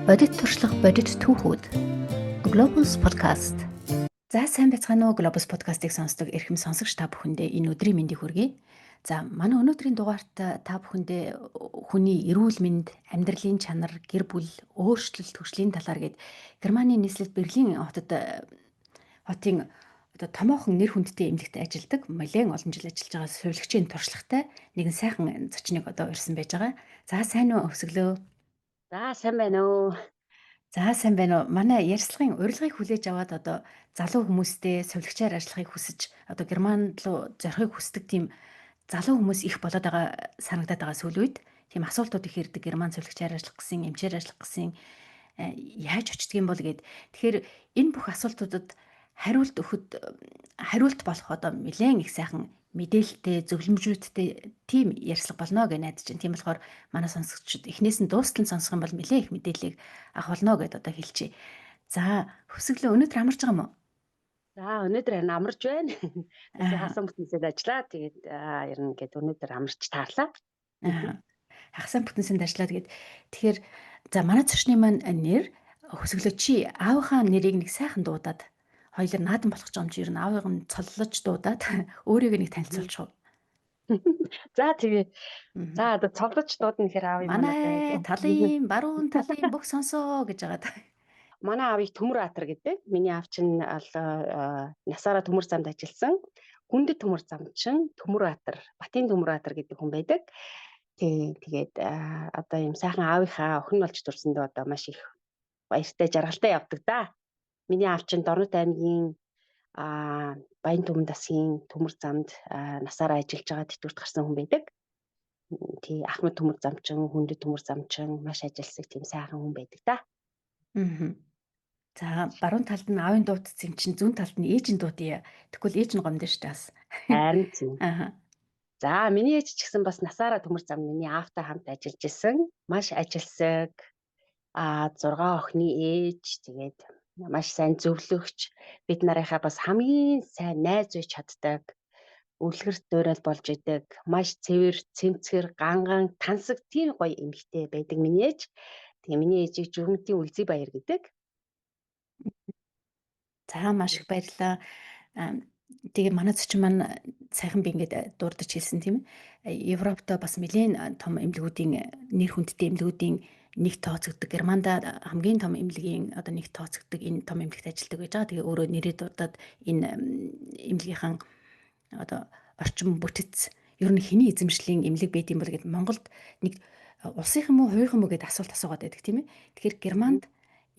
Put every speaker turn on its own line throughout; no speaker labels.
Бодит туршлага бодит түүхүүд. Globus podcast. За сайн байцгаана уу Globus podcast-ыг сонсдог эрхэм сонсогч та бүхэндээ энэ өдрийн мэндийг хүргэе. За манай өнөөдрийн дугаарт та бүхэндээ хүний эрүүл мэнд, амьдралын чанар, гэр бүл, өөрчлөлт, хөгжлийн талаар гээд Германы нийслэлд Берлин хотын одоо томоохон нэр хүндтэй эмнэлэгт ажилладаг, нэлээд олон жил ажиллаж байгаа сувилагчийн туршлагатай нэгэн сайхан зочныг одоо урьсан байж байгаа. За сайн уу өсөглөө.
За сайн байна уу.
За сайн байна уу. Манай ярилцлагын урилгыг хүлээж аваад одоо залуу хүмүүстэй сувилагчаар ажиллахыг хүсэж одоо Германд руу зорихыг хүсдэг тийм залуу хүмүүс их болоод байгаа санагдаад байгаа сүүл үед. Тийм асуултууд их ирдэг. Герман сувилагчаар ажиллах гэсэн, эмчээр ажиллах гэсэн яаж очдөг юм бол гээд. Тэгэхээр энэ бүх асуултуудад хариулт болох одоо нэлээд их сайхан мэдээлэлтэй, зөвлөмжүүдтэй тийм ярьцлага болно гэж найдаж байна. Тийм болохоор манай сонсогчид эхнээс нь дуустал нь сонсох юм бол нэлээд их мэдээллийг авах болно гэдээ одоо хэлчихье. За хөсөглөө өнөөдөр амарч байгаа юм уу?
За өнөөдөр харин амарч байна. Эсвэл хасан бүтэнсэд ажиллаа. Тэгээд ер нь гээд өнөөдөр амарч таарлаа.
Хагасан бүтэнсэнд ажиллаа. Тэгэхээр за манай зочны маань нэр хөсөглөө чи аавынхаа нэрийг нэг сайхан дуудаад хоёулаа наадам болох ч юм чи ер нь аавыг нь цоллож дуудаад өөрийгөө нэг танилцуулчих уу?
За тэгээ. За одоо цолгож дуудана гэхээр аавын
манай талын баруун талын бүх сонсоо гэж байгаа.
Манай аавыг Төмөр гэдэг. Миний аав чинь насаараа Төмөр замд ажилласан. Хүндэт Төмөр замчин Төмөр Батын Төмөр гэдэг хүн байдаг. Тэгээд одоо юм сайхан аавынхаа охин болж төрсөндөө одоо маш их баяртай жаргалтай явдаг да. Миний аав чинь Дорнот аймгийн Баян Түмэн засгийн Төмөр замд насаараа ажиллаж байгаа тэтгэврт гарсан хүн байдаг. Ахмад Төмөр замчин, Хүндэт Төмөр замчин маш ажилсаг тийм сайхан хүн байдаг да.
За баруун талд нь аавын дуудсан чинь зүүн талд нь ээжийн дуудъя. Тэгвэл ээж нь гомдсон шүү дээ.
Харин тийм. За миний ээж ч гэсэн бас насаараа Төмөр замд миний аавтай хамт ажиллаж исэн. Маш ажилсаг 6 охины ээж. Тэгээд маш сайн зөвлөгч, бид нарынхаа бас хамгийн сайн найз үйж чаддаг, үлгэрт дуурал болж идэг, маш цэвэр, цэмцгэр, ганган, тансаг тийм гоё эмэгтэй байдаг миний ээж. Тэгээ миний ээжийг Журмтын Үлзий баяр гэдэг.
За маш их баярлалаа. Тэгээ манай зочин маань сайхан би ингээд дурдж хэлсэн тийм ээ. Европт бас нэлээд том эмнэлгүүдийн нэр хүндтэй эмнэлгүүдийн нэг тооцогддог. Германд хамгийн том эмнэлгийн одоо нэг тооцогддог энэ том эмнэлэгт ажилладаг гэж байгаа. Тэгээ өөрөө нэрээ дурдаад энэ эмнэлгийнхэн одоо орчин бүтэц ер нь хэний эзэмшлийн эмнэлэг байт юм бол гэд Монголд нэг улсынх юм уу хувийнх юм уу гэд асуулт асуугаад байдаг тийм ээ. Тэгэхээр Германд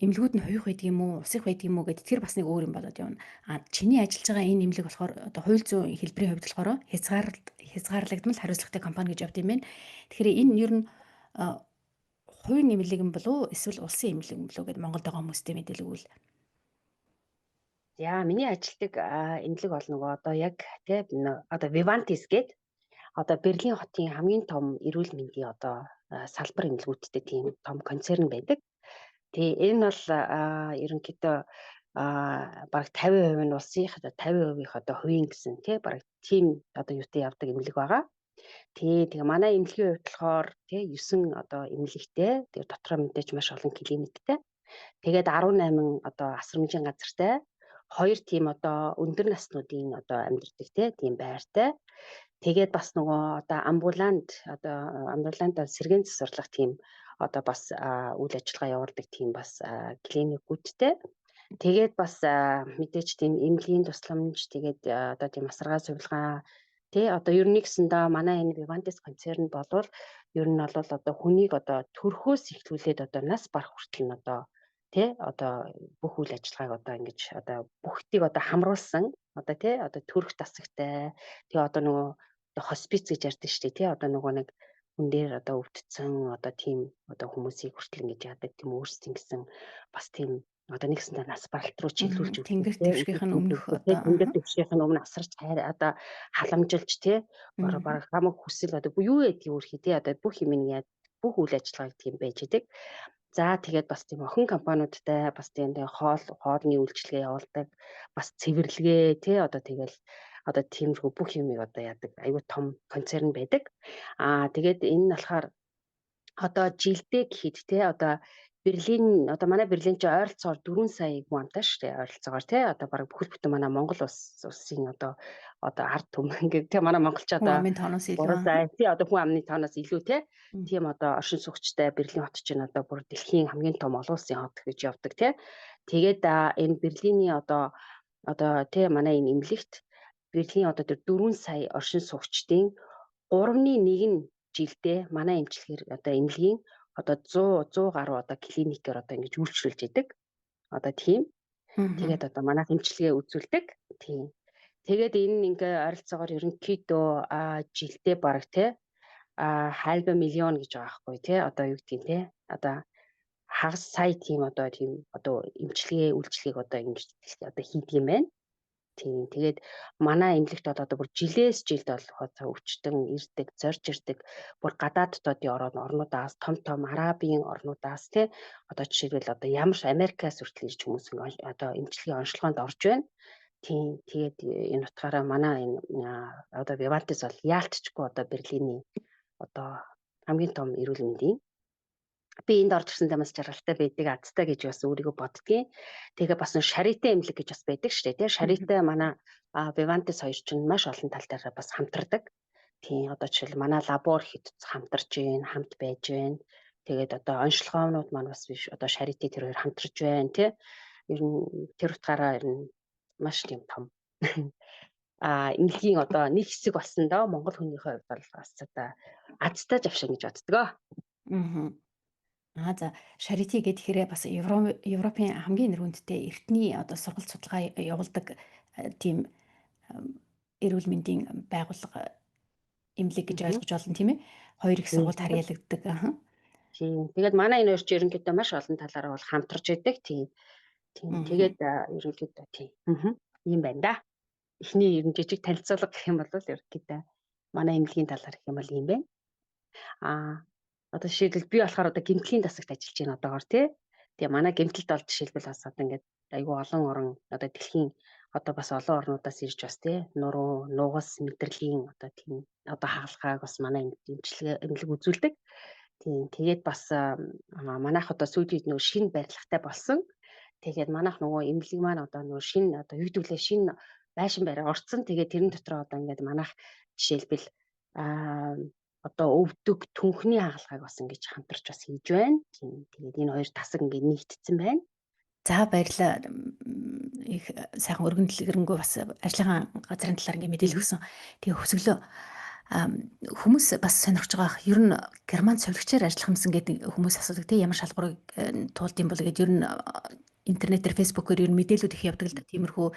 эмнэлгүүд нь хувийнх байдаг юм уу, улсынх байдаг юм уу гэд тэр бас нэг өөр юм болоод явна. Чиний ажиллаж байгаа энэ эмнэлэг болохоор одоо хууль зүйн хэлбэрийн хувьд болохоор хязгаарлагдмал хариуцлагатай компани гэж явд юм байна. Тэгэхээр энэ ер нь хувийн эмнэлэг юм болов уу эсвэл улсын эмнэлэг юм болов уу гэд Монголд байгаа хүмүүстэй мэдээлэл өгвөл.
Яа, миний ажилтдаг эмнэлэг бол нөгөө одоо яг тийм одоо Vivantis гээд одоо Берлин хотын хамгийн том эрүүл мэндийн одоо салбар эмнэлгүүдтэй тийм том концерн байдаг. Тэгээ энэ бол ерөнхийдөө бараг 50% нь улсынх, 50% одоо хувийн гэсэн тий бараг тийм одоо юутай явдаг эмнэлэг байгаа. Тэгээ манай эмнэлгийн хувьд болохоор тий 9 одоо эмнэлэгтэй. Тэгээ дотроо мэдээж маш олон клиниктэй. Тэгээд 18 одоо асар хэмжээний газартай 2 тийм одоо өндөр наснуудын одоо амьдардаг тийм байртай. Тэгээд бас нөгөө одоо амбулант сэргээн засварлах тийм одоо бас үйл ажиллагаа явуулдаг тийм бас клиникүүдтэй. Тэгээд бас мэдээж тийм эмнэлгийн тусламж тэгээд одоо тийм асаргаа сувилгаа тий одоо ер нь гэсэндээ манай энэ Vivantis концерн болвол ер нь бол одоо хүнийг одоо төрхөөс эхлүүлээд одоо нас барах хүртэл нь одоо тий одоо бүх үйл ажиллагааг одоо ингэж одоо бүгдийг одоо хамруулсан одоо тий одоо төрх тасагтай тий одоо нөгөө хоспиц гэж ярьдаг шүү дээ тий одоо нөгөө нэг хүн дээр одоо өвдсөн одоо тийм одоо хүмүүсийг хүртэл ингэж яадаг тийм өөрсдийн гэсэн бас тийм одоо нэгсэндээ нас баралт руу чиглүүлж өгдөг.
Тэнгэр дэвшгийнх нь өмнөх
одоо тэнгэр дэвшгийнх нь өмнө асарч одоо халамжилж тий бараг хамаг хүсэл одоо юу гэдгийг үрхий тий одоо бүх юм яа бүх үйл ажиллагааг тийм байж идэг. За тэгээд бас тийм охин компаниудтай бас тийм хоолны үйлчилгээ явуулдаг бас цэвэрлэгээ тий одоо тэгэл одоо тиймэрхүү бүх юмыг одоо яадаг аюу том концерн байдаг. Тэгээд энэ нь болохоор одоо жилдээ гэхэд тий одоо Берлин одоо манай Берлин чи ойролцоогоор 4 сая хүн амтай шүү дээ ойролцоогоор тий. Одоо бараг бүхэл бүтэн манай Монгол улсын одоо ард түмэн ингээд тий манай монголч
Хүн
одоо
амын тооноос илүү
3 сая тий одоо хүн амны тооноос илүү тий.
Мгм.
Тийм одоо оршин суугчтай Берлин хот чинь одоо бүр дэлхийн хамгийн том олон улсын хот гэж явдаг тий. Тэгээд энэ Берлиний одоо тий манай энэ эмнэлэгт Берлин одоо тэр 4 сая оршин суугчдын 1/3 нь жилдээ манай эмчилгээр одоо эмнэлгийн одоо 100 гаруй одоо клиникээр одоо ингэж үйлчлүүлж идэг. Одоо тийм.
Мгм.
Тэгээд одоо манайх эмчилгээ үзүүлдэг. Тийм. Тэгээд энэ ингээ ойролцоогоор ерөнхийдөө жилдээ бараг те хайрга миллион гэж байгаа байхгүй те одоо юу гэдгийг те одоо хагас сая тийм одоо эмчилгээ үйлчлэгийг одоо ингэж одоо хийдэг юм байна. Тийм. Тэгээд манай эмнэлэгт бол одоо бүр жилээс жилд болохоор өвчтөн ирдэг, зорж ирдэг. Бүр гадаад дотоодын орнуудаас, том том арабын орнуудаас тий одоо жишээлбэл одоо ямар ч Америкаас хүртэл ирж хүмүүс одоо эмчилгээ онцлогоонд орж байна. Тийм. Тэгээд энэ утгаараа манай энэ одоо Vivantes бол яалтчгүй одоо Берлиний одоо хамгийн том эрүүл мэндийн би энд орж ирсэндээ бас жаргалтай байдаг азтай гэж бас өөрийгөө боддгийн. Тэгээ бас шаритэ эмнэлэг гэж бас байдаг шүү дээ. Тэгээ шаритэ манай Vivantes хоёр ч маш олон тал дээр бас хамтардаг. Тийм одоо жишээл манай лабор хэд хамтарч байна, хамт байж байна. Тэгээд одоо онцлогоонууд маань бас биш одоо шаритэ тэр хоёр хамтарч байна тий. Ер нь тэр утгаараа ер нь маш тийм том эмнэлгийн одоо нэг хэсэг болсон доо Монгол хүнийхээ хувьд бол бас одоо азтай завшин гэж боддгоо.
Мгм. За Charity гэхээр бас Европын хамгийн нэрвэнтэй эртний одоо сургалт судалгаа явуулдаг тийм эрүүл мэндийн байгууллага эмнэлэг гэж ойлгож болно тийм ээ. Хоёр их сургуульд харьяалагддаг.
Тийм. Тэгээд манай энэ хоёр ч ерөнхийдөө маш олон талаараа бол хамтарч идэг. Тийм. Тийм. Тэгээд ерөнхийдөө тийм. Ийм байна да. Эхний ер нь жижиг танилцуулга гэх юм бол ерөнхийдөө манай эмнэлгийн талаар гэх юм бол ийм байна. Одоо жишээлбэл би болохоор одоо гэмтлийн засагт ажиллаж байна одоогоор тий. Тэгээ манай гэмтэлд бол жишээлбэл бас одоо ингээд айгүй олон орн одоо дэлхийн одоо бас олон орнуудаас ирж бас тий нуруу, нугас, мэдрэлийн одоо тийм одоо хаалгааг бас манай эмнэлэг үзүүлдэг. Тийм. Тэгээд бас манайх одоо сүүлийн нөгөө шинэ барилгатай болсон. Тэгээд манайх нөгөө эмнэлэг маань одоо нөгөө шинэ одоо юу гэдвүлээ шинэ байшин барай орцсон. Тэгээд тэрэн дотор одоо ингээд манайх жишээлбэл одоо өвдөг түнхний хаалгааг бас ингэж хамтарч бас хийж байна. Тийм. Тэгээд энэ хоёр тасаг ингээд нэгдсэн байна.
За баярлалаа. Их сайхан өргөн дэлгэрэнгүй бас ажлынхаа газрын талаар ингээ мэдээлэл өгсөн. Тэгээ хөсөглөө хүмүүс бас сонирхож байгаа. Ер нь герман цовлогчоор ажиллах юмсан гэдэг хүмүүс асуудаг тийм ямар шалгуурыг туулд юм бол гэдэг ер нь интернетээр фэйсбүүкээр ер нь мэдээлүүд их явдаг л да. Тиймэрхүү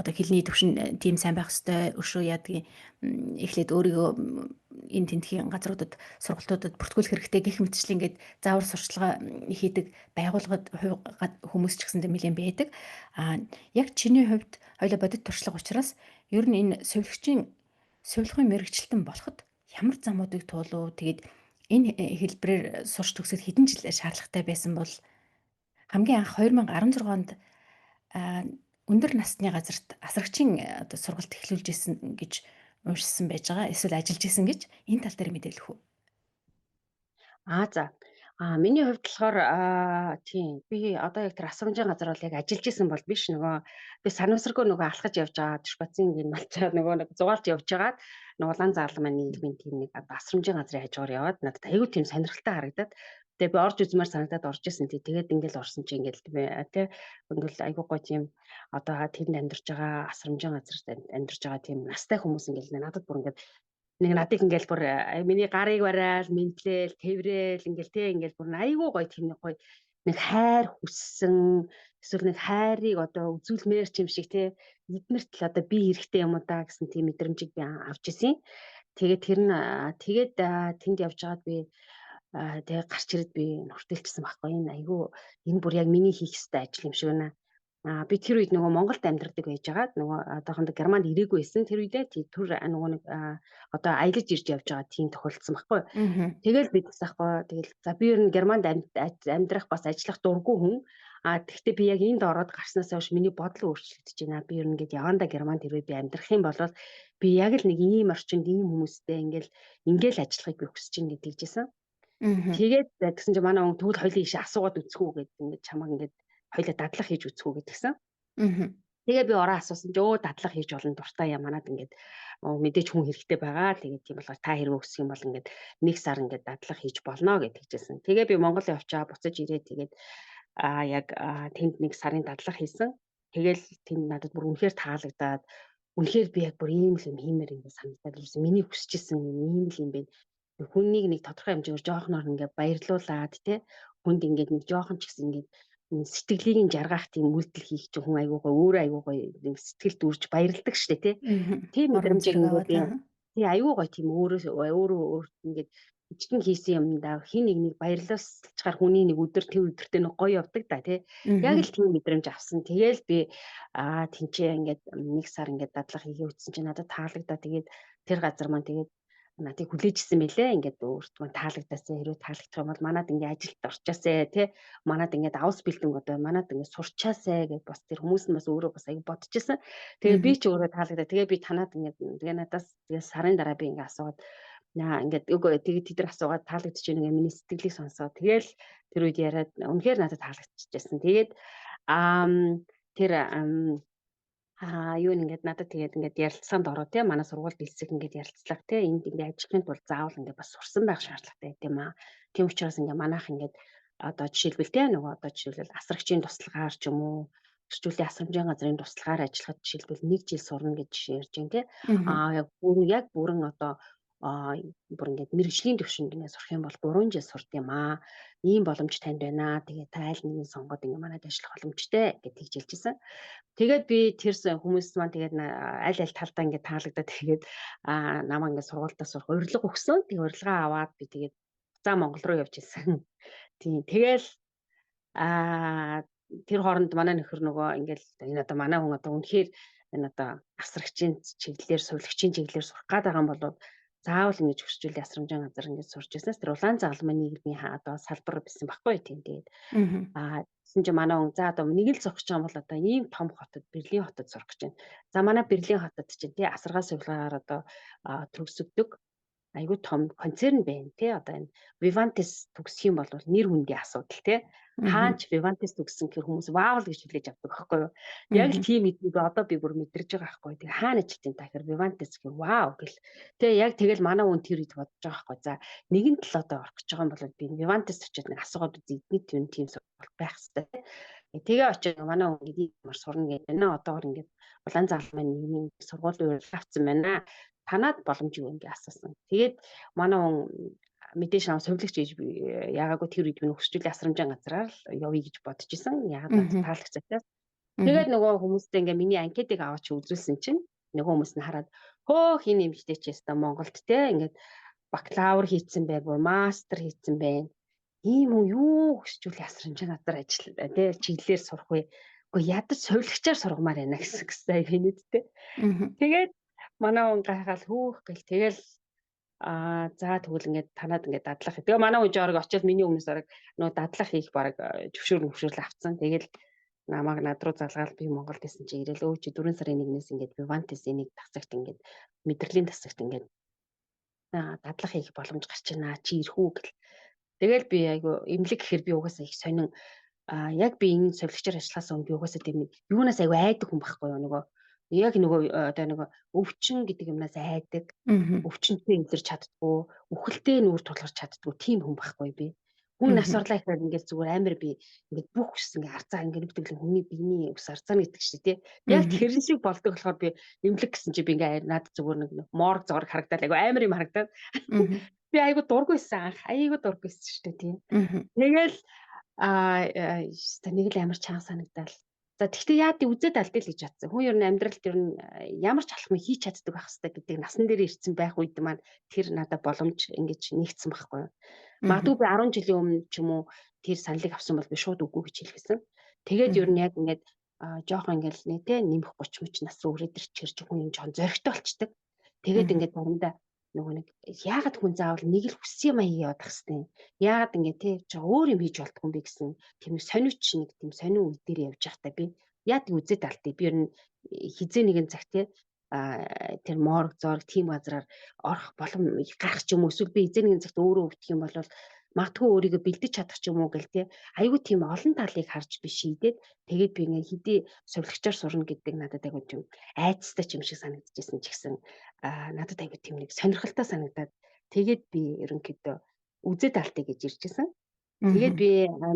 одоо хэлний төвшин тийм сайн байх хэвээр өшөө яадгийн эхлээд өөрийгөө энэ тентхийн газруудад сургалтуудад бүртгүүлэх хэрэгтэй гэх мэтчлэн ингээд заавар сурчлага хийдэг байгууллагад хүмүүс ч гэсэндээ нэлээд байдаг. Яг чиний хувьд хоёлоо бодит туршлага учраас ер нь энэ сувилгын мэрэгчлэлтэн болоход ямар замуудыг туулав? Тэгээд энэ хэлбэрээр сурч төгсөд хэдэн жил шаардлагатай байсан бол хамгийн анх 2016 онд өндөр насны газарт асрагчийн одоо сургалт эхлүүлж исэн гэж уншсан байж байгаа. Эсвэл ажиллаж исэн гэж энэ тал дээр мэдээлэх үү?
За. Миний хувьд болохоор тийм би одоо яг тэр асрамжийн газар бол яг ажиллаж исэн бол биш нөгөө би санамсаргүй нөгөө алхаж явж байгаа Швейцын энэ малчаа нөгөө нэг зугаалж явж байгаад нөгөө улаан заалан маань нийгмийн тийм нэг асрамжийн газрын хажуугаар яваад надад аюу тийм сонирхолтой харагдаад тэгээ би орж үзмээр санагдаад орж исэн тэгээд ингээл орсон чи ингээл тий ингээл аюу гой тийм одоо тэнд амьдарч байгаа асрамжийн газарт амьдарч байгаа тийм настай хүмүүс ингээл надад бүр ингээд нэг надыг ингээл бүр миний гарыг барайл, мэнтлээл, тэврээл ингээл те ингээл бүр айгүй гоё тийм нэг гоё нэг хайр хүссэн эсвэл нэг хайрыг одоо үзүүлмээр ч юм шиг те эднэрт л одоо би хэрэгтэй юм уу да гэсэн тийм мэдрэмжийг би авч ирсэн. Тэгээд тэр нь тэнд явж байгаад би тэгээ гарч ирээд би нүртэлчихсэн байхгүй энэ айгүй энэ бүр яг миний хийх ёстой ажил юм шиг байна. Би тэр үед нөгөө Монголд амьдардаг байжгаад нөгөө одоохондоо Германд ирээгүй байсан. Тэр үедээ түр нөгөө нэг одоо аялаж ирж явж байгаа тийм тохиолдсон байхгүй. Тэгэл бид засахгүй. Тэгэл за би ер нь Германд амьдрах бас ажиллах дургүй хүн. Тэгвэл би яг энд ороод гарснаас хойш миний бодол өөрчлөгдөж байна. Би ер нь ингээд явандаа Германд хэрвээ би амьдрах юм бол би яг л нэг ийм орчинд ийм хүмүүстэй ингээл ажиллахыг би хүсэж ин гэдгийг жисэн.
Мгм.
Тэгээд тэгсэн чинь манай хүн тэгвэл хоёлын ишээ асуугаад үцхүү гэдэг ингээд чамаг ингээд хоёлаа дадлах хийж үцхүү гэдгсэн.
Мгм.
Тэгээ би ороо асуусан чи өө дадлага хийж болно дуртай яа манад ингээд мэдээж хүн хэрэгтэй байгаа. Тэгээд тийм болохоор та хэрэг өсөх юм бол ингээд нэг сар ингээд дадлага хийж болно гэж хэлжсэн. Тэгээ би Монгол явчаа буцаж ирээд тэгээд яг тэнд нэг сарын дадлага хийсэн. Тэгээл тэнд надад бүр үнэхээр таалагдаад үнэхээр би яг бүр ийм л юм хиймээр ингээд санагдаад ирсэн. Миний хүсчихсэн юм ийм л юм бэ. Хүнийг нэг тодорхой хэмжээгээр жоохноор ингээд баярлуулад тий хүнд ингээд нэг жоохон ч гэсэн ингээд сэтгэлийг жаргах тийм үйлдэл хийх чинь хүн айгуугаа өөрөө айгуугаа нэг сэтгэл дүүрж баярлдаг штэ тий.
Мгм.
Тийм
Урам
мэдрэмжийг
зориг
ингээд
аваад
би
аа.
тий аюугаа тийм өөрөө өөрт ингээд жижигэн хийсэн юмдаа хин нэг баярлуулсчаар хүний нэг өдөр тэр өдөртөө нэг гоё явдаг да тий. Яг
Мгм.
л тийм мэдрэмж авсан. Тэгээл би тэнцээ ингээд нэг сар ингээд дадлага хийгээ үтсэн чинь надад таалагдаа тэгээд тэр газар маань тэгээд надыг хүлээжсэн мэлээ ингээд өөрт маань таалагдасаа хэрвээ таалагдах юм бол манад ингээд ажилд орчоосаа тий манад ингээд авс бэлдэн одоо манад ингээд сурчаасаа гэж бас тэр хүмүүс нь бас өөрөө бас аяг бодчихсон. Тэгээ би
Мгм.
ч өөрөө таалагдаа. Тэгээ би танаад ингээд тэгээ надаас тэгээ сарын дараа би ингээд асууад наа ингээд үгүй тэгээ тэд нар асуугаад таалагдчих юм ингээд миний сэтгэлийг сонсоо. Тэгээл тэр үед яриад үнэхээр надад таалагдчихжээ. Тэгээд аа тэр юу нэгээд надад тэгээд ингээд ярилцсанд ороо тий манай сургууль дэлсэг ингээд ярилцлага тий энд ингээд ажиллахын тулд заавал ингээд бас сурсан байх шаардлагатай байт юм аа. Тийм учраас ингээд манайх ингээд одоо жишээлбэл тий нөгөө одоо жишээлбэл асрагчийн туслагаар ч юм уу эрчүүлийн асрамжийн газрын туслагаар ажиллахад жишээлбэл 1 жил сурна гэж жишээ ярьж байна тий.
Мгм.
Яг бүрэн одоо бүр ингээд мэрэгжлийн төвшөнд ингээд сурах юм бол 3 жил сурд юм аа. Ийм боломж танд байна. Тэгээд та аль нэгийг сонгоод ингээд манайд ажиллах боломжтой гэж тэгж хэлжсэн. Тэгээд би тэр хүмүүс маань тэгээд аль талдаа ингээд таалагдаад тэгээд намайг ингээд сургуультаа сурах урилга өгсөн. Тэгээд урилгаа аваад би тэгээд буцаа Монгол руу явж ирсэн. Тийм. Тэгэл тэр хооронд манай нөхөр нөгөө ингээл энэ одоо манай хүн одоо үнэхээр энэ одоо асрагчийн чиглэлээр, сувилагчийн чиглэлээр сурах гээд байгаа юм бол заавал ингэж хөсчүүлийн асрамжийн газар ингэж сурч ирсэнээс тэр улаан загалмай нийгмийн одоо салбар байсан байхгүй тийм. Тэгээд
Мгм.
гэсэн чинь манай хүн за одоо нэг л сурах гэж байгаа юм бол одоо ийм том хотод Берлин хотод сурах гэж байна. За манай Берлин хотод чинь тий асаргаа сувилгаар одоо төгсөгдөг айгүй том концерн байна тий одоо энэ Vivantes төгсөх юм бол нэр хүндийн асуудал тий
Мгм.
хаач Vivantes төгссөн гэх хүмүүс ваавал гэж хүлээж авдаг байхгүй юу яг л
Мгм.
тийм эднийг одоо би бүр мэдэрж байгаа байхгүй тий хаана ч тийм та хэр Vivantes гэх вау гэл тий яг тэгэл манай хүн тэр үед бодож байгаа байхгүй за нэгэн тал одоо орох гэж байгаа юм бол би Vivantes очиод нэг асуугаад үзье эдний тийм сургалт байх хэрэгтэй тий тэгээ очиод манай хүн гэдэг юмар сурна гэдэг байна одоогор ингээд улаан заалмайн нийгмийн сургуулийн урилга авсан байна танаад боломж юу ингээ асуусан. Тэгээд манай хүн мэдээж нам сувилагч гэж яагаагүй тэр үед минь хөсчүүлийн асрамжийн газраар л явъя гэж бодож исэн. Яагаад надад
Мгм.
таалагдчихсан.
Мгм.
Тэгээд нөгөө хүмүүстэй ингээ миний анкетыг аваач үзүүлсэн чинь нөгөө хүмүүс нь хараад хөө хин нэмжтэй ч яста Монголд те ингээд бакалавр хийцэн байг, мастер хийцэн байна. Ийм үү юу хөсчүүлийн асрамжийн газар ажиллаа те чиглэлээр сурах вэ? Уу ядаж сувилагчаар сургамаар байна гэсэн хинэдтэй.
Мгм.
Тэгээд манай хүн гайхаад хөөх гэл тэгэл за тэгвэл ингээд танаад ингээд дадлах. Тэгээ манай хүн жорог очиод миний өмнөөс орог нөө дадлах хийх баг зөвшөөрөл авцсан. Тэгэл намайг над руу залгаал би Монголд исэн чи ирээл өө чи 4 сарын 1-ээс ингээд Vivantes энийг тасагт ингээд мэдрэлийн тасагт ингээд дадлах хийх боломж гарч байна. Чи ирэх үү гэл. Тэгэл би айгу имлэг гэхэр би угаасаа их сонин яг би энэ совилгчаар ажиллахаас өмнө би угаасаа тийм нэг юунаас айгу айдаг хүн байхгүй юу нөгөө яг нөгөө одоо нөгөө өвчин гэдэг юмнаас айдаг
Мгм.
өвчнөдөө илэрч чаддгүй үхэлтэй нүүр тулгарч чаддгүй тийм хүн байхгүй би хүн нас
Мгм.
орлоо ихээр ингээд зүгээр амар би ингээд бүх ус ингээд арцаа ингээд нүгтэглэн хүний биений ус арцаа гэдэг чинь тий яг
Мгм.
тэр шиг болдог болохоор би имлэг гэсэн чи би ингээд над зүгээр нэг морг зураг харагдаад айгу амар юм харагдаад
Мгм.
би айгу дургүйсэн анх айгу дургүйсэн шүү дээ тийм
Мгм.
тэгэл ёстой нэг л амар чанга санагдал. За тэгтээ яа тий үзээд алдъя л гэж бодсон. Хүн ер нь амьдралд ер нь ямар ч алхмыг хийж чаддаг байх хэрэгтэй гэдэг насан дээр ирсэн байх үед маань тэр надад боломж ингэж нэгдсэн байхгүй юу. Магадгүй
Мгм.
би 10 жилийн өмнө ч юм уу тэр саналыг авсан бол би шууд үгүй гэж хэлсэн. Тэгээд ер
Мгм.
нь яг ингээд жоохон ингээл нэ тэ нэмэх 30 мөч нас руу өрөөд ирчихэр чи хүн юм жоохон зөрөгтэй болчдөг. Тэгээд
Мгм.
ингээд заримдаа нөгөө нэг яагаад хүн заавал нэг л хүссэн юм яваад ах хэвээр. Яагаад ингээд тий чи өөр юм хийж болтгүй юм бэ гэсэн тийм сониуч нэг тийм сонин үйл дээр явж байхдаа би яад үзээд алдъя. Би ер нь хизээ нэгэн цаг тий тэр морг зорг тийм газраар орох болом гарах ч юм уу эсвэл би эзэн нэгэн цагт өөрөө өвдөх юм бол магадгүй өөрийгөө бэлдэж чадах ч юм уу гэл те. Айгүй тийм олон талыг харж би шийдээд тэгээд би ингээ хэдий сувлагчаар сурна гэдэг надад айгүй тийм айцтай ч юм шиг санагдчихсэн ч гэсэн надад айгүй тийм нэг сонирхолтой санагдаад тэгээд би ерөнхийдөө үзэд алтыг гэж иржсэн. Тэгээд
Мгм.
би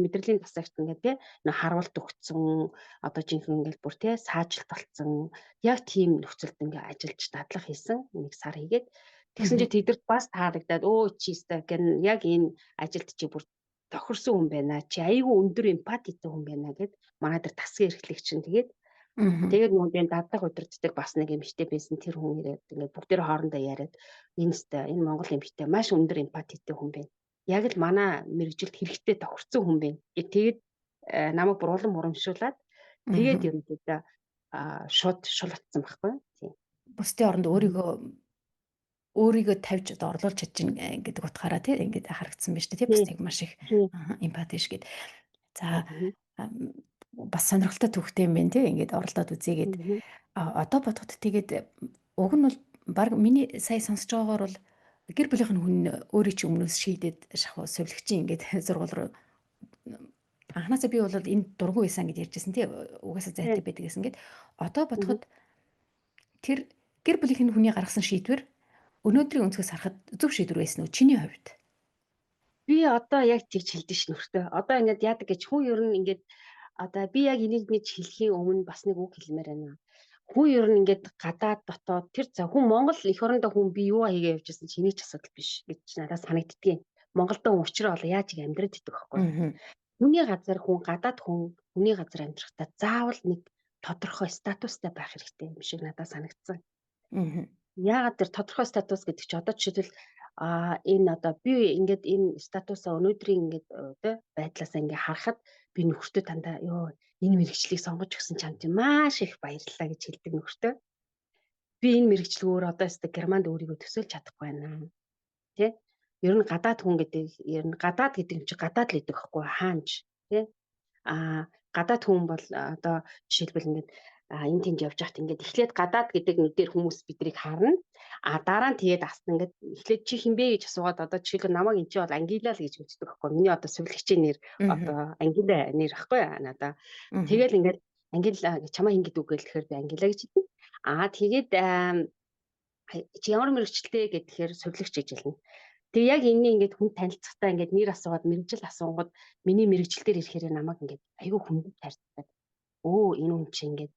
мэдрэлийн тасагт ингээд те нөө харуулт өгцөн одоо жинхэнэ ингээд бүр те саажилт болцсон яг тийм нөхцөлд ингээд ажиллаж дадлага хийсэн нэг сар хийгээд тэгсэн
Мгм.
чи тэдэрт бас таалагдаад өө чи өстой гэн яг энэ ажилд чи бүр тохирсон хүн байна чи айгүй өндөр эмпатитай хүн байна гэд манай дээр тасгийн эрхлэгч чинь
Мгм.
тэгээд нөгөө би дадлага удирддаг бас нэг эмэгтэй байсан тэр хүн ирээд ингээд бүгдээр хоорондоо яриад энэ өстой энэ Монгол эмэгтэй маш өндөр эмпатитай хүн байна яг л манай мэрэгжилд хэрэгтэй тохирсон хүн байна. Тэгээд намайг буруулан урамшуулад тэгээд
Мгм.
ерөнхийдөө шууд шул утсан байхгүй. Тийм.
Бусдын оронд
Мгм.
өөрийгөө тавьж одоо орлуулж чадчихна гэдэг утгаараа тий ингээд харагдсан биз дээ тий
Тийм.
бусдыг маш их
Тийм.
эмпати ш гэд. За
Мгм.
ам, бас сонирхолтой төвхтэй юм байна тий ингээд оролдоод үзээгээд
Мгм.
одоо бодоход тэгээд уг нь бол баг миний сая сонсож байгаагаар бол гэр бүлийнх нь хүн өөрөө чи өмнөөс шийдээд шахуу сувлагчийн ингээд сургууль руу анхнаасаа би бол энэ дургүй байсан гэж ярьжсэн тий угаасаа
Тийм.
зайтай байдаг гэсэн гээд одоо
Мгм.
бодоход тэр гэр бүлийнх нь хүний гаргасан шийдвэр өнөөдрийн өнцгөөс харахад зөв шийдвэр байсан уу чиний хувьд?
Би одоо яг тэгж хэлдэж ш нөхртөө. Одоо ингээд яадаг гэж хүн ер нь ингээд одоо би яг энийг нэг хэлхийн өмнө бас нэг үг хэлмээр байна. Хүн ер нь ингээд гадаад дотоод тэр за хүн Монгол эх орондоо хүн би юу хийгээ явжсэн чиний ч асуудал биш гэж надад санагддгийн. Монголдо хүн учраа бол яаж их амьдраад идэх байхгүй.
Аа.
Хүний газар хүн гадаад хүн хүний газар амьдрахдаа заавал нэг тодорхой статустай байх хэрэгтэй юм шиг надад санагдсан.
Аа.
Яагаад тэр тодорхой статус гэдэг чи одоо жишээлбэл энэ одоо би ингээд энэ статусаа өнөөдрийн ингээд тэ байдлаасаа ингээд харахад би нөхөртөө дандаа ёо энэ мэрэгчлийг сонгож өгсөн чамд маш их баярлалаа гэж хэлдэг нөхөртөө. Би энэ мэрэгчлгөөр одоо өстө Германд өөрийгөө төсөөлж чадахгүй байна. Тэ? Ер нь гадаад хүн гэдэг ер нь гадаад гэдэг юм чи гадаад л гэдэг хэвгүй хаанч тэ? Гадаад хүн бол одоо жишээлбэл ингээд энэ тэнд явж байхад ингээд эхлээд гадаад гэдэг нүдээр хүмүүс бидрийг харна. Дараа нь тэгээд асна ингээд эхлээд чи хинбэ гэж асуугаад одоо жишээлбэл намайг эн чинь бол Ангила л гэж үздэг байхгүй. Миний одоо сувлагчийн нэр
Аа.
одоо Ангила нэр байхгүй надаа.
Аа.
Тэгэл ингээд Ангила чамаа хин гэдэг үг гэлэхээр би Ангила гэж хэлнэ. Тэгээд чи ямар мэрэгчлээ гэхээр сувлагч гэж хэлнэ. Тэгээ яг энэний ингээд хүн танилцахтаа ингээд нэр асуугаад мэрэгжил асуугууд миний мэрэгжил дээр ирэхээр намайг ингээд айгүй хүнд тарьдаг. Өө энэ хүн чи ингээд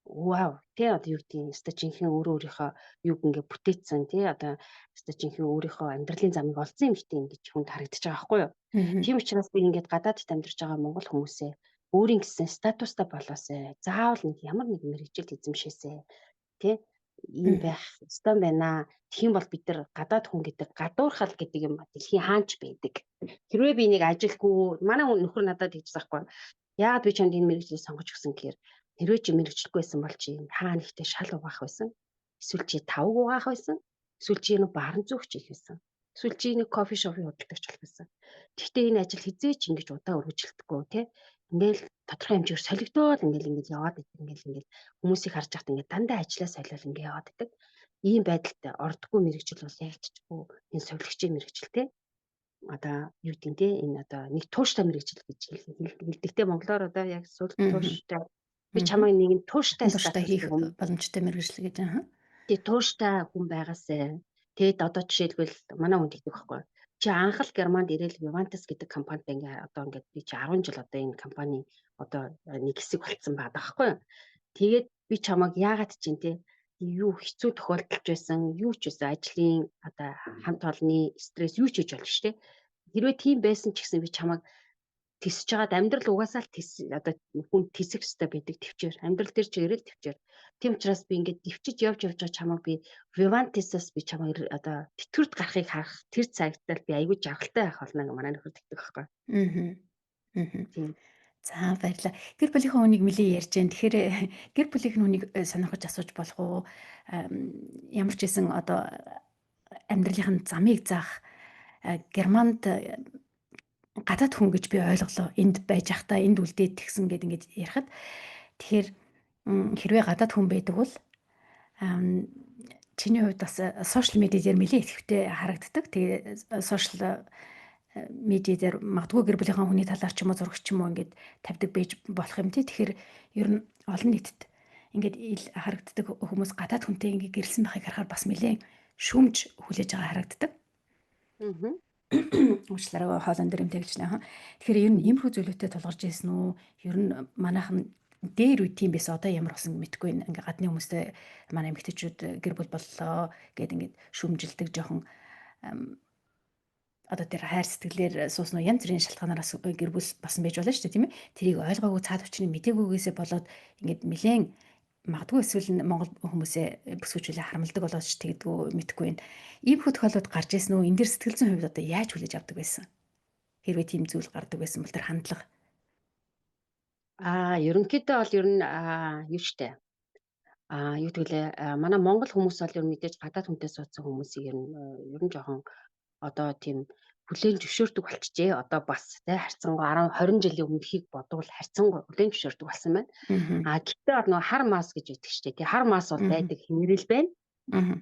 вау тий одоо юу гэдэг юм өстой жинхэнэ өөрөө өөрийнхөө юг ингээд бүтээцсэн тий одоо өстой жинхэнэ өөрийнхөө амьдралын замыг олцсон юм гэдэг ингэж хүнд харагдаж байгаа байхгүй юу.
Аа.
Тийм учраас би ингээд гадаадд амьдарч байгаа монгол хүмүүсээ өөрийн гэсэн статустай болоосай. Заавал нэг ямар нэг мэрэгжил эзэмшээсэй. Тэ ийм
Аа.
байх ёстой байна. Тэгхийн бол бид нар гадаад хүн гэдэг гадуурхал гэдэг юм дэлхийн хаанч байдаг. Хэрвээ би нэг ажилгүй манай нөхөр надад хэлж байхгүй. Яагаад би чамд энэ мэрэгжлийг сонгож өгсөн гэхээр хэрвээ чи мэрэгчлэхгүй байсан бол чи хаана ихтэй шал угаах байсан. Эсвэл чи тавг угаах байсан. Эсвэл чи нэг баран зөөгч их байсан. Эсвэл чи нэг кофе шопыг худалдагч болох байсан. Гэхдээ энэ ажил хизээч ингэж удаа үргэлжлэхгүй тий. Ингээл тодорхой хэмжээгээр солигдоод ингээл яваад идэг ингээл хүмүүсийг харж байхад ингээд дандаа ажлаа солиол ингээд яваад байдаг. Ийм байдалд ордгоо мэрэгжил бол яалтчгүй энэ сувлагчийн мэрэгжил те одоо юу гэдэг те энэ одоо нэг тууштай мэрэгжил гэж хэлдэгтэй монголоор одоо яг сул
Аа.
тууштай би
Аа.
чамайг нэгэн тууштай
Хүн туршдаа
статустай
хийх
хүн
боломжтой мэргэжил гэж аа.
тий тууштай хүн байгаасай. Тэгэд одоо жишээлбэл манай хүнд хэлдэг байхгүй. Чи анх л Германд ирээл Vivantes гэдэг компанид ингээ одоо ингээд би чи 10 жил одоо энэ компани одоо нэг хэсэг болцсон байгаа байхгүй. Тэгээд би чамайг яагаад ч юм те юу хэцүү тохиолдолж байсан, юу ч байсан ажлын одоо хамт олонны стресс юу ч хийж болно шүү дээ. Хэрвээ тийм байсан ч гэсэн би чамайг тисэж жагаад амьдрал угаасаа л одоо хүн тисэх хэрэгтэй байдаг төвчээр амьдрал дээр ч ирэл төвчээр тийм учраас би ингээд төвчж явж байгаа чамайг би Vivantes-аас би чамайг одоо тэтгэврт гарахыг харах тэр цагтаа би айгүй жаргалтай байх болно гэж манай нөхөр тэгдэг байхгүй.
Аа. Аа.
Тийм.
За баярлалаа. Гэр бүлийнхээ хүнийг нэлээд ярьж байна. Тэгэхээр гэр бүлийнх нь хүнийг сонирхож асууж болох уу? Ямар ч байсан одоо амьдралын замыг заах Германд гадаад хүн гэж би ойлголоо. Энд байж захтаа энд үлдээд тэгсэн гэд ингэж ярихад тэгэхээр хэрвээ гадаад хүн байдаг бол ам, чиний хувьд бас сошиал медиа дээр нэлээд ихэвтэй харагддаг. Тэгээ сошиал медиа дээр магадгүй гэр бүлийнхаа хүний талаар ч юм уу зурагч ч юм уу ингээд тавьдаг байж болох юм тий. Тэгэхээр ер нь олон нийтэд ингээд харагддаг хүмүүс гадаад хүнтэй ингээд гэрэлсэн байхыг харахаар бас нэлээд шүүмж хүлээж байгаа харагддаг.
Мгм.
Уучлаарай хоолон дээр юмтайгч наа. Тэгэхээр ер нь иймэрхүү зүйлүүдэд тулгарч ирсэн үү? Ер нь манайхан дээр үе тийм байсан одоо ямар болсон мэдгүй байна. Ингээ гадны хүмүүстэй манай эмэгтэйчүүд гэр бүл боллоо гэд ингээд шүмжилдэг жоохон одоо тэр хайр сэтгэлээр суусан уу янз бүрийн шалтгаанаас гэр бүл басан байж болно шүү дээ тийм ээ. Тэрийг ойлгоогүй цаад өчний мдэггүйгээсээ болоод ингээд нэлээд магадгүй эсвэл Монгол хүмүүсээ бүсгүйчүүлээ харамлдаг болоод ч тэгдэггүй мэдгүй байна. Ийм хөө тохиолдод гарч ирсэн үү? Энд дэр сэтгэл зүйн хувьд одоо яаж хүлээж авдаг байсан? Хэрвээ тийм зүйл гардаг байсан бол тэр хандлага.
Ерөнхийдөө бол ер нь юу штэ. Юу гэвэл манай монгол хүмүүс бол ер нь мэдээж гадаад хүнтэй суудсан хүмүүсийг ер нь жоохон одоо тийм хүлээн зөвшөөрдөг болчихжээ. Одоо бас тий харьцангуй 10 20 жилийн өмнөхийг бодвол харьцангуй хүлээн зөвшөөрдөг болсон байна. Гэхдээ бол нөгөө хар мас гэж байдаг шүү дээ. Тий хар мас бол байдаг хэмнэрэл байна.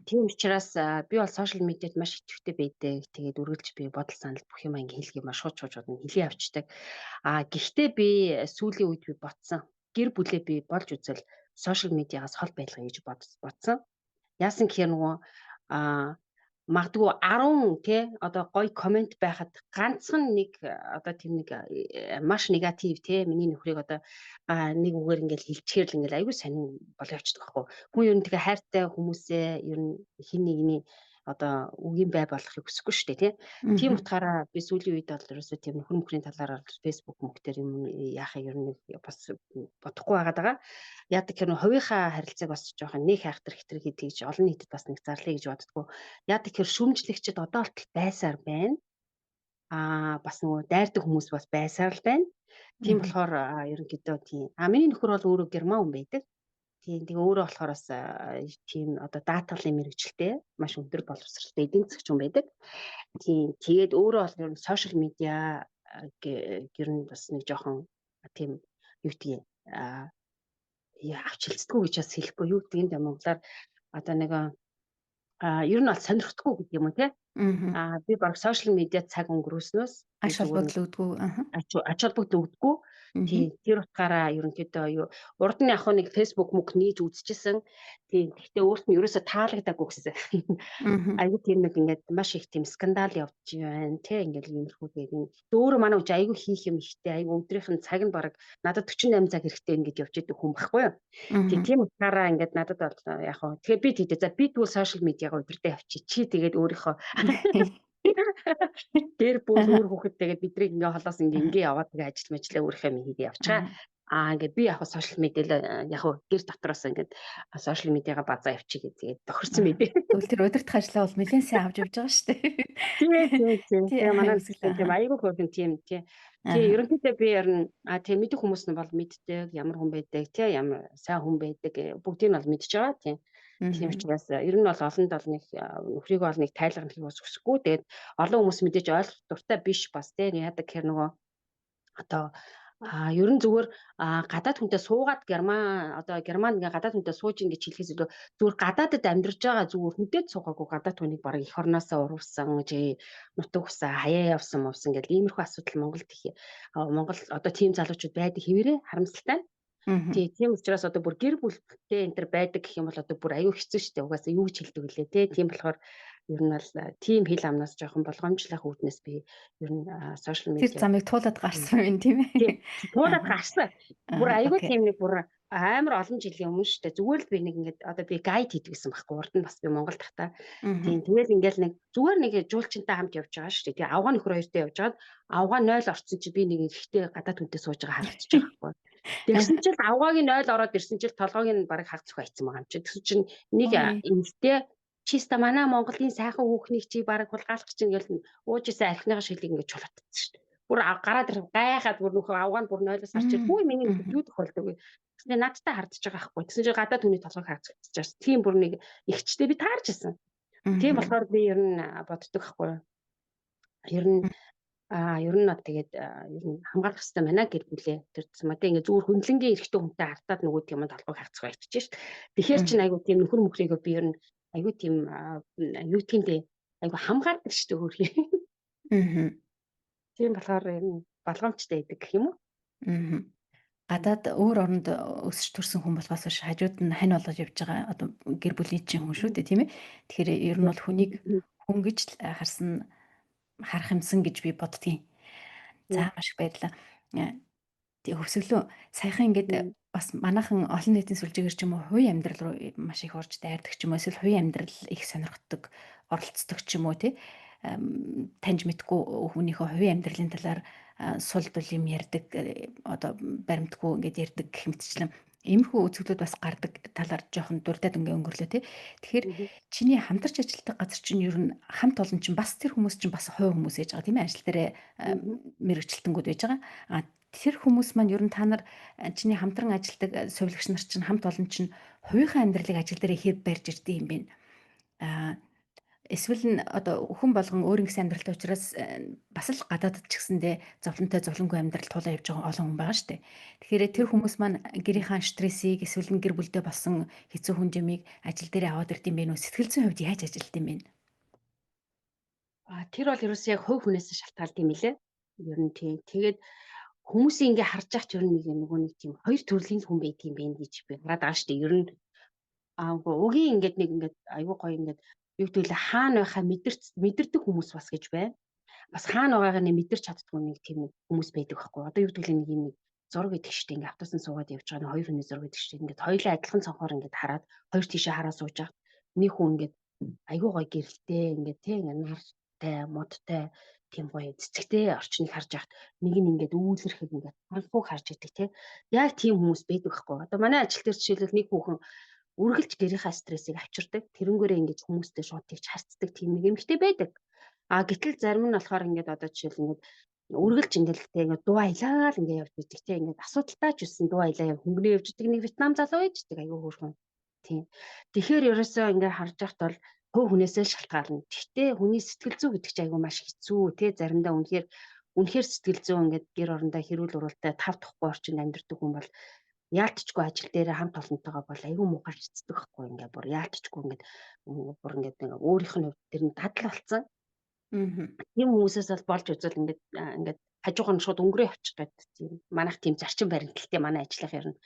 Тийм учраас би бол сошиал медиад маш идэвхтэй байдаг. Тэгээд үргэлж би бодол санал бүх юм ингээ хэлэх юм шууд хэлээ авчдаг. Гэхдээ би сүүлийн үед би ботсон. Гэр бүлээ би болж үзэл сошиал медиагаас хол байлгая гэж бодсон. Яасан гэхээр нөгөө магадгүй 10 тий одоо гоё комент байхад ганцхан нэг одоо тийм нэг маш негатив тий миний нөхрийг одоо нэг үгээр ингээл хилчгээр л ингээл аюу сонин болоо явчихдаг байхгүй. Хүн ер нь тэгээ хайртай хүмүүсээ ер нь хин нэгний одоо үгийн бай болохыг хүсэхгүй шүү дээ тий. Тийм утгаараа би сүүлийн үед бол ерөөсөө тийм нөхөр мөхрийн талаар фэйсбુક мөхтөр юм яахыг ер нь бас бодохгүй байгаа. Яадаг гэхээр хувийнхаа харилцааг бас жоохон нэг хайхтар хэтэр хийдгийж олон нийтэд бас нэг зарлая гэж боддгоо. Яадаг гэхээр шүүмжлэгчд одоо болтол байсаар байна. Бас нөгөө дайрдаг хүмүүс бас байсаар л байна. Тийм болохоор ерөнхийдөө тийм. Миний нөхөр бол өөрөө герман хүн байдаг. Тийм тэгээ өөрөө болохоор бас тийм одоо даатгалын мэрэгчлээ маш өндөр боловсралтай эдийн засгч хүн байдаг. Тийм тэгээд өөрөө бол ер нь сошиал медиа гэр нь бас нэг жоохон тийм юу гэдгийг авч хэлцдэггүй гэж бас хэлэхгүй юу гэдэг нь монголоор одоо нэг ер нь бол сонирхдаггүй гэдэг юм уу те. Би баг сошиал медиа цаг өнгөрөөснөөс
Аш холбогдол өгдөггүй.
ач холбогдол өгдөггүй. Тийм тэр утгаараа ерөнхийдөө юу урд нь яг нэг фэйсбુક мөг нээж үзчихсэн. Тийм гэхдээ өөрт нь ерөөсө таалагдаагүй гэсэн. Айгу тийм нэг ингээд маш их тийм скандал явж байна тий ингээд иймэрхүү тэгээд өөрөө манай үуч айгу хийх юм ихтэй айгу өдрийнх нь цаг нь баг надад 48 цаг хэрэгтэй ингээд явж идэг хүн байхгүй юу. Тийм утгаараа ингээд надад бол яг хоо тэгэхээр би тийдээ за би тэгвэл сошиал медиагаа өдөртөө авчи чи тэгээд өөрийнхөө дээр бүр өөр хүүхэд тэгээд бидрийг ингээ холоос ингээ яваад тэгээ ажил мэжлээ өөрийнхөө юм хийгээ явчихаа. Ингээд би яг сошиал медиа яг гэр дотроос ингээд сошиал медиагаа базаа явчих гэдэг тохирсон мэдээ.
Тэгвэл тэр удирдах ажлаа бол нэлээд сайн авч явж байгаа шүү дээ.
Тийм. Тэгээ манай тийм аягүй хөргөн тийм тий. Тэгээ ерөнхийдөө би ярина тийм мэдэх хүмүүс нь бол мэддэг ямар хүн байдаг тий ямар сайн хүн байдаг бүгдийг нь бол мэдж байгаа тийм. Тийм учраас ер нь бол олонд бол нэг нөхрийгөө бол нэг тайлгнахыг бас хүсэхгүй. Тэгээд олон хүмүүс мэдээж ойлгох дуртай биш бас тий яадаг гэхээр нөгөө одоо ер нь зүгээр гадаад хүнтэй суугаад германд ингээ гадаад хүнтэй сууж ин гэж хэлэхээс илүү зүгээр гадаадд амьдарч байгаа зүгээр хүнтэй суугаагүй гадаад хүнийг бараг эх орноосоо урвсан нутаг усаа хаяа явсан гэл иймэрхүү асуудал Монгол одоо тийм залуучууд байдаг хэвээрээ харамсалтай. Тийм учраас одоо бүр гэр бүлтэй энэ төр байдаг гэх юм бол одоо бүр аюу хэцүү шүү дээ. Угаасаа юу гэж хэлдэг вүлээ те. Тийм болохоор ер нь бол тийм хэл амнаас жоохон болгоомжлох үүднээс би ер нь сошиал медиа
тэр замыг туулаад гарсан юм тийм ээ.
Туулаад гарсан. Бүр аюу тийм нэг бүр амар олон жилийн өмнө шүү дээ. Зүгээр л би нэг ингээд одоо би гайд хийдэг гэсэн байхгүй. Урд нь бас би Монгол тахта. Тийм тэгэл ингээл нэг зүгээр нэг жуулчинтай хамт явж байгаа шүү дээ. Тэгээ авгаа нөхөр хоёртой явж байгаад авгаа 0 орцсон чи би нэг ихтэй гадаад хүнтэй сууж байгаа харагдчих байхгүй. Тэгсэн чинь авгагийн 0 ороод ирсэн чинь толгойг нь бараг хагцх байцсан байгаа юм чи. Тэгсэн чинь нэг эмэгтэй чиста манай Монголын сайхан хүүхнийг чи бараг хулгайлах чинь ингээл ууж исэн архиныхаа шилийг ингээд чулуутсан шүү дээ. Бүр гараад ирэх гайхаад бүр нөхөр авгаа нь бүр 0-оос гарч хүү миний юу тохиолдог вэ? Тэгсэн надтай хардж байгаа байхгүй. Тэгсэн чинь гадаад хүний толгойг хагцчихсан. Тийм бүр нэг ихчтэй би таарч исэн. Тийм болохоор би ер нь боддог байхгүй. Ер нь тэгээд ер нь хамгаалах хэрэгтэй байна гэр бүлээ. Тэр мадаа ингээ зүгээр хөндлөнгийн эрэгтэй хүнтэй хартаад нөгөө юм толгойг хагцгаа иччихэж шít. Тэгэхээр чинь айгу тийм нөхөр мөхрийгөө би ер нь айгу тийм юу гэмдэ айгу хамгаалдаг шүү дээ өөрхий. Тийм болохоор ер нь болгоомжтой байдаг гэх юм уу?
Мгм.
Мгм.
Гадаад өөр оронд өсөж төрсөн хүн болохоос биш хажууд нь хань болгож явж байгаа одоо гэр бүлийн чинь хүн шүү дээ тийм ээ. Тэгэхээр ер нь бол хүнийг хүн гэж л харсан харах юмсан гэж би боддгийн. За маш их баярлалаа. Э, Тэг хөвсгөлөө саяхан ингээд бас манайхан олон нийтийн сүлжээгээр ч юм уу хувийн амьдрал руу маш их орж дайрдаг ч юм уу эсвэл хувийн амьдрал их сонирхдаг, оролцдог ч юм уу тий. Таньж мэдгүй хүнийхээ хувийн амьдралын талаар сул дул юм ярьдаг одоо баримтгүй ингээд ярьдаг гэх мэтчлэн иймэрхүү үзэгдлүүд бас гардаг талаар жоохон дурдаад ингээ өнгөрлөө тий. Тэгэхээр чиний хамтарч ажилладаг газар чинь ер нь хамт олон чинь бас тэр хүмүүс чинь бас хувь хүмүүс ээж байгаа тийм ээ ажил дээрээ мэрэгчлэлтэнгүүд байж байгаа. А тэр хүмүүс маань ер нь та нар чиний хамтран ажилладаг сувилагч нар чинь хамт олон чинь хувийнхаа амьдралыг ажил дээр хэр барьж ирдэг юм бэ? А эсвэл нь одоо хүн болгон өөр нэгэн амьдралтай учраас бас л гадаадд ч гэсэндээ зовлонтой зовлонгүй амьдрал тулаа явж байгаа олон хүн байгаа шүү дээ. Тэгэхээр тэр хүмүүс маань гэрийнхаа стрессийг эсвэл нь гэр бүлдээ болсон хэцүү хүнжимийг ажил дээр аваад ирд юм бэ нөө сэтгэл зүйн хувьд яаж ажилт юм бэ?
Тэр бол ерөөсөө яг хувь хүнээс шалтгаалдаг юм лээ. Ер нь тийм. Тэгээд хүмүүсийн ингээ харж яхад ер нь нөгөө нэг тийм хоёр төрлийн хүн байдаг юм байна гэж би хараад байгаа шүү дээ. Ер нь угийн ингээд нэг ингээд аюу гоё ингээд юу гэдэг лээ хаана байхаа мэдэрдэг хүмүүс бас гэж байна. Бас хаана байгаагаа нэг мэдэрч чаддгүй нэг тийм нэг хүмүүс байдаг байхгүй. Одоо юу гэдэг лээ нэг юм нэг зураг идэх штеп ингээд автобусан суугаад явж байгаа нэг хоёр хүний зураг идэх штеп ингээд хоёулаа адилхан цонхоор ингээд хараад хоёр тийшээ хараа сууж байгаа. Нэг хүн ингээд аюу гоё гэрэлтэй ингээд тий ингээд нартай модтай тийм гоё цэцэгтэй орчныг харж яхад нэг нь ингээд үүлэрхэд ингээд анхууг харж идэг тий. Яг тийм хүмүүс байдаг байхгүй. Одоо манай ажил дээр жишээлбэл нэг хүүхэн үргэлж гэрийнхаа стрессийг авчирдаг. Тэрнгээрээ ингэж хүмүүстэй шууд тэгж харцдаг тийм нэг эмэгтэй байдаг. Гэтэл зарим нь болохоор ингээд одоо жишээл ингээд үргэлж ингээд тэг ингээд дуу аялаа л ингээд явж идэг те ингээд асуудалтай ч үсэн дуу аялаа хөнгөнөө явж идэг нэг Вьетнам залуу байждаг аюу хөөрхөн. Тийм. Тэгэхээр ерөөсөө ингээд харж байхад бол хувь хүнээсээ шалтгаална. Гэхдээ хүний сэтгэл зүй гэдэг чинь аюу маш хэцүү те заримдаа үнэхээр сэтгэл зүй ингээд гэр орондоо хэрүүл уралтай тав тухгүй орчинд амьдардаг хүн бол яалтчгүй ажил дээр хамт олонтойгоо бол аюу муухай хэцдэг байхгүй ингээд бүр яалтчгүй ингээд бүр ингээд өөрийнх нь хувьд тэр нь дадал болсон.
Мгм.
Тийм хүмүүсээс бол болж үзвэл ингээд хажуугаар нь шууд өнгөрөө явчих гэдэг тийм манайх тийм зарчим баримталтай манай ажиллах ер нь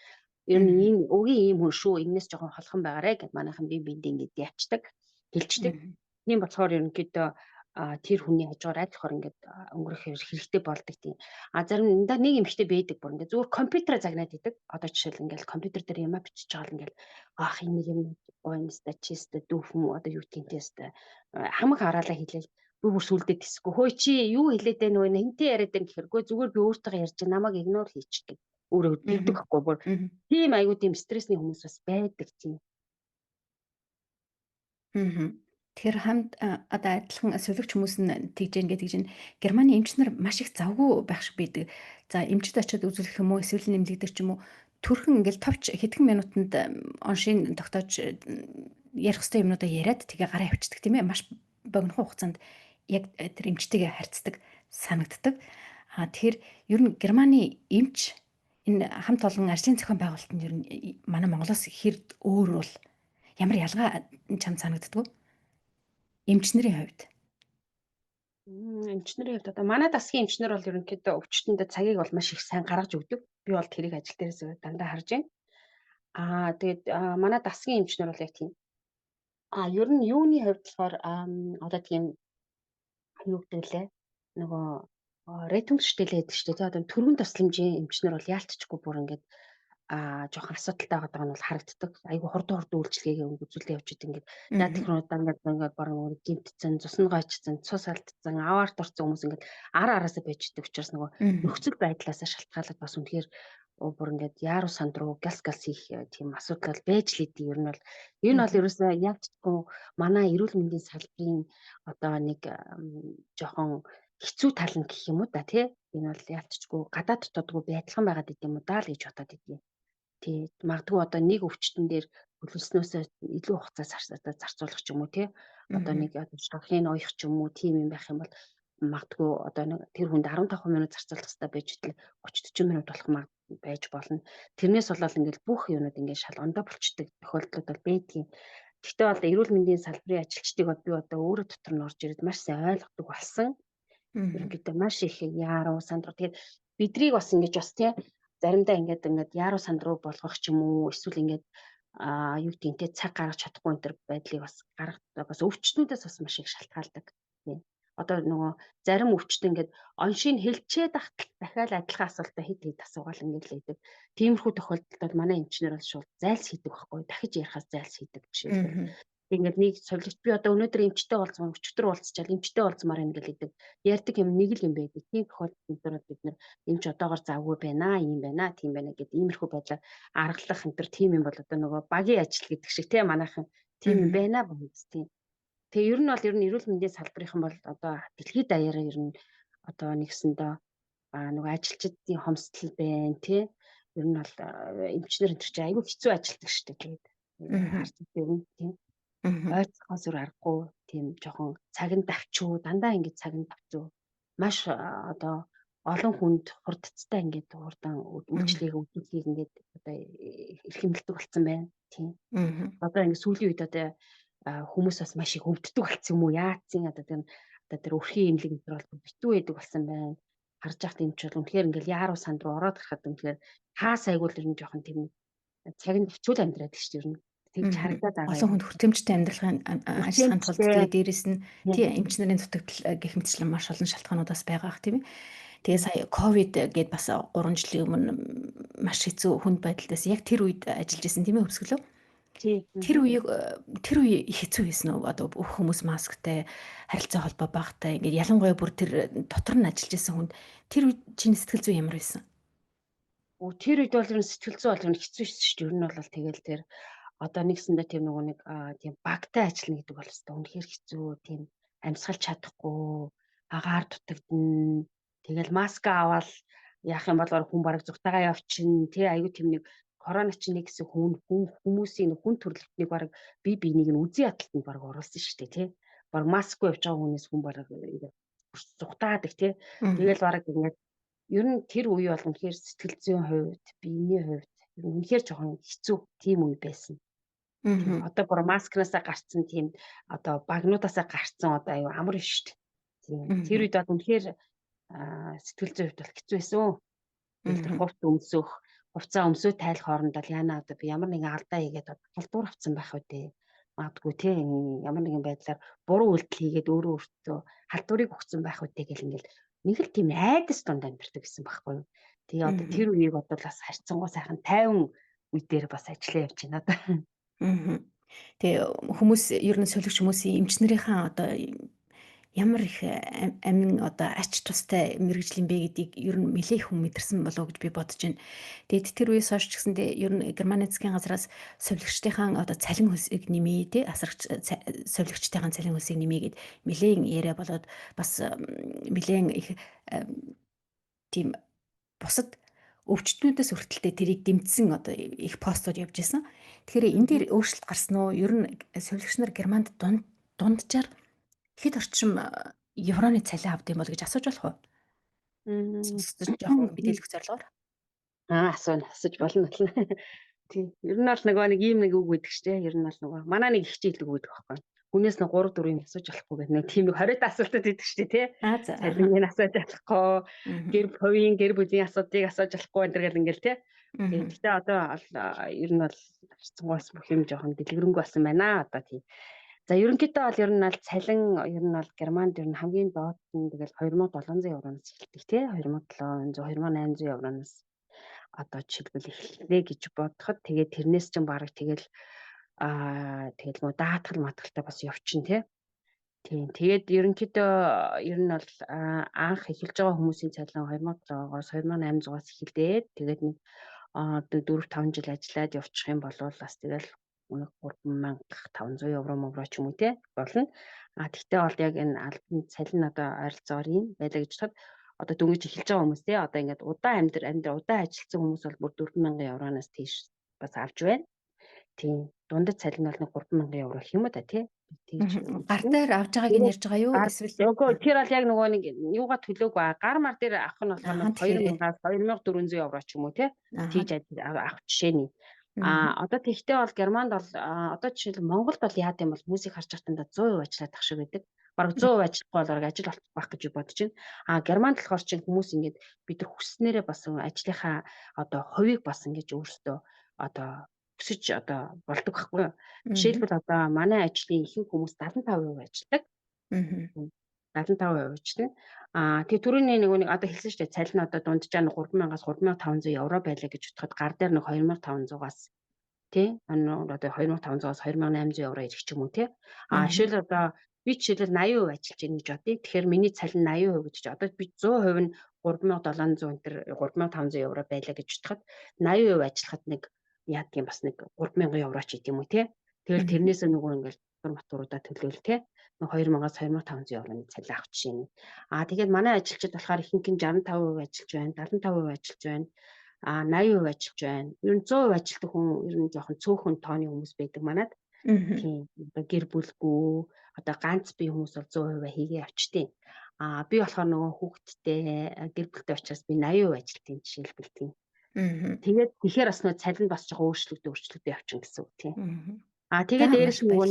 Мгм.
ийм өгийн ийм хүн шүү энэс жоохон холхон байгаарэ гэд манайхан бие биендээ ингээд ячдаг хэлцдэг.
Мгм.
Тийм болохоор ерөнхийдөө тэр хүний хажуугаар аль болохоор ингээд өнгөрөх хэрэгтэй болдог тийм. Заримдаа нэг эмэгтэй байдаг бүр ингээд зүгээр компьютераа загнаад идэг. Одоо жишээл ингээд компьютер дээр юм бичиж байгаа л ингээд энэ нэг юм гоёнста чиста дүүфэн одоо юу гэнтэйстэй хамаг хараалаа хэлээл бүр сүлдээ тисэхгүй. Хөөе чи юу хэлээд байна вэ? Хинтээ яриад байна гэхэргүй зүгээр би өөртөө ярьж намайг игнор хийчихдэг. Өөрөө тэгдэг
Мгм.
байхгүй бүр
Мгм.
тийм аюу тийм стрессний хүмүүс бас байдаг тийм.
Мгм. Тэгэхээр хамт одоо адилхан сувилагч хүмүүс нь тэгж гэн гэж нь Германы эмч нар маш их завгүй байх шиг байдаг. За эмчд очиод үзүүлэх юм уу эсвэл нэмлэгдэх ч юм уу төрхөн ингээл товч хэдхэн минутанд оншийн тогтоож ярих хэвээр юмнуудаа яриад тэгээ гараа авчдаг тийм ээ. Маш богино хугацаанд яг тэр эмчтэйгээ харьцдаг санагддаг. Тэгэхээр ер нь Германы эмч энэ хамт олон ажлын зохион байгуулалтанд ер нь манай Монголоос хэрд өөр бол ямар ялгаа чамд санагддаг вэ? Эмч нарын хувьд?
Эмчнэрийн хувьд одоо манай засгийн эмчнэр бол ерөнхийдөө өвчтөндөө цагийг бол маш их сайн гаргаж өгдөг. Би бол тэрийг ажил дээрээс дандаа харж байна. Тэгээд манай засгийн эмчнэр бол яг тийм. Ер нь юуны хувьд болохоор одоо тийм юу гэдэг лээ. Нөгөө ретинг штэйлээ гэдэг чинь тий одоо төргөн тусламжийн эмчнэр бол яалтчгүй бүр ингээд жоохон асуудалтай байгаа нь бол харагддаг. Айгу хурдан үйлчлэгээ үзүүлэлт явж идэг ингээд. За
Мгм.
технологи ингээд баруун гимтсэн, цусны гойчсон, цус алдсан, аваарт орсон хүмүүс ингээд араасаа байж идэг учраас нөгөө
Мгм.
нөхцөл байдлаасаа шалтгаалаад бас үнэхээр бүр ингээд яаруу санд руу галс хийх тийм асуудал бол байж л идэв. Ер нь бол
Мгм.
ерөөсөө яалтчгүй манай эрүүл мэндийн салбарын одоо нэг жоохон хэцүү тал нь гэх юм уу да тий. Энэ бол яалтчгүй гадаад дотоодгүй би адилхан байгаад идэм үү даа л гэж бодоод идэв. Тий. Магадгүй одоо нэг өвчтөн дээр хөлөснөөсөө илүү хугацаа зарцуулах ч юм уу тий. Одоо
Мгм.
нэг шавхын уях ч юм уу тийм юм байх юм бол магадгүй одоо нэг тэр хүнд 15 минут зарцуулах хэрэгтэй байж итэл 30 40 минут болох байж болно. Тэрнээс болоод ингээл бүх юмуд ингээд шалгондоо болчдөг тохиолдлууд бол байдгийн. Гэхдээ бол эрүүл мэндийн салбарын ажилчдыг би одоо өөрөө дотор нь орж ирээд маш сайн ойлгодог болсон.
Мгм.
Ерөнхийдөө маш их яаруу сандруу. Тэгээд бидрийг бас ингэж бас тий заримдаа ингээд яаруу сандруу болгох ч юм уу эсвэл ингээд юу гэдгийг те цаг гаргаж чадахгүй энэ төр байдлыг бас гаргадаг бас өвчтнүүдээс бас маш их шалтгаалдаг. Тий. Одоо нөгөө зарим өвчтөд ингээд оншийг хэлчээд ахтал дахиад адилхан асуултаа хэд асуугаал ингээд л идэг. Тиймэрхүү тохиолдолд бол манай эмчнэр бол шууд зайлс хийдэг байхгүй. Дахиж ярихаас зайлс хийдэг жишээлбэл.
Мгм.
Ингээд нэг совилогч би одоо өнөөдөр эмчтэй уулзмаар өчтөр уулзчаал эмчтэй уулзмаар юм гэл идэг. Ярьдаг юм нэг л юм байдаг. Тийм тохиолдолд бид нэр эмч одоогоор завгүй байна, ийм байна, тийм байна гэдэг иймэрхүү байдлаар аргалах энэ төр тийм юм бол одоо нөгөө багийн ажил гэдэг шиг тийм манайхан тийм юм
Мгм.
байна бомс тийм. Тэгээ ер нь эрүүл мэндийн салбарынхан бол одоо дэлхийд даяараа ер нь одоо нэгсэндээ нөгөө ажилчдын хомсдол байна тий. Ер нь бол эмчнэр энэ чинь айгүй хэцүү ажилтдаг шүү дээ. Тэгээд
Мгм.
харж байгаа юм тийм.
Мгм.
Ойцгоос үр аргагүй тийм жоохон цагийн давчуу дандаа ингэж цагийн давчуу маш одоо олон хүнд хурдцтай ингээд хурдан
Мгм.
үйлчлэгийг үзүүлэхийг ингээд одоо эрхэмлдэг болсон байна. Тийм.
Мгм.
Одоо ингээд сүүлийн үед одоо хүмүүс бас маш их өвддөг болсон юм уу? Яатсан одоо тэр өрхийн имлэг энэ төр бол битүү байдаг болсон байна. Харж яхад юм ч бол үнэхээр ингээд яаруу санд руу ороод гарахад үнэхээр хаа сайгуул ер нь жоохон тийм цагийн давчуул амьдраад гэж шүү дээ ер нь. Тэгж
Мгм.
харагдаад байгаа
Олон
юм.
хүнд хүртээмжтэй амьдрахын ажиллахын тулд
Үргэлжлээ.
тэгээ дээрэс нь тий эмч нарын дутагдал гэх мэтчлэн маш олон шалтгаануудаас байгаа ах тийм ээ. Тэгээ сая ковид гээд бас 3 жилийн өмнө маш хэцүү хүнд байдалтаас яг тэр үед ажиллаж исэн тийм ээ өвсгөлөө.
Тий.
Тэр үе их хэцүү байсан уу? Одоо бүх хүмүүс масктай, харилцаа холбоо багтай. Ингээд ялангуяа бүр тэр дотор нь ажиллаж исэн хүнд тэр үед чиний сэтгэл зүй ямар байсан?
Тэр үед бол ер нь сэтгэл зүй бол ер нь хэцүү шээ шүү дээ. Ер нь бол тэгэл тэр одоо нэгсэндээ тийм нөгөө нэг тийм багтай ажиллана гэдэг бол өстой үнэхээр хэцүү. Тийм амьсгалж чадахгүй, агаар дутагдана. Тэгэл маска аваад яах юм бол хүн бараг зүгтагаа явчихна. Тэ аюу тийм нэг корона чинь нэг хэсэг хүмүүсийн хүн төрөлхтнийг бараг бие биенийг нь үзий ядалтанд бараг оруулсан шүү дээ. Тэ бараг маскгүй явж байгаа хүнээс хүн бараг зүгтаадаг тий.
Мгм.
Тэгэл бараг ингээд ер нь тэр үе бол үнэхээр сэтгэл зүйн хувьд, биений хувьд ер нь үнэхээр жоохон хэцүү тийм үе байсан. Тийм.
Мгм.
Одоо бүр маскнаасаа гарцсан тийм одоо багнуудаасаа гарцсан одоо аюу амар шүү дээ. Тийм. Тэр
Мгм.
үед бол үнэхээр сэтгэл зүйн хувьд бол хэцүү байсан. Тэгэл тэр
Мгм.
хувцаа өмсөө тайлах хооронд л яана одоо би ямар нэгэн алдаа хийгээд халдвар авсан байх үү дээ. Магадгүй тийм ямар нэгэн байдлаар буруу үйлдэл хийгээд өөрөө өөртөө халдварыг өгсөн байх үү дээ гэл ингээл нэг л тийм айдас донд амьдэрдэг гэсэн байхгүй юу. Тэгээ одоо
Мгм.
тэр үеийг бодвол бас харьцангуй сайхан тайван үе дээр бас ажиллаа явж байна одоо.
Мгм. Тэгээ хүмүүс ер нь солигч хүмүүсийн эмч нарынхаа одоо ямар их амин одоо ач тустай мэрэгжил юм бэ гэдгийг ер нь нэлээх хүн мэдэрсэн болов уу гэж би бодож байна. Тэгэд тэр үеэс хойш ч гэсэндээ ер нь Германы засгийн газраас совилогчдынхаа одоо цалин хөлсийг нэмээ тий асрагч совилогчдынхаа цалин хөлсийг нэмээгээд нэлээн яриа болоод бас нэлээн их тийм бусад өвчтнүүдээс хүртэлтэй тэрийг дэмжсэн одоо их постууд явж исэн. Тэгэхээр энэ дээр өөрчлөлт гарсан уу? Ер нь совилогч нар Германд дунджаар хэд орчим евроны цалин авд юм бол гэж асууж болох уу? Сонсож жоохон
Мгм.
мэдээлэх зорилгоор.
Асууж болно. Тийм. Ер нь бол нөгөө нэг ийм нэг үг гэдэг чтэй. Ер нь бол нөгөө манай нэг их жилдэг үг гэдэг байхгүй. Хүнээс нэг 3 4 юм асууж болохгүй гэдэг нэг тийм нэг 20 асуултад байдаг чтэй тий.
Аа за ааха.
Цалиныг асууж болохгүй,
Мгм.
гэр бүлийн асуудыг асууж болохгүй энэ төр гэл ингээл тий. Тийм.
Мгм.
Гэтэ одоо ер нь бол харцангуйс бүх юм жоохон дэлгэрэнгүй болсон байна. Одоо тийм. За ерөнхийдөө бол ер нь бол цалин ер нь бол Германд ер нь хамгийн доод нь тэгэл 2700 евроноос эхэлдэг тий. 2700, 2800 евроноос одоо жишээлбэл эхлэнэ гэж бодоход тэгээд тэрнээс ч бараг тэгэл нөө даатгал матгалтай бас явчин тий. Тийм. Тэгээд ерөнхийдөө ер нь бол анх эхэлж байгаа хүмүүсийн цалин 2700-аас 2800-аас эхэлдээд тэгээд нэг 4 5 жил ажиллаад явчих юм бол бас тэгэл нэг 3500 евро ч юм уу тий болно. Тэгтээ бол яг энэ албан цалин одоо ойролцоогоор юм байлаа гэж бодоход одоо дөнгөж эхэлж байгаа хүмүүс тий одоо ингээд удаан удаан ажилласан хүмүүс бол бүр 4000 евроноос тийш бас авч байна. Тийм. Дундад цалин бол нэг 3000 евро гэх юм уу та тий. Тэгж
Мгм. Гар
үзсэн.
дээр авж байгааг нь ярьж байгаа юу? Эсвэл
Үгүй тэр бол яг нөгөө нэг юугаа төлөөгүй гар мар дээр авах нь болохоор нэг
хаан тэгэхээр
2000-аас 2400 евро ч юм уу тий.
ааха.
Тийж авах жишээний.
Мгм.
Одоо тэгтээ бол Германд бол одоо жишээл Монголд бол яад юм бол хүмүүсийг харж байхдаа 100% ажиллаад ах шиг байдаг. Бараг 100% ажиллахгүй бол бараг ажил олчих байх гэж бодож байна. Германд болохоор чинь хүмүүс ингээд бид нар хүсснээрээ бас ажлынхаа одоо хувийг бас ингэж өөрсдөө одоо өсөж одоо болдог байхгүй юу? Жишээлбэл одоо манай ажлын ихэнх хүмүүс 75% ажилладаг.
Мгм.
75% ажиллана. Тэгээ түрүүний нэг одоо хэлсэн шүү дээ. Цалин нь одоо дунджаа нь 3,000-аас 3,500 евро байлаа гэж бодоход гар дээр нэг 2,500-аас тий одоо 2,500-аас 2,800 евро ирэх ч юм уу тий. Жишээл одоо би жишээлбэл 80% ажиллаж байна гэж бодъё. Тэгэхээр миний цалин 80% гэж одоо би 100% нь 3,700 энэ 3,500 евро байлаа гэж бодоход 80% ажиллахад нэг яадаг юм бас нэг 3,000 евро ч гэдэм үү тий. Тэгэл тэрнээсээ нөгөө ингээл матуруудаа төлөөл тий. 2,000-аас 2,500 евроны цалин авах жишээ нь. Тэгээд манай ажилчид болохоор ихэнх нь 65% ажиллаж байна, 75% ажиллаж байна. 80% ажиллаж байна. Ер нь 100% ажилладаг хүн ер нь жоохон цөөхөн тооны хүмүүс байдаг манад. Тийм. Одоо гэр бүлгүй, одоо ганц бие хүмүүс бол 100% хийгээ явчтیں۔ Би болохоор нөгөө хүүхэдтэй гэр бүлтэй учраас би 80% ажилтیں۔ Жишээлбэл тийм. Тэгээд тэгэхээр бас нөгөө цалин бас жоохон өөрчлөгдөж явчихна гэсэн үг тийм. Тэгээд дээрээс нөгөө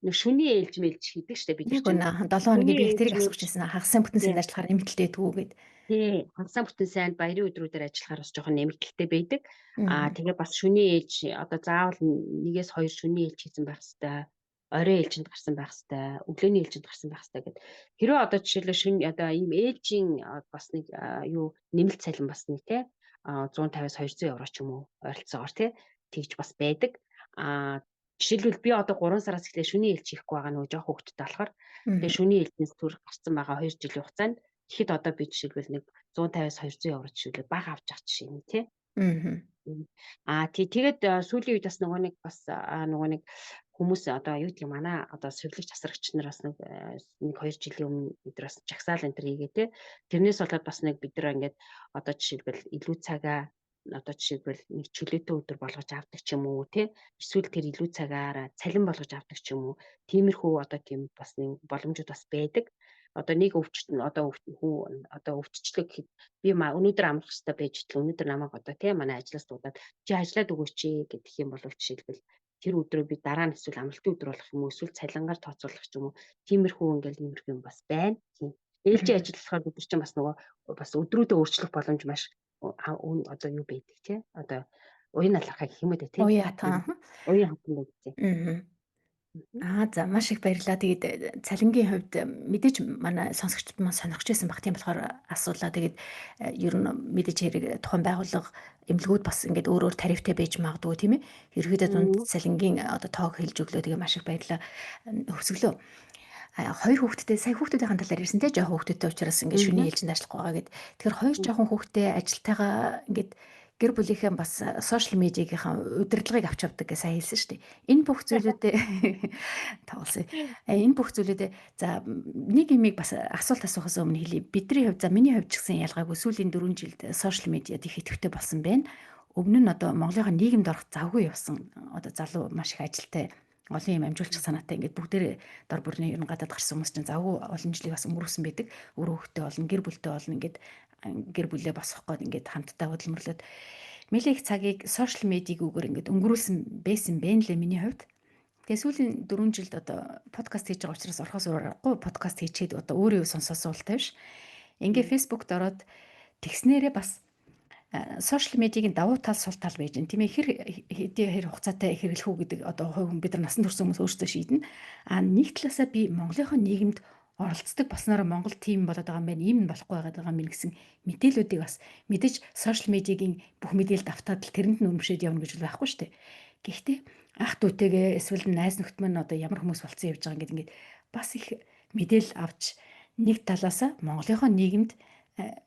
нэг шүний ээлж мэлж хийдэг штэ бид
Яг
чинь.
үнэ 7 хоногийн би тэрийг асууж байсан. Хагасан бүтэн сайд ажиллахаар нэмэгдэлтэй дгүү гэд.
Тий, хагасан бүтэн сайд баярын өдрүүдээр ажиллахаар бас жоохон нэмэгдэлтэй байдаг. Тэгээ бас шүний ээлж одоо заавал нэгээс хоёр шүний ээлж хийсэн байх хэвээр, орой ээлжинд гарсан байх хэвээр, өглөөний ээлжинд гарсан байх хэвээр гэд. Хэрвээ одоо жишээлбэл шүн одоо ийм ээлжийн бас нэг нэмэлт цалин бас нэг тий 150-аас 200 евро ч юм уу ойролцоогоор тий тэгж бас байдаг. Жишээлбэл би одоо 3 сараас эхлээ шүний ээлж хийхгүй байгаа нөгөө жоох хөвгттэй болохоор тэгээ шүний ээлжнээс төр гарсан байгаа 2 жилийн хугацаанд тэгэхэд одоо би жишээлбэл нэг 150-аас 200 евро жишээлбэл бага авч авах жишээ нь тий. Тэгээд сүүлийн үед бас нөгөө нэг хүмүүс одоо юу гэдэг манай одоо сувилагч асрагч нар бас нэг 2 жилийн өмнө бид нар бас жагсаал энэ төр хийгээ тий. Тэрнээс болоод бас нэг бид нар ингээд одоо жишээлбэл илүү цагаа одоо жишээлбэл нэг чөлөөтэй өдөр болгож авдаг ч юм уу тий. Эсвэл тэр илүү цагаараа цалин болгож авдаг ч юм уу. Тиймэрхүү одоо тийм бас нэг боломжууд бас байдаг. Одоо нэг өвчтөлөө гэхэд би өнөөдөр амрах хэрэгтэй байж итэл өнөөдөр намайг одоо тий манай ажлаас дуудаад чи ажиллаад өгөөч гэдэг юм бол жишээлбэл тэр өдрөө би дараа нь эсвэл амралтын өдөр болох юм уу эсвэл цалингаар тооцоолох ч юм уу тиймэрхүү ингээл иймэрхүү юм бас байна. Тийм. Ээлжийн ажил болохоор бид нар чинь бас нөгөө бас өдрүүдэд өөрчлөх боломж маш одоо юу байдаг тий одоо уян алархаа гэх юм уу тий.
Уян хатан.
Уян хатан байдаг тий.
За маш их баярлалаа. Тэгээд цалингийн хувьд мэдээж манай сонсогчдод маань сонирхож байсан баг. Тийм болохоор асуулаа. Тэгээд ер нь мэдээж хэрэг тухайн байгууллага эмнэлгүүд бас ингээд өөр өөр тарифтай байж магадгүй тийм ээ. Ерөөдөө дунд цалингийн одоо тоог хэлж өглөө. Тэгээд маш их баярлалаа. Хөсгөлөө. Хоёр хүүхэдтэй сая хүүхдүүдийн талаар ирсэн те жоохон хүүхдүүдтэй учраас ингээд шүний ээлжинд ажиллах байгаа гэд. Тэгэхээр хоёр жоохон хүүхдтэй ажилтайгаа ингээд гэр бүлийнхээ бас сошиал медиагийнхаа удирдлагыг авч явдаг гэж сайн хэлсэн шүү дээ. Энэ бүх зүйлүүдээ тоглосон. Энэ бүх зүйлүүдээ за нэг имийг бас асуулт асуухаас өмнө хэлье. Бидний хувьд за миний хувьд ч гэсэн ялгаагүй сүүлийн 4 жилд сошиал медиад их идэвхтэй болсон байна. Өмнө нь одоо Монголынхаа нийгэмд орох завгүй явсан одоо залуу маш их ажилтай олон юм амжуулчих санаатай ингээд бүгдээрээ дор бүрний ер нь гадаад гарсан хүмүүс чинь завгүй олон жилиг бас өнгөрөөсөн байдаг. Өөрөө хөвгтэй олон гэр бүлтэй олон ингээд гэр бүлээ босгох гээд ингээд хамтдаа хөдөлмөрлөд нэлээд их цагийг сошиал медиагүйгээр ингээд өнгөрүүлсэн байсан бэ нэлээ миний хувьд. Тэгээ сүүлийн 4 жилд одоо подкаст хийж байгаа учраас орхоос урахгүй подкаст хийчихэд одоо өөрөө сонсоосоо ултай биш. Ингээ фэйсбүүкт ороод тэгснээрээ бас сошиал медиагийн давуу тал сул тал байж байна. Тийм ээ хэр хугацаатай хэрэглэх үү гэдэг одоо хувь хүн бид нар насан турш хүмүүс өөрсдөө шийднэ. Нэг талаасаа би Монголынхаа нийгэмд оролцдог болсноор Монгол тим болоод байгаа юм байна. Ийм болохгүй байгаа юм гэсэн мэдээллүүдийг бас мэдээж сошиал медиагийн бүх мэдээлэл давтаад л тэрэнд нь өмшөөд явна гэж байхгүй шүү дээ. Гэхдээ ах дүүтэйгээ эсвэл найз нөхд маань одоо ямар хүмүүс болцсон явж байгаа ингээд бас их мэдээлэл авч нэг талаасаа Монголынхаа нийгэмд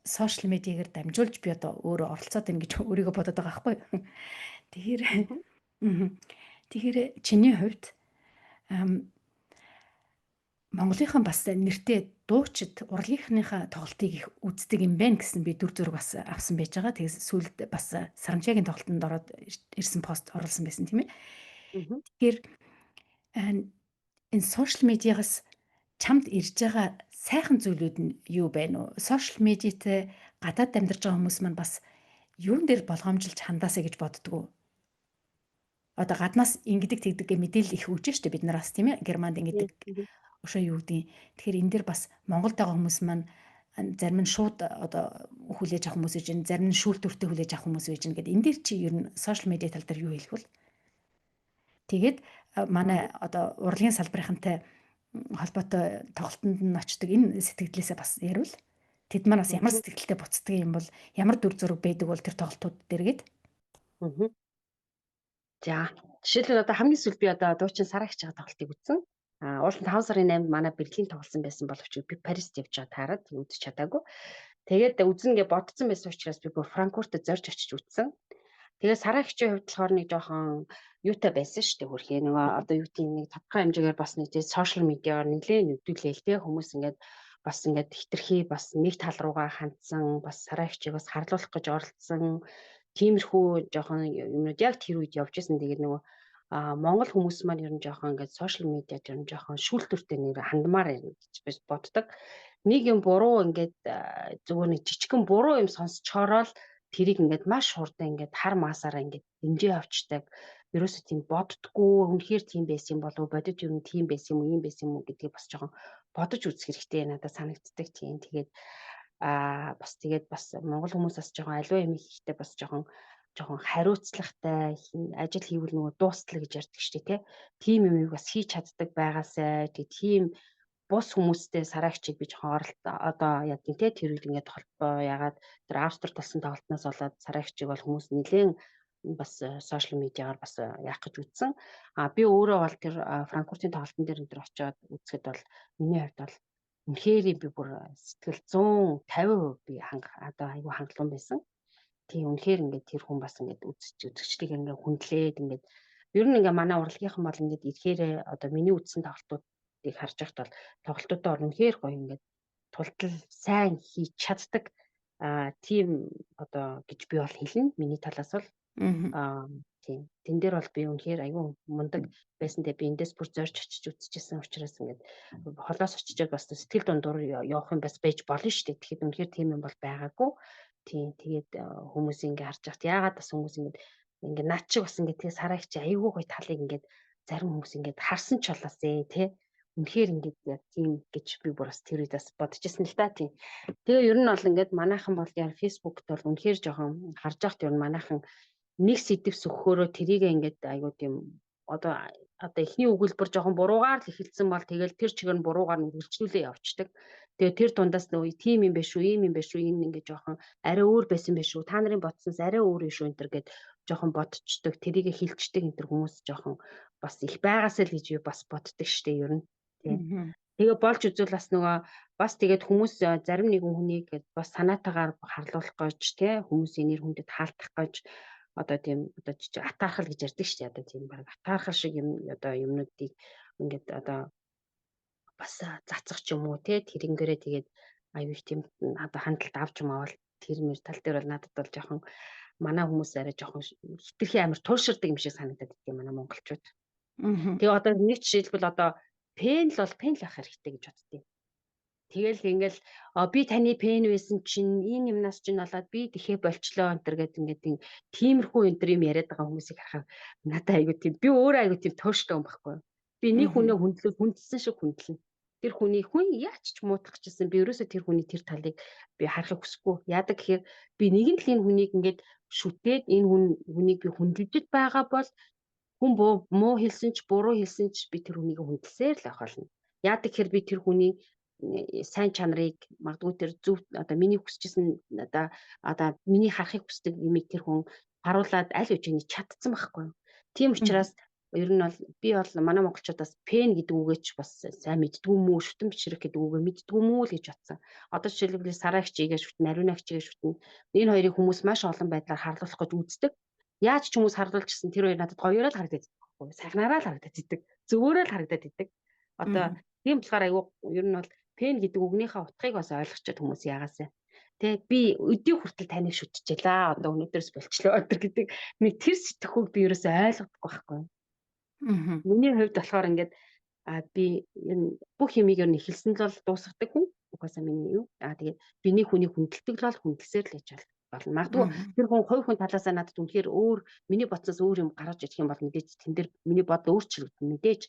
сошиал медиагаар дамжуулж би одоо өөрөө оролцоод байна гэж өөрийгөө бодоод байгаа байхгүй. Тэгэхээр чиний хувьд Монголынхаа бас нэртэй дуучид урлагийнхныхаа тоглолтыг их үздэг юм байна гэсэн би дүр зураг бас авсан байж байгаа. Тэгээс сүүлд бас Сарамчаагийн тоглолтод ороод ирсэн пост оруулсан байсан тийм ээ. Тэгэхээр энэ сошиал медиагаас чамд ирж байгаа сайхан зүйлүүд нь юу байна уу? Сошиал медиатэй гадаад амьдарч байгаа хүмүүс маань бас юун дээр болгоомжилж хандаасаа гэж боддгоо. Одоо гаднаас ингэдэг тэгдэг гэ мэдээлэл их өгч штэ бид нараас тийм ээ. Германд ингэдэг. Өшөө юу гэдгийг. Тэгэхээр энэ дэр бас Монголд байгаа хүмүүс маань зарим нь шууд одоо хүлээж авах хүмүүс гэж байна. Зарим нь шүүлтүртэй хүлээж авах хүмүүс гэж байна гэдэг. Энэ дэр чи ер нь сошиал медиа тал дээр юу хэлэх вэ? Тэгээд манай одоо урлагийн салбарынхантай холбоотой тоглолтод нь очдог энэ сэтгэлдээсээ бас ярил. Тэд маань бас ямар сэтгэлтэй буцдаг юм бол ямар дүр зураг байдаг бол тэр тоглолтууд дээр гээд.
Мгм. За жишээлбэл одоо хамгийн сүүлд би одоо дуучин Сараа гэж байгаа тоглолтыг үзсэн. Уулын 5 сарын 8-нд манай Берлин тоглосон байсан боловч би Парист явж байгаа таарад үзэж чадаагүй. Тэгээд үзнэгээ бодсон байсан учраас би бүр Франкфуртд зорж очиж үзсэн. Тэгээд Сараа хичээлийн хувьд болохоор нэг жоохон юутай байсан шүү дээ хөрхий. Нөгөө одоо юу гэдэг нэг тодорхой хэмжээгээр бас нэг сошиал медиагаар нэлээд нөтөлөөл те хүмүүс ингээд хитрхи бас нэг тал руугаа хандсан бас Сараа хичээг бас харлуулах гэж оролцсон тиймэрхүү жоохон юмнууд яг тэр үед явж исэн. Тэгээд нөгөө Монгол хүмүүс маань ер нь жоохон ингээд сошиал медиад ер нь жоохон шүүлтүртэй нэг хандмаар юм гэж би боддог. Нэг юм буруу ингээд зүгээр нэг жижигхэн буруу юм сонсчоороо л тэрийг ингээд маш хурдан ингээд хар маасаараа ингээд дэмжээ авчдаг. Ерөөсөө тийм боддггүй үнэхээр тийм байсан юм болов бодит юм тийм байсан юм уу юм байсан юм уу гэдгийг бас жоохон бодож үзэх хэрэгтэй надад санагддаг тийм. Тэгээд бас Монгол хүмүүс бас жоохон аливаа юм хийхдээ бас жоохон хариуцлагатай ажил хийвэл нөгөө дуустал гэж ярьдаг шүү дээ тийм юмыг бас хийж чаддаг байгаасай тийм бус хүмүүстэй Сараа хичээг би жоохон одоо яг тийм тэр үед ингээд холбоо ягаад тэр Австрид болсон тоглолтноос болоод Сараа хичээг бол хүмүүс нэлээд бас сошиал медиагаар бас яах гэж үзсэн. Би өөрөө бол тэр Франкфуртын тоглолтын дээр энэ очиод үзэхэд бол миний хувьд бол үнэхээр би бүр сэтгэл 150% би одоо айгүй хангалуун байсан. Тийм үнэхээр ингээд тэр хүн бас ингээд үзэгчдийг ингээд хүндлээд ингээд ер нь ингээд манай урлагийнхан бол ингээд ирэхээр одоо миний үзсэн тоглолтуудыг харж байхад бол тоглолтуудаа үнэхээр гоё ингээд тултал сайн хийж чаддаг тийм одоо гэж би бол хэлнэ. Миний талаас бол тийм тэн дээр бол би үнэхээр айгүй мундаг байсан. Тэгээ би эндээс бүр зорж очиж үзчихсэн учраас ингээд холоос очичоод бас сэтгэл дундуур явах юм бас байж болно шүү дээ. Тэгэхэд үнэхээр тийм юм бол байгаагүй. Тийм тэгээд хүмүүс ингээ харж байхад яагаад бас хүмүүс ингээ над шиг бас ингээ тэгээ Сараа хичээ айгүй гоё талыг ингээ зарим хүмүүс ингээ харсан ч болоосэй тий. Үнэхээр ингээ яг тийм гэж би бүр бас тэр үед бас бодож ирсэн л та тийм. Тэгээ ер нь бол ингээд манайхан бол яа фэйсбүүкт бол үнэхээр жоохон харж байхад ер нь манайхан нэг сэдв сөхөхөөрөө тэрийг ингээд айгуу тийм одоо эхний өгүүлбэр жоохон буруугаар л эхэлсэн бол тэгэл тэр чигээр нь буруугаар нь үргэлжлүүлээ явцдаг. Тэгээ тэр дундаас нөгөө тим юм биш үү, ийм юм биш үү, энэ ингээд жоохон арай өөр байсан биш үү, та нарын бодсноос арай өөр юм шүү энэ төр гэд жоохон бодцдог, тэрийг хилчдэг энэ төр хүмүүс жоохон бас их байгаасаа л гэж би бас боддог штэ ер нь. Тэгээ болж үзвэл бас нөгөө бас тэгээд хүмүүс зарим нэгэн хүнийг бас санаатаагаар харлуулах гэж тий хүмүүсийн нэр хүндэд хаалтах гэж одоо тийм одоо атаархал гэж ярьдаг шүү дээ. Одоо тийм баг атаархал шиг юм одоо юмнуудыг ингээд одоо бас цацах ч юм уу те тэрнгээрээ тэгээд аюу их тийм одоо хандлт авч юм авал тэр мэр тал дээр бол надад бол жоохон манай хүмүүс арай жоохон хитрхи амар тууширдаг юм шиг санагдаад идэв манай монголчууд. Тэгээ одоо нэг жишээлбэл одоо пен л байх хэрэгтэй гэж боддیں۔ Тэгэл ингээл би таны пен байсан чинь энэ юмнаас чинь болоод би тэхээ болчлоо энэ төр гэдэг ингээд тиймэрхүү энэ төр юм яриад байгаа хүмүүсийг харахаар надад айгу тийм би өөрөө айгу тийм тууштай юм байхгүй. Би нэг хүнээ хүндэлсэн шиг хүндэлнэ. Тэр хүний хүн яач ч муутгах гэсэн би ерөөсөө тэр хүний тэр талыг би харахыг хүсэхгүй. Яадаг гэхээр би нэгэн л энэ хүнийг ингээд шүтээд энэ хүнийг би хүндэлж байгаа бол хүн муу хэлсэн ч буруу хэлсэн ч би тэр хүнийг хүндэлсээр л авах болно. Яадаг гэхээр би тэр хүний сайн чанарыг магадгүй тэр зөв одоо миний хүсчихсэн одоо миний харахыг хүсдэг юмыг тэр хүн харуулад аль үжиний чадсан байхгүй. Тийм учраас ер нь бол би бол манай монголчуудаас пен гэдэг үгээч бас сайн мэддгүй мүү шүтэн бичрэх гэдэг үгээ мэддгүй мүү л гэж батсан. Одоо жишээлбэл Сараа хичээгээ шүтэн, Ариуна хичээгээ шүтэн. Энэ хоёрыг хүмүүс маш олон байдлаар харлуулах гэж үздэг. Яаж ч хүмүүс харлуулчихсан тэр хоёр надад гоёроо л харагдаад байдаг. Сайхнараа л харагдаад байдаг. Зөвөөрөө л харагдаад байдаг. Одоо тийм болохоор айгүй ер нь бол пен гэдэг үгнийхээ утгыг бас ойлгочод хүмүүс яагаасаа. Тэ би өдий хүртэл таныг шүтчихлээ. Одоо өнөөдөрс болчлоо өдөр гэдэг нэг тэр сэтгэхүйг би ерөөсөй ойлгохгүй байхгүй. Миний хувьд болохоор ингээд би ер нь бүх юмыг ер нь эхэлсэн л бол дуусгадаг хүн. Угаасаа миний юу. Тэгээд биний хүнийг хүндэлдэг л бол хүндэлсээр л яж байна. болно. Магадгүй
Мгм.
тэр хүн хувь хүн талаасаа надад үнэхээр өөр миний бодсоос өөр юм гаргаж ирэх юм бол мэдээж тэн дээр миний бодол өөрчлөгдөн мэдээж.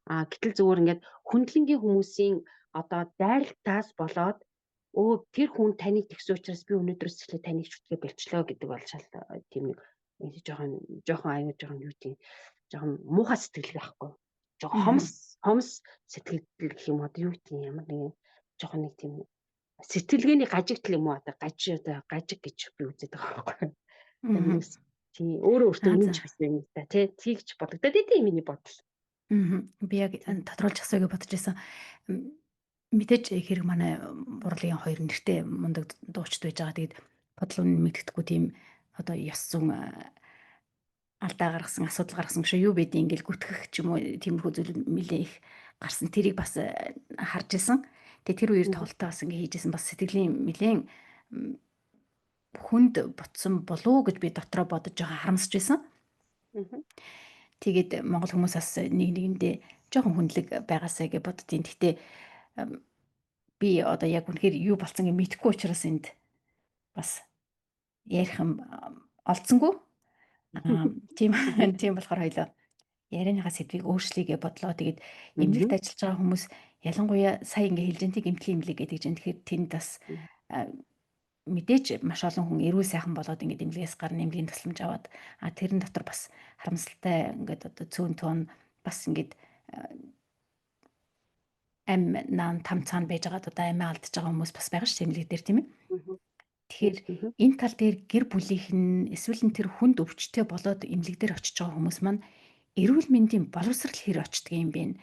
Гэтэл зүгээр ингээд хүндлэнгийн хүмүүсийн одоо дайралтаас болоод тэр хүн таныг тэгсэн учраас би өнөөдрөөс эхлээ таныг шүтгээ болчлоо гэдэг бол шал тийм нэг жоохон аюу жоохон юу тийм жоохон муухай сэтгэл байхгүй. Жоохон
Мгм.
хомс сэтгэл гэх юм одоо юу тийм ямар нэгэн жоохон нэг тийм сэтгэлгээний гажигдал юм уу одоо гажиг гэж би үздэг байгаа байхгүй.
Мгм.
Тэрнээс тий өөрөө өөртөө
За.
үнэнч байсан юм да тий тэгж бодогдоод идэв миний бодол.
Би яг тодруулж асууя гэж бодож байсан. М, Мэдээж хэрэг манай бурлалын хоёр нэртэй мундаг дуучид байж байгаа. Тэгээд бодлого нь мэддэхгүй тийм одоо ёс зүйн алдаа гаргасан, асуудал гаргасан гэж юу байдیں۔ Ингээл гүтгэх ч юм уу тиймэрхүү зүйл нэлээ их гарсан. Тэрийг бас харж исэн. Тэгээ тэр үеэр тоглолтоо бас ингээ хийжсэн бас сэтгэлийн нэлээ хүнд ботсон болов уу гэж би дотроо бодож байгаа харамсаж байсан. Тэгээд монгол хүмүүс бас нэг нэгэндээ жоохон хүндлэг байгаасаа гэж боддtiin. Гэхдээ би одоо яг үнэхээр юу болсон гэж мэдэхгүй учраас энд бас ярих юм олдсонгүй. Тийм тийм болохоор хоёлоо ярианыхаа сэдвийг өөрчлөе гэж бодлоо. Тэгээд эмнэлэгт ажиллаж байгаа хүмүүс ялангуяа сая ингээ хэлж энэ эмнэлгийн эмнэлэг гэдэг чинь тэгэхээр тэнд бас а, мэдээж маш олон хүн эрүүл сайхан болоод ингээд эмнэлгээс гарна эмнэлгийн тусламж аваад тэрэн дотор бас харамсалтай ингээд одоо цөөн тоон бас ингээд ам наан там цаана байж байгаа одоо амиа алдаж байгаа хүмүүс бас байгаа ш эмнэлэг дээр тийм ээ. Тэгэхээр энэ тал дээр гэр бүлийнх нь эсвэл нь тэр хүнд өвчтөе болоод эмнэлэг дээр очиж байгаа хүмүүс маань эрүүл мэндийн боловсрал хэр очдөг юм бэ?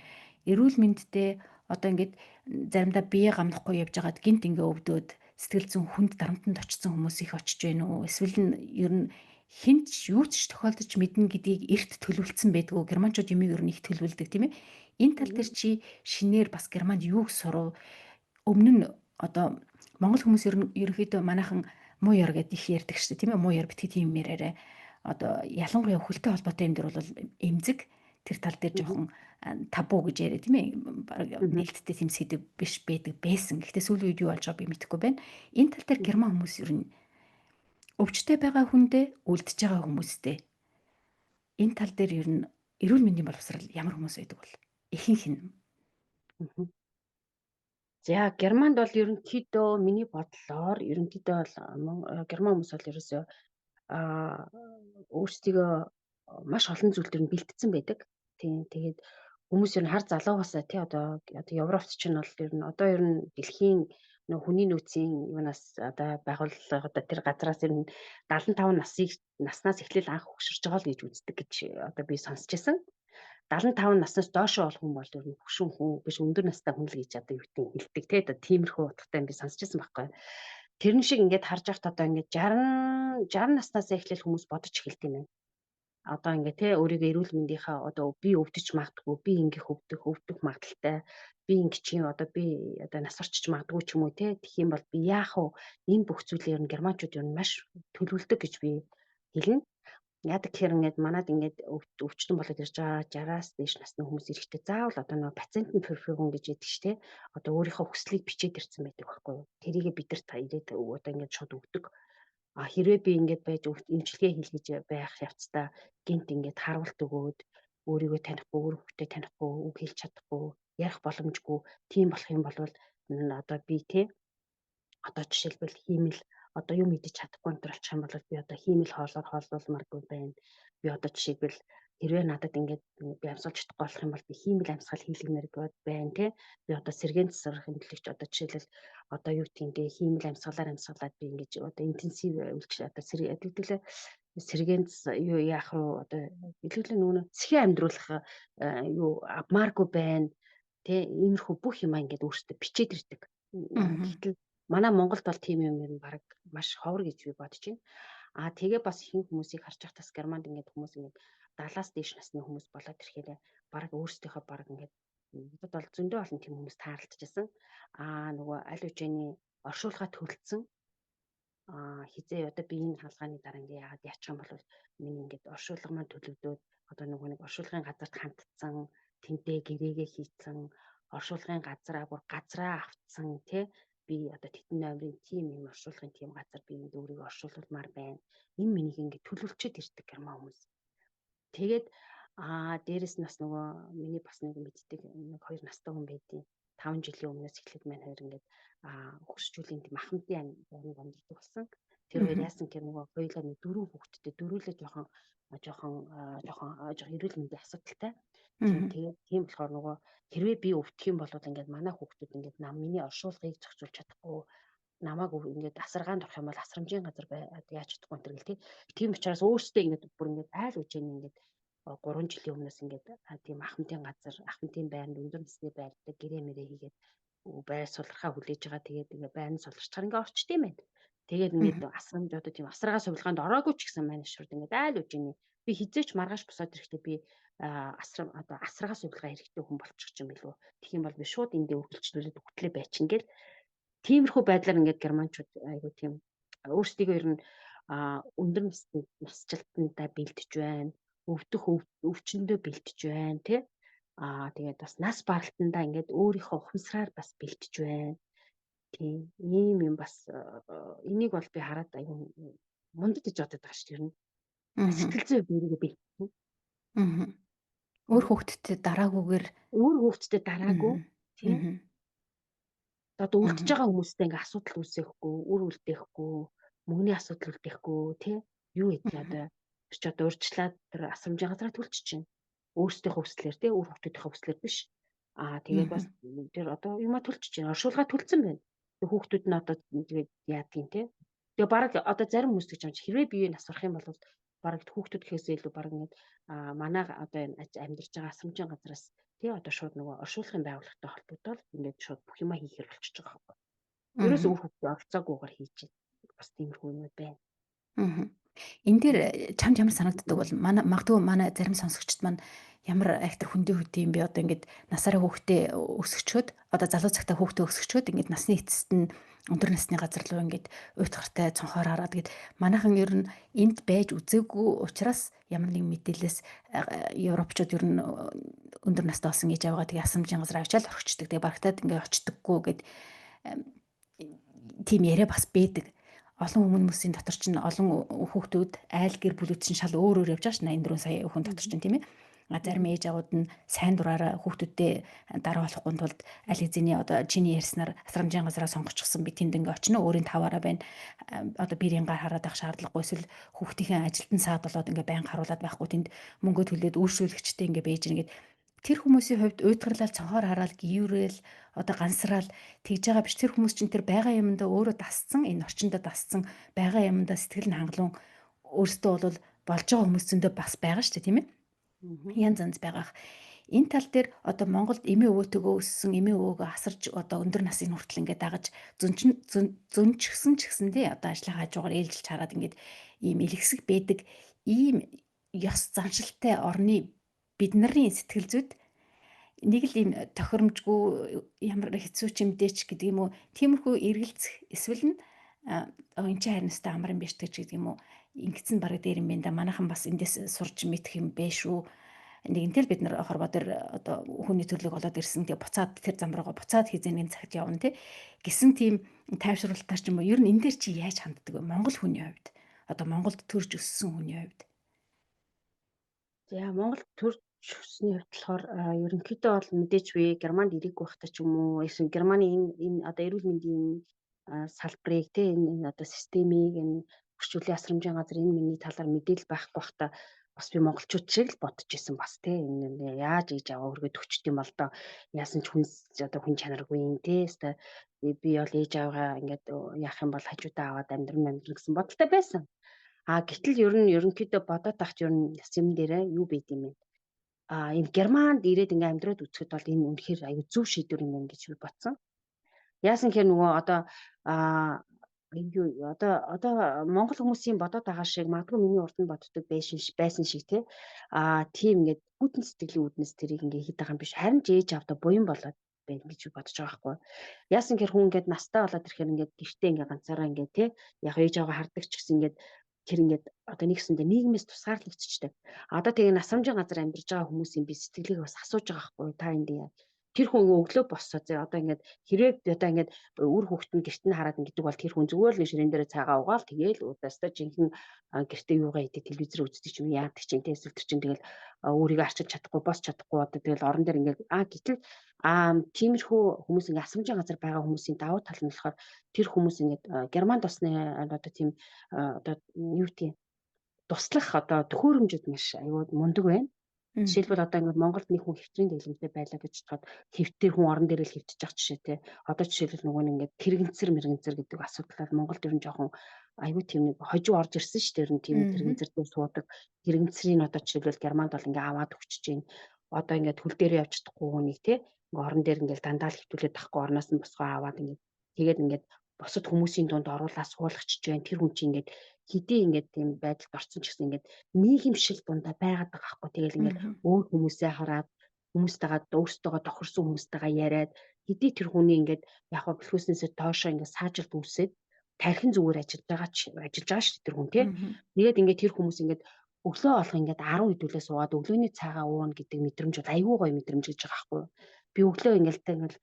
Эрүүл мэндтэй одоо ингээд заримдаа бие гамнахгүй явж байгаад гинт ингээ өвдөөд сэтгэл зүйн хүнд дарамтанд очсон хүмүүс их очиж байна уу? Эсвэл нь ер нь хинт юу ч тохиолдож мэднэ гэдгийг эрт төлөвлөсөн байдгүй. Германчууд юм ер нь их төлөвлөдөг тийм ээ. Энэ тал дээр чи шинээр бас Германд юуг сурав? Өмнө нь одоо монгол хүмүүс ерөнхийдөө манайхан муу яр гэдэг их ярьдаг шүү дээ тийм ээ. Муу яр битгий тийм яраарэ. Одоо ялангуяа хөлтэй холбоотой юм дээр бол эмзэг тэр тал дээр жоохон табу гэж яриа тийм ээ. Бараг нээлттэй тийм сэдв биш байдаг байсан. Гэхдээ сүүлийн үед юу болж байгааг би мэдэхгүй байна. Энэ тал дээр герман хүмүүс ер нь өвчтэй байгаа хүндээ үлдчихэж байгаа хүмүүстэй энэ тал дээр ер нь эрүүл мэндийн боловсрал ямар хүмүүс байдаг бол ихэнх нь.
За Германд бол ерөнхийдөө миний бодлоор ерөнхийдөө бол герман хүмүүс бол ерөөсөө өөрсдийгөө маш олон зүйл төр нь бэлтгэсэн байдаг. Тийм тэгээд хүмүүс ер нь хар залуугасаа тий одоо Европт ч нь бол ер нь одоо ер нь дэлхийн хүний нөөцийн юунаас одоо байгууллага одоо тэр газраас ер нь 75 наснаас эхлээл анх хөксөрч байгаа л гэж үздэг гэж одоо би сонсч байсан. 75 наснаас доош бол хүн бол ер нь хөшүүн хүн биш өндөр настай хүн л гэж одоо юу гэдэг хэлдэг те одоо тиймэрхүү утгатай би сонсч байсан байхгүй. Тэрэн шиг ингээд харж байхад одоо ингээд 60 наснаас эхлээл хүмүүс бодож эхэлт юм байна. Одоо ингээд те өөрийгөө эрүүл мэндийнхаа одоо би өвдөж магадгүй би ингээх өвдөх магадaltaй би ингэ чи одоо би одоо нас орчиж магадгүй ч юм уу те тэгэх юм бол би яах вэ энэ бүх зүйлээр нь германчууд ер нь маш төлөвлөдөг гэж би хэлнэ. Яадаг гэхээр ингээд манад ингээд өвчтөн болоод ирж байгаа 60-аас дээш насны хүмүүс эрэхтэй заавал одоо нөгөө пациентын перфигон гэж яддаг ш тэ одоо өөрийнхөө хүслийг бичээд ирсэн байдаг байхгүй юу. Тэрийгэ бид нар та ирээд одоо ингээд шууд өгдөг. Хэрвээ би ингээд байж эмчилгээ хийлгэж байх явцдаа гинт ингээд харуулт өгөөд өөрийгөө танихгүй, өөр хүүхдээ танихгүй, үг хэлж чадахгүй, ярих боломжгүй тийм болох юм бол одоо би тэ одоо жишээлбэл хиймэл одоо юу мэдэж чадахгүй энэ болчих юм бол би одоо хиймэл хооллуулмаргүй байна. Би одоо жишээлбэл хэрвээ надад ингээд би амьсгалж чадахгүй болох юм бол би хиймэл амьсгал хийлгэмээр байна тий. Би одоо сэргээн засварх эмнэлэгч одоо жишээлбэл одоо юу гэдгийг хиймэл амьсгалаад би ингэж одоо интенсив үйлчлэл одоо сэргээн юу яах руу одоо илүүдлээ нөгөө сэхээ амьдруулах юу авмааргүй байна. Тэ иймэрхүү бүх юм ингээд өөртөө бичээд ирдэг. Гэтэл манай Монголд бол тийм юм ер нь баг маш ховор гэж би бодож байна. Тэгээ бас ихэнх хүмүүсийг харж байхад бас Германд ингээд хүмүүс ингээд 70-аас дээш насны хүмүүс болоод ирэхээр баг өөрсдийнхөө баг ингээд надад бол зөндөө олон тийм хүмүүс таарлажсэн. Нөгөө аль үжиний оршуулга төлцсөн. Хизээ одоо би энэ хаалгааны дараа ингээд яагаад яачих юм бол миний ингээд оршуулга маань төлөвлөөд одоо нөгөө нэг оршуулгын газарт хандсан тэнтэй гэрээгээ хийцэн оршуулгын газраа бүр газраа автсан тий би одоо Титэн номерын тим юм оршуулгын тим газар би ингээд өөрийгөө оршуулмаар байна. Энэ минийг ингээд төлөвлөчөд ирдэг герман хүмүүс. Тэгээд дээрэс нь бас нөгөө миний бас нэг мэддэг нэг хоёр настай хүн байдیں۔ 5 жилийн өмнөөс эхлээд маань хоёр ингээд хөрсчүүлийн тийм ахмадын амьдардаг болсон. Тэр хоёр яасан гэхээр нөгөө хоёулаа нэг 4 хүүхэдтэй дөрүүлээ жоохон эрүүл мэндийн асуудалтай. Тийм болохоор нөгөө хэрвээ би өвдөх юм бол ингээд манай хүүхдүүд ингээд миний оршуулгыг зохицуулж чадахгүй намайг ингээд асаргаанд орох юм бол асрамжийн газар яаж чадахгүй энэ гэл тийм учраас өөртөө ингээд бүр ингээд айл үжиний ингээд 3 жилийн өмнөөс ингээд тийм ахмадын газар ахмадын байранд өндөр насны байрдаг гэрээ мэрээ хийгээд байр сулрахаа хүлээж байгаа. Тэгээд ингээд байрны сулрчаар ингээд орчт юм байна. Тэгээд ингээд асрамж одоо тийм асаргаа сувилгаанд ороогүй ч гэсэн манай шурд ингээд айл үжиний би хизээч маргааш босоод ирэхдээ би асаргаа сувилгаа хэрэгтэй хүн болчих юм билүү. Тэгэх юм бол би шууд эндээ үргэлжлүүлээд өгтлээ байчин гэл тиймэрхүү байдлаар ингээд германчууд айгу тийм өөрсдийгөө ер нь өндөр насжилтандаа бэлдэж байна. Өвчнөдөө бэлдэж байна тий. Тэгээд бас нас баралтандаа ингээд өөрийнхөө ухамсараар бас бэлдэж байна. Тийм ийм юм бас энийг бол би хараад айгу мундад гэж бодод байгаа шүү дээ. Сэтгэл зүй өөрийгөө бэлдэх.
Өөр хүүхдтэй дараагүйгээр
тийм одоо үлдчихэж байгаа хүмүүстэй ингээ асуудал үүсэхгүй, үр үлдээхгүй, мөнгөний асуудал үлдээхгүй тий юу гэдэг одоо ч одоо урьдчилаад тэр асрамжийн газараа төлчих чинь өөрсдийнхөө хүслээр тий үр хүүхдүүдийнхээ хүслээр биш. Тэгээд бас тэр одоо юмаа төлчих чинь оршуулга төлцөн байна. Тэг хүүхдүүд нь одоо тэгээд яадгийн тий. Тэгээ баг одоо зарим хүмүүс гэж юм чи хэрвээ биеийг насварах юм бол баг хүүхдүүд гэхээсээ илүү баг ингээд манай одоо амьдарч байгаа асрамжийн газараас тий одоо шууд нөгөө оршуулгын байгууллагатай холбогдоод ингээд шууд бүх юма хийхээр болчихж байгаа байхгүй. Ерөөс өөр хүүхдээ оролцоогүйгээр хийж байна. Бас тиймэрхүү юм байна.
Энэ дээр чамд ямар санагддаг бол магадгүй манай зарим сонсогчд маань ямар актер хүндээ хөдөө юм бэ одоо ингээд насаараа хүүхдээ өсгчөөд одоо залуу цагтаа хүүхдээ өсгчөөд ингээд насны эцэст нь өндөр насны газар руу ингээд уйтгартай цонхоор хараад гээд манайхан ер нь энд байж үзээгүй учраас ямар нэг мэдээлэлээс европчууд ер нь өндөр настай болсон гэж аваад тэгээ асамжийн газар авчаал орчдөг. Тэгээ багтаад ингээд очдоггүй гэд тийм яриа бас байдаг. Олон хүмүүсийн дотор чинь олон хүүхдүүд айл гэр бүлүүд чинь шал өөр явж байгаа ш 84 сая хүн дотор чинь тийм ээ. Зарим ээж аваад нь сайн дураараа хүүхдүүдтэй дараа болохгүй тулд аль хэзээний одоо чиний ярьснаар асрамжийн газараа сонгочихсон би тэнд ингээ очино өөрийн таваараа байна. Одоо биерийн гар хараад байх шаардлагагүй эсвэл хүүхдийн ажилтан саад болоод ингээ байн харуулад байхгүй тэнд мөнгө төлөөд үйлчлүүлэгчтэй ингээ бэж нэгэд тэр хүмүүсийн хувьд уйтгарлал цонхоор хараад гүйрээл одоо гансраал тэгж байгаа биш. Тэр хүмүүс чинь тэр байгаа юмдаа өөрөө дасцсан энэ орчиндөө дасцсан байгаа юмдаа сэтгэл нь хангалуун өөртөө бол болж байгаа хүмүүс зөндөө бас байгаа шүү дээ тийм ээ. Янз байгаах. Энэ тал дээр одоо Монголд эмээ өвөөтэйгөө өссөн эмээ өвөөгөө асарж одоо өндөр насны хүртэл ингээд дагаж зөнчгсөн ч гэсэндээ одоо ажлын хажуугаар ээлжилж хараад ингээд ийм илгэсэг байдаг ийм ёс заншилтай орны бид нарын сэтгэл зүйд нэг л ийм тохиромжгүй ямар хэцүү ч юмдээч гэдэг юм уу тиймэрхүү эргэлзэх эсвэл нь энэ чинь харин өстой амар юм биш гэж гэдэг юм уу ингэсэн бараг дээр юм байна да манайхан бас эндээс сурж мэдэх юм бэ шүү нэгэнтэл бид нар хорвоо дээр одоо хүний төрлөг болоод ирсэн тэгээ буцаад тэр зам руугаа буцаад хизээний цагт явна тий гэсэн тийм тайвшруулалтаар ч юм уу ер нь энэ дээр чи яаж ханддаг вэ Монгол хүний хувьд одоо Монголд төрж өссөн хүний хувьд
За Монголд төрж өссөний хувьд болохоор ерөнхийдөө бол мэдээж би Германд ирээгүй байхдаа ч юм уу эсвэл Германы энэ одоо эрүүл мэндийн салбарыг тий энэ одоо системийг энэ хөгжүүлэх асрамжийн газар энэ миний талаар мэдээлэл байхгүй байхдаа бас би монголчууд шиг л бодож исэн бас тий энэ яаж ээж аваа өргөд өчт юм бол доо яасан ч хүн одоо хүн чанаргүй юм тий өстой би бол ээж аваагаа ингээд яах юм бол хажуудаа аваад амьдрын гэсэн бодолтой байсан. Гэтэл ер нь ерөнхийдөө бодоод тахт ер нь яс юм дээрээ юу байд юм бэ? Энэ Германд ирээд ингээм амьдраад үзэхэд бол энэ үнэхээр аюу зөв шийдвэр юм гэж би бодсон. Яасан гэхээр нөгөө одоо Монгол хүмүүсийн бодоод байгаа шиг магадгүй миний урд нь боддог байсан шиг тийм ингээд хүйтэн сэтгэлийн үүднээс тэрийг ингээд хийдэг юм биш. Харин ч ээж авда буян болоод байна гэж бодож байгаа байхгүй. Яасан гэхээр хүн ингээд настай болоод ирэхээр ингээд гэртээ ингээд ганцаараа ингээд яг ээж аваа хардаг ч гэсэн ингээд тэр ингээд одоо нэгсэндээ нийгмээс тусгаарлагдчихдаг. Одоо тэгээ насрамжийн газар амьдарч байгаа хүмүүсийн би сэтгэлийг бас асууж байгаа байхгүй. Та энд тэр хүн өглөө боссоо зэ одоо ингээд хэрэг одоо ингээд үр хүүхэд нь гэрт нь хараад ингэдэг бол тэр хүн зүгээр л ширээн дээр цагаа угаал тэгээл удаастаа жинхэнэ гэртээ юугаа хийдэг телевизээр үздэг ч юм яадаг чинь тэ эсвэл тэр чинь тэгэл өөрийгөө арчиж чадахгүй босч чадахгүй одоо тэгэл орон дээр ингээд гэтэл тиймэрхүү хүмүүс ингээд асрамжийн газар байгаа хүмүүсийн давуу тал нь болохоор тэр хүмүүс ингээд германд басны одоо тийм одоо юу тийм туслах одоо төхөөрөмжөд маш аюул мундаг байна. Жишээлбэл одоо ингээд Монголд нэг хүн хэвтрийн дэглэмтэй байлаа гэж бодоход хэвтэр хүн орон дээр л хэвтэж явах жишээтэй. Одоо жишээлбэл нөгөө нэг ингээд тэрэгэнцэр гэдэг асуудал Монголд ер нь жоохон аюу тийм нэг хожуу орж ирсэн шүү дээ. Ер нь тийм тэрэгэнцэр дээр суудаг. Тэрэгэнцрийн одоо жишээлбэл Германд бол ингээд аваад өгчөж чинь одоо ингээд хөл дээр явж чадахгүй нэг тий ингээд орон дээр ингээд дандаа л хэвтүүлээд тахгүй орноос нь босгоо аваад ингээд тэгээд ингээд босод хүмүүсийн дунд оруулаад суулгачж байна. Тэр хүн чинь ингээд хэдий ингээд тийм байдалд орсон ч гэсэн ингээд нийгэмшил дундаа байгаад байгаа байхгүй. Тэгэл ингээд өөр хүмүүсээ хараад хүмүүстэйгээ өөртөөгөө тохирсон хүмүүстэйгээ яриад хэдий тэр хүний ингээд яг хаа бэлхүүснээсээ доошоо ингээд саажилт үүсээд тархин зүгээр ажиллаж байгаа шүү дээ тэр хүн тий. Тэгээд ингээд тэр хүмүүс ингээд өглөө олох ингээд 10 хэдүүлээ суугаад өглөөний цайгаа ууна гэдэг мэдрэмж бол айгүй гоё мэдрэмж гэж байгаа байхгүй. Би өглөө ингээд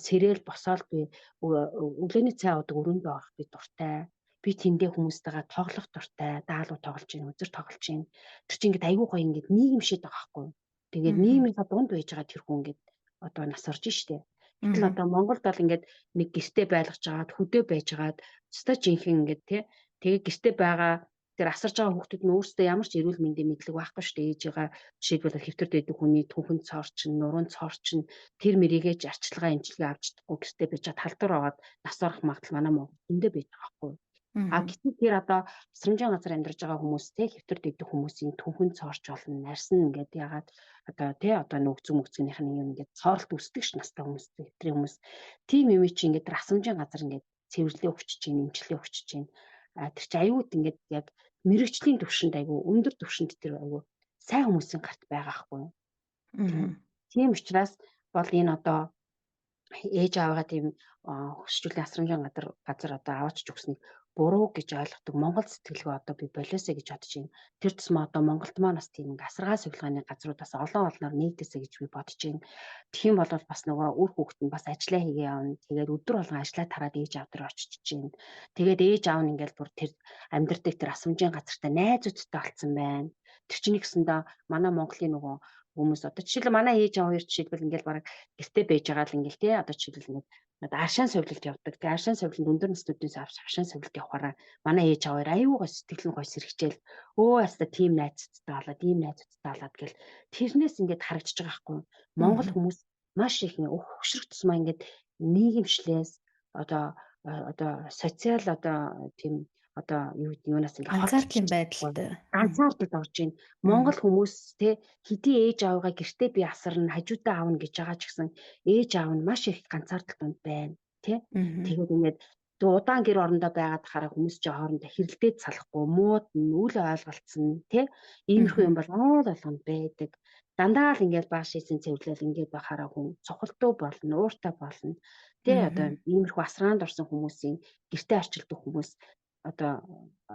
сэрэл босоод би өглөөний цай уудаг өрөөндөө орох би дуртай. Би тэндээ хүмүүстэйгээ тоглох дуртай. Даалуу тоглож гин, үзэр тоглож гин. Тэр чинь ингээд айгүй гоё ингээд нийгэмшээд байгаа байхгүй. Тэгээд нийгмийн дунд байж байгаа тэр хүн ингээд одоо нас орж штэ. Гэтэл одоо Монголд бол ингээд нэг гэртээ байлгаж жагаад хөдөө байж жагаад өстой жинхэнэ ингээд тий. Тэгээд гэртээ байгаа тэр асарж байгаа хүүхдүүд нь өөрсдөө ямар ч эрүүл мэндийн мэдлэг байхгүй шүү дээ. Ээжигээ жишээлбэл хэвтэр дэдэг хүний түүхэн цоорчин, нуруунд цоорчин тэр мэрийгэж арчилгаа эмчилгээ авч чадахгүй гэртээ байж чад халдвар аваад нас орох магадлал манай Монгол эндээ байж байгаа байхгүй. Гэтэл тэр одоо асрамжийн газар амьдарч байгаа хүмүүс те хэвтэр дэдэг хүмүүсийн түүхэн цоорч болно. Нарсан ингээд ягаад одоо те одоо нөгцөг мөгцгнийх нь юм ингээд цооролт үүсдэг ш настай хүмүүс хэвтрийн хүмүүс. Тим юм чи ингээд тэр асрамжийн газар ингээд цэвэрлээ өгчөж чинь, эмчилгээ өгчөж чинь. Тэр чи аюут ингээд яг мэрэгчлийн төвшөнд айгүй өндөр төвшөнд тэр айгүй сайн хүмүүсийн гарт байгаа хгүй. Тийм учраас бол энэ одоо ээж аваагаа тийм хөшчүүлийн асрамжийн газар одоо аваачж өгснийг буруу гэж ойлгодог Монгол сэтгэлгээ одоо би болиосоо гэж бодож байна. Тэр тусмаа одоо Монголд маа бас тийм асаргаа сувилгааны газруудаас олон олноор нэгдэсэ гэж би бодож байна. Тэгэх юм бол бас нөгөө үр хүүхэд нь бас ажиллаа хийгээ явна. Тэгээд өдөр болгон ажиллаа тараад ээж аав дээр очиж чинь. Тэгээд ээж аав нь ингээл бүр тэр амьдрдаг тэр асрамжийн газартай найзуудтай олцсон байна. Тэр чинь гэсэндээ манай Монголын нөгөө хүмүүс одоо жишээлбэл манай ээж аав хоёр жишээлбэл ингээл бараг гэртээ байж байгаа л ингээл тий одоо жишээлбэл ингээд аршаан сувлалт явдаг. Тэгээ аршаан сувлалт өндөр насныудаас авч аршаан сувлалт явахаараа манай ээж аваар аюугаа сэтгэл нь гой сэрхжээл хаста тийм найзтай болоод ийм найзтай болоод гэл тэрнээс ингээд харагдаж байгаа хгүй. Монгол хүмүүс маш их хөвшрөх тусмаа ингээд нийгэмшлээс одоо социал одоо тийм одоо юунаас ингээд
анхаардлын байдалтай
ганцаардад орж ийн. Монгол хүмүүс те хэдий ээж аавгаа гэртээ би асарна, хажуудаа аавна гэж байгаа ч гэсэн ээж аав нь маш их ганцаардал донд байна те. Тэгээд ингээд удаан гэр орондоо байгаад хараа хүмүүс чи хоорондоо хэрэлдээд салахгүй, мууд үл ойлголцсон те. Иймэрхүү юм бол оол болгонд байдаг. Дандаа л ингээд бааш хийсэн цэвэрлэл ингээд бахаараа хүн цохолтуу болно, ууртай болно. Тэ одоо иймэрхүү асраанд орсон хүмүүсийн гэртээ арчилдаг хүмүүс одоо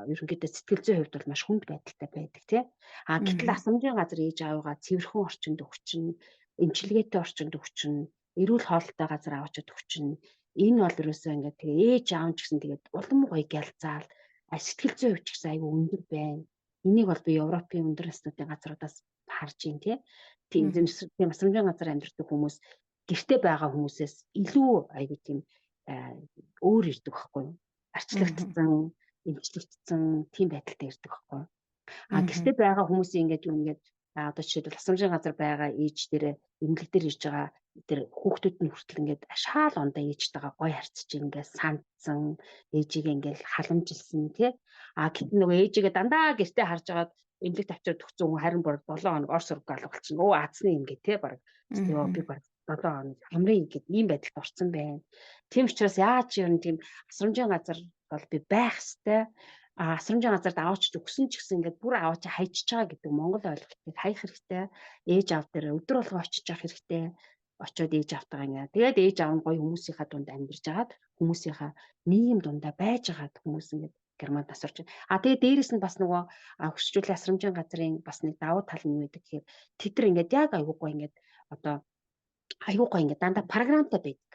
ерөнхийдөө сэтгэл зүйн хувьд бол маш хүнд байдалтай байдаг тий. Гэтэл асрамжийн газар ээж аавгаа цэвэрхэн орчинд өгчин, эмчилгээтэй орчинд өгчин, эрүүл хоолтой газар аваачаад өгчин. Энэ бол ерөөсөө ингээд тэгээ ээж аав ч гэсэн тэгээд улам гоё гялцаал сэтгэл зүйн хувьд ч гэсэн аюу өндөр байна. Энийг бол би Европын өндөр насны газруудаас харж байна тий. Тийм асрамжийн газар амьдардаг хүмүүс гэртээ байгаа хүмүүсээс илүү аюу тийм өөр ирдэг байхгүй юу? Арчлагдсан, эмчлэгдсэн тийм байдалтай ирдэг байхгүй. Гэртээ байгаа хүмүүсийн ингээд юу ингээд одоо жишээлбэл асрамжийн газар байгаа ээж дээрээ эмнэлэг дээр ирж байгаа тэр хүүхдүүд нь хүртэл ингээд шаал ондоо ээжтэйгээ гой харьцаж ингээд сандсан ээжигээ ингээд халамжилсан тий. Гэтэл нөгөө ээжигээ дандаа гэртээ харж агаад эмнэлэг тавьчаад өгсөн хүн харин бүр 7 хоног ор сургаал болчихсон. Аацны юм гээ тий баг. Тэгээ би баг 7 хоног хамрын ингээд ийм байдалд орсон байна. Тийм учраас яаж юм тийм асрамжийн газар бол би байх хэвээр асрамжийн газарт аваачж өгсөн ч гэсэн ингээд бүр аваач хайчиж байгаа гэдэг Монгол ойлголтыг хаях хэрэгтэй. Ээж аав дээр өдөр болгоо очиж явах хэрэгтэй. Очоод ээж аавтайгаа ингээд тэгээд ээж аав нь гоё хүмүүсийнхаа дунд амьдарч агаад хүмүүсийнхаа нийгэм дундаа байж агаад хүмүүс ингээд Германд асарч байна. Тэгээд дээрэс нь бас нөгөө хөшчүүлийн асрамжийн газрын бас нэг давуу тал нь юу гэдэг гэхээр тэд нар ингээд яг айгуугүй ингээд одоо аюу гоо ингээд дандаа програмтай байдаг.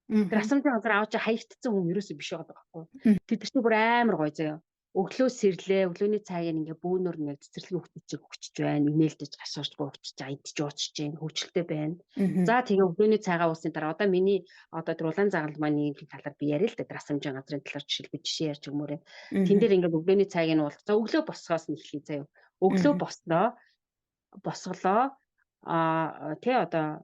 Тэр
Мгм.
асрамжийн газар авч хаягдсан хүн ерөөсөө биш байгаа байхгүй.
Мгм.
Тэд нар чинь бүр амар гоё заяа. Өглөө сэрлээ, өглөөний цайг ингээд бүүнөр нэг цэцэрлэгийн хүүхдүүдийг өгчөж байна. Имэйлдэж гашгаж өгчөж, айдж уучж байна. Хөвчлөлтэй байна.
Мгм.
За тэгээ өглөөний цайгаа уусны дараа одоо миний одоо тэр улаан загалт маань талаар би яриа л да. Тэр асрамжийн газрын талаар жишээлбэл жишээ ярьж өгмөөрэй. Тэн
Мгм.
дээр ингээд өглөөний цайг нь уулах. За өглөө босгоос нь эхлэе заяа. Өглөө
Мгм.
босголоо тий одоо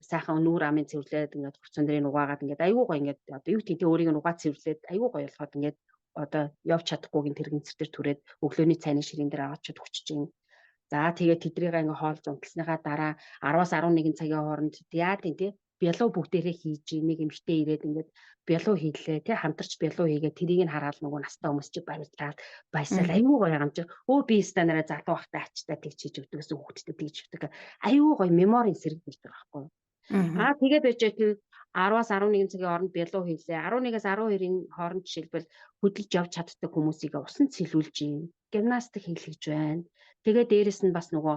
сайхан нүүр амын цэвэрлээд ингээд хурц өндрийг угаагаад ингээд аюу гоо ингээд одоо юу гэдэг өөрийг нь угаа цэвэрлээд аюу гоо болоход ингээд одоо явж чадахгүйг нь тэрэгэн цэр дээр түрээд өглөөний цайны ширийн дээр аваачаад өгчөж гин. За тэгээд тэдрийг ингээ хоолж унтсныхаа дараа 10-аас 11 цагийн хооронд яа тийм тий бялуу бүгдээрээ хийж нэг эмэгтэй ирээд ингээд бялуу хийлээ тий хамтарч бялуу хийгээд тэрийг нь хараад нөгөө настай хүмүүс чи баярлаад баясаал
Мгм.
аюу гоё юм чи өө би станараа залуу байхдаа ачтаа тэгж хийж өгдөгс хүүхдтэй тэгж өгдөг аюу гоё меморийн сэрэг гэж байгаа байхгүй.
Мгм.
Тэгээд байж тэр 10-аас 11 цагийн хооронд бялуу хийлээ. 11-аас 12-ийн хооронд жишээлбэл хөдөлж явж чаддаг хүмүүсийг усан цэлүүлж юм. Гимнастик хийлгэж байна. Тэгээд дээрэс нь бас нөгөө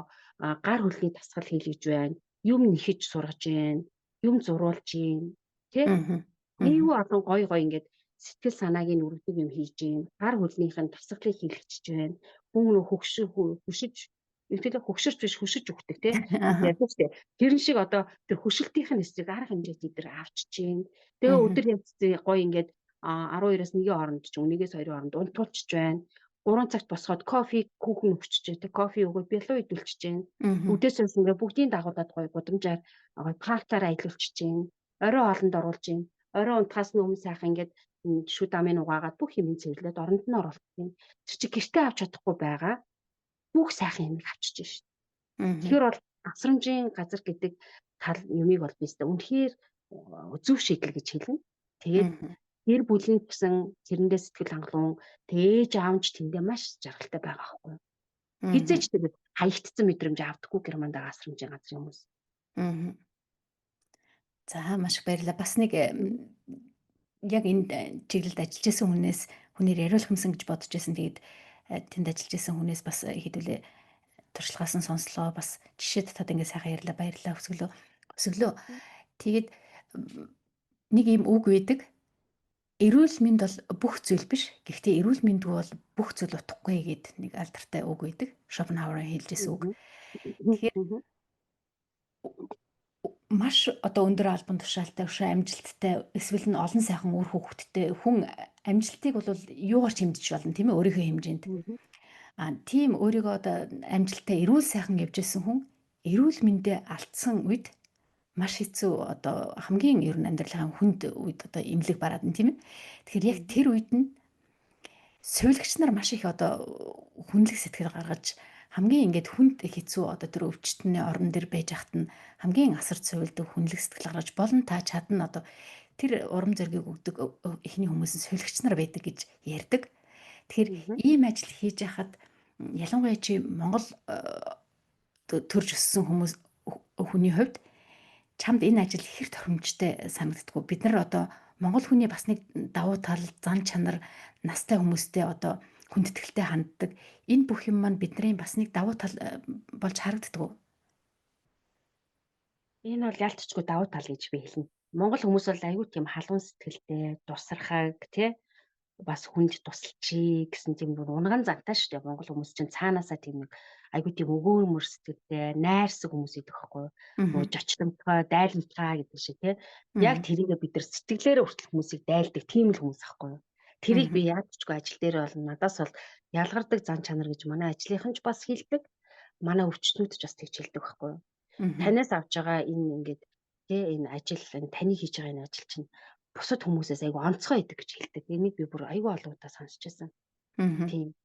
гар хөлний дасгал хийлгэж байна. Юм нэхэж сургаж байна. Юм зурулж юм. Тэ?
Мгм. Мгм.
Аюу олон гой гой ингээд сэтгэл санааг нь өргөдөг юм хийж юм. Гар хөлнийх нь дасгалыг хийлгэж байна. Хүн нөх хөшиж ихтэй хөгшөрч биш хөшиж өгдөг тий.
Аха.
Ярьж тий. Тэр шиг одоо тэр хөшөлтийнх нь эсрэг арга хэмжээд эдэр авчиж чинь. Тэгээ
Мгм.
өдөр хэмжээ гой ингээд 12-оос 1-ийн хооронд ч 1-ээс 2-ийн хооронд унтуулчих байна. 3 цагт босоход кофе хүүхэн өгчөж дээ. Кофе өгөөд бялуу идүүлчих чинь.
Мгм.
Үдээс ус ингээд бүгдийн дагуулад гой гудамжаар гой пактаараа аялуулчих чинь. Орой хоолнд оруулж чинь. Орой унтахаас өмнө сайхан ингээд шүд амын угаагаад бүх юм цэвэрлээд оронд нь оруулах юм. Тэр чи гэртээ авч чадахгүй байгаа бүх сайхан юмыг авчиж шээ.
Мгм.
Тэгэхээр бол асрамжийн газар гэдэг тал юмыг бол би өстой үнэхээр зөв шийдэл гэж хэлнэ. Тэгээд
Мгм.
гэр бүлийн гэсэн тэрэндээ сэтгэл хангалуун тээж аавч тэндээ маш жаргалтай байгаа байхгүй.
Мгм.
Хизээч тэгээд хаягдсан мэдрэмж авдаггүй гэрмандаа асрамжийн газрын хүмүүс.
Мгм. За маш их баярлалаа. Бас нэг яг энд чиглэлд ажиллаж байсан хүнээр яриулах юмсан гэж бодож байсан. Тэгээд тэнд ажиллаж байсан хүнээс бас хэдүүлээ туршлагаас нь сонслоо. Бас жишээ татаад ингээд сайхан ярьлаа. Баярлалаа. Өсөглөө. Тэгээд нэг юм үг байдаг. Эрүүл мэнд бол бүх зүйл биш. Гэхдээ эрүүл мэндгүй бол бүх зүйл утгагүй гэд нэг алдартай үг байдаг. Шопенгауэр хэлжсэн үг. Тэгэхээр маш одоо өндөр албан тушаалтай, өшөө амжилттай, эсвэл нь олон сайхан үр хөвгттэй хүн амжилтыг бол юугаар ч хэмжиж болно тийм ээ өөрийнхөө хэмжээнд. Тийм өөрийгөө одоо амжилттай эрүүл сайхан явж исэн хүн эрүүл мэндэ алдсан үед маш хэцүү одоо хамгийн ер нь амьдралын хүнд үед одоо эмнэлэг бараад нь тийм ээ. Тэгэхээр яг тэр үед нь сувилагч нар маш их одоо хүнлэг сэтгэл гаргаж хамгийн ингээд хүнд хэцүү одоо тэр өвчтөний орон дээр байж хат нь хамгийн асар цувилдаг хүнлэг сэтгэл гаргаж болон та чадна одоо тэр урам зориг өгдөг эхний хүмүүс нь сувилагч нар байдаг гэж ярьдаг. Тэгэхээр ийм ажил хийж яхад ялангуяа чи Монгол төрж өссөн хүмүүс хүний хувьд чамд энэ ажил ихэр тохиромжтой санагддаггүй. Бид нар одоо Монгол хүний бас нэг давуу тал, зан чанар, настай хүмүүстэй одоо хүндэтгэлтэй ханддаг. Энэ бүх юм маань бидний бас нэг давуу тал болж харагддаг.
Энэ бол ялцчгүй давуу тал гэж би хэлнэ. Монгол хүмүүс бол аюу тийм халуун сэтгэлтэй, тусархаг тий бас хүнд тусалчий гэсэн тийм унган зантай шүү дээ. Монгол хүмүүс чинь цаанаасаа тийм нэг айгуу тийм өгөөмөр сэтгэлтэй, найрсаг хүмүүс идэх байхгүй юу? Нөгөө жочтомтгой, дайлмтгай гэдэг шиг тий. Яг тэрийгээ бид нар сэтгэлээрээ хүртэл хүмүүсийг дайлдаг тийм л хүмүүс ахгүй юу? Тэрийг би яадчгүй ажил дээр бол надаас бол ялгардаг зан чанар гэж манай ажлынхан ч бас хэлдэг. Манай өвчтнүүд ч бас тэгж хэлдэг байхгүй юу? Танаас авч байгаа энэ ингээд тий энэ ажил таны хийж байгаа энэ ажил чинь бусад хүмүүсээс айгүй онцгой идэг гэж хэлдэг. Энийг би бүр айгүй олон удаа сонсч байсан. Тийм.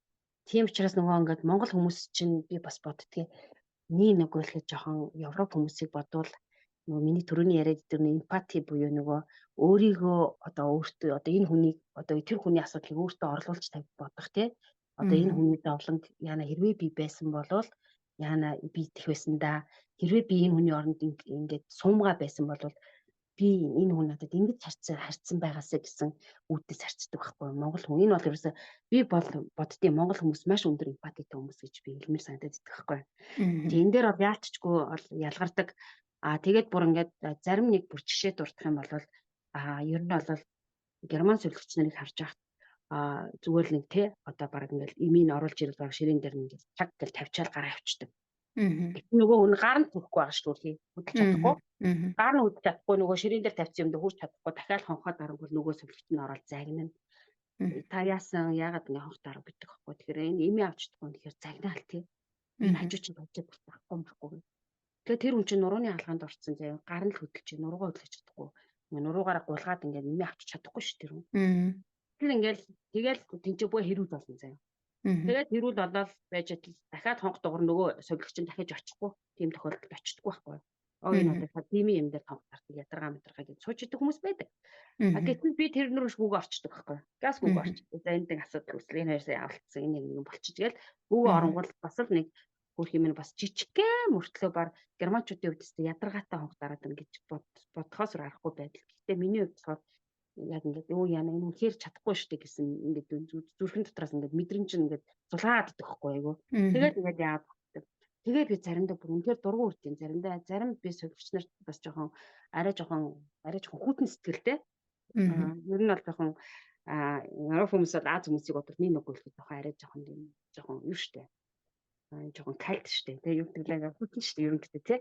Тийм учраас нөгөө ингээд Монгол хүмүүс чинь би бас боддгийг нэг ойлгож жоохон Европ хүмүүсийг бодвол нөгөө миний түрүүний яриад тэр эмпати буюу нөгөө өөрийгөө одоо өөртөө одоо энэ хүнийг одоо тэр хүний асуудлыг өөртөө орлуулж тавь бодох тий. Одоо энэ хүний зовлонг яана хэрвээ би байсан болвол яана би идэх байсан да. Хэрвээ би энэ хүний оронд ингээд суумгаа байсан бол би энэ хүн надад ингэж харьцсан байгаасаа гэсэн үүдээс харьцдаг байхгүй Монгол хүн. Энэ бол ерөөсөө би боддtiin Монгол хүмүүс маш өндөр эмпатитай хүмүүс гэж би хэлмээр санагдаад идэх байхгүй. Тэгээ энэ дээр бол яалтчгүй ялгардаг Тэгээд бүр ингээд зарим нэг бүр жишээ дурдах юм бол ер нь бол герман сувлагч нарыг харж байхад зүгээр л нэг тий одоо баг ингээд имийг оруулж ирэл баг ширээн дээр ингээд цаг гэл тавьчаал гараа авчдаг.
Мгм.
Гэтэл нөгөө хүн гар нь төрөхгүй байгаа шүү дээ. Хөдөлж чадахгүй.
Мгм. Мгм.
Гар нь хөдөлж чадахгүй нөгөө ширээн дээр тавьсан юм дэ хурж чадахгүй дахиад хонхоод дарангуул нөгөө сувлагч нь ороод загнана.
Мгм.
Та яасан яагаад ингэ хонх дараг битэх байхгүй. Тэгэхээр энэ имийг авч чадахгүй тэгэхээр загнаал тий. Энэ
Мгм.
хажуу чинь тавьчих байхгүй байхгүй. Тэгээ тэр хүн чинь нурууны хаалганд орцсон заяа. Гар нь л хөдөлж нуруугаа хөдлөж чадахгүй. Нуруугаараа гулгаад ингээд имийг авч чадахгүй шүү тэр хүн.
Мгм.
Тэр ингээл тэгэл тэнцээ буй хэрүүл болно заяа.
Мгм.
Тэгээд хэрүүл болоод байж дахиад хонх дугар нөгөө сувлагч нь дахиж очихгүй. Тийм тохиолдолд очдоггүй байхгүй. Энэ
Мгм.
одоо тимийн юм дээр хонх тартыг ядаргаа мэдрага гэж сууж идэх хүмүүс байдаг.
Мгм.
Гэтэл би тэр нөрөш гүг орчдөг байхгүй. Газ гүг
Мгм.
орчдөг. За энэ дэг асуудал үүслээ. Энэ хоёроо явуулсан. Энэ нэг болчих. Тэгэл гүг
Мгм.
оронгууд бас л нэг хөрх юм бас жижигхэн мөртлөө баг германчуудын хувьд тест ядаргаатай хонх дараад ингэж бодхоос аргагүй байдал. Гэхдээ миний хувьд болохоор яг ингээд юу яана энэ үнэхээр чадахгүй шүү дээ гэсэн ингээд зүрхэн дотроос ингээд мэдрэмж ингээд сулгаад идэх байхгүй айгу.
Мгм.
Тэгээд ингээд яагаад багтдаг. Тэгээд би заримдаа бүр үнэхээр дургу үрдийн заримдаа зарим би сувгч нарт бас арай жоохон хүүтэн сэтгэлтэй.
Мгм.
Ер нь бол жоохон Европ хүмүүс бол Аз хүмүүсийг бодвол нэг нүггүй л жоохон арай жоохон юу штэ. Жоохон кальт штэ. Тэгээ юу гэдэг л хүүтэн штэ ерөнхийдөө тий.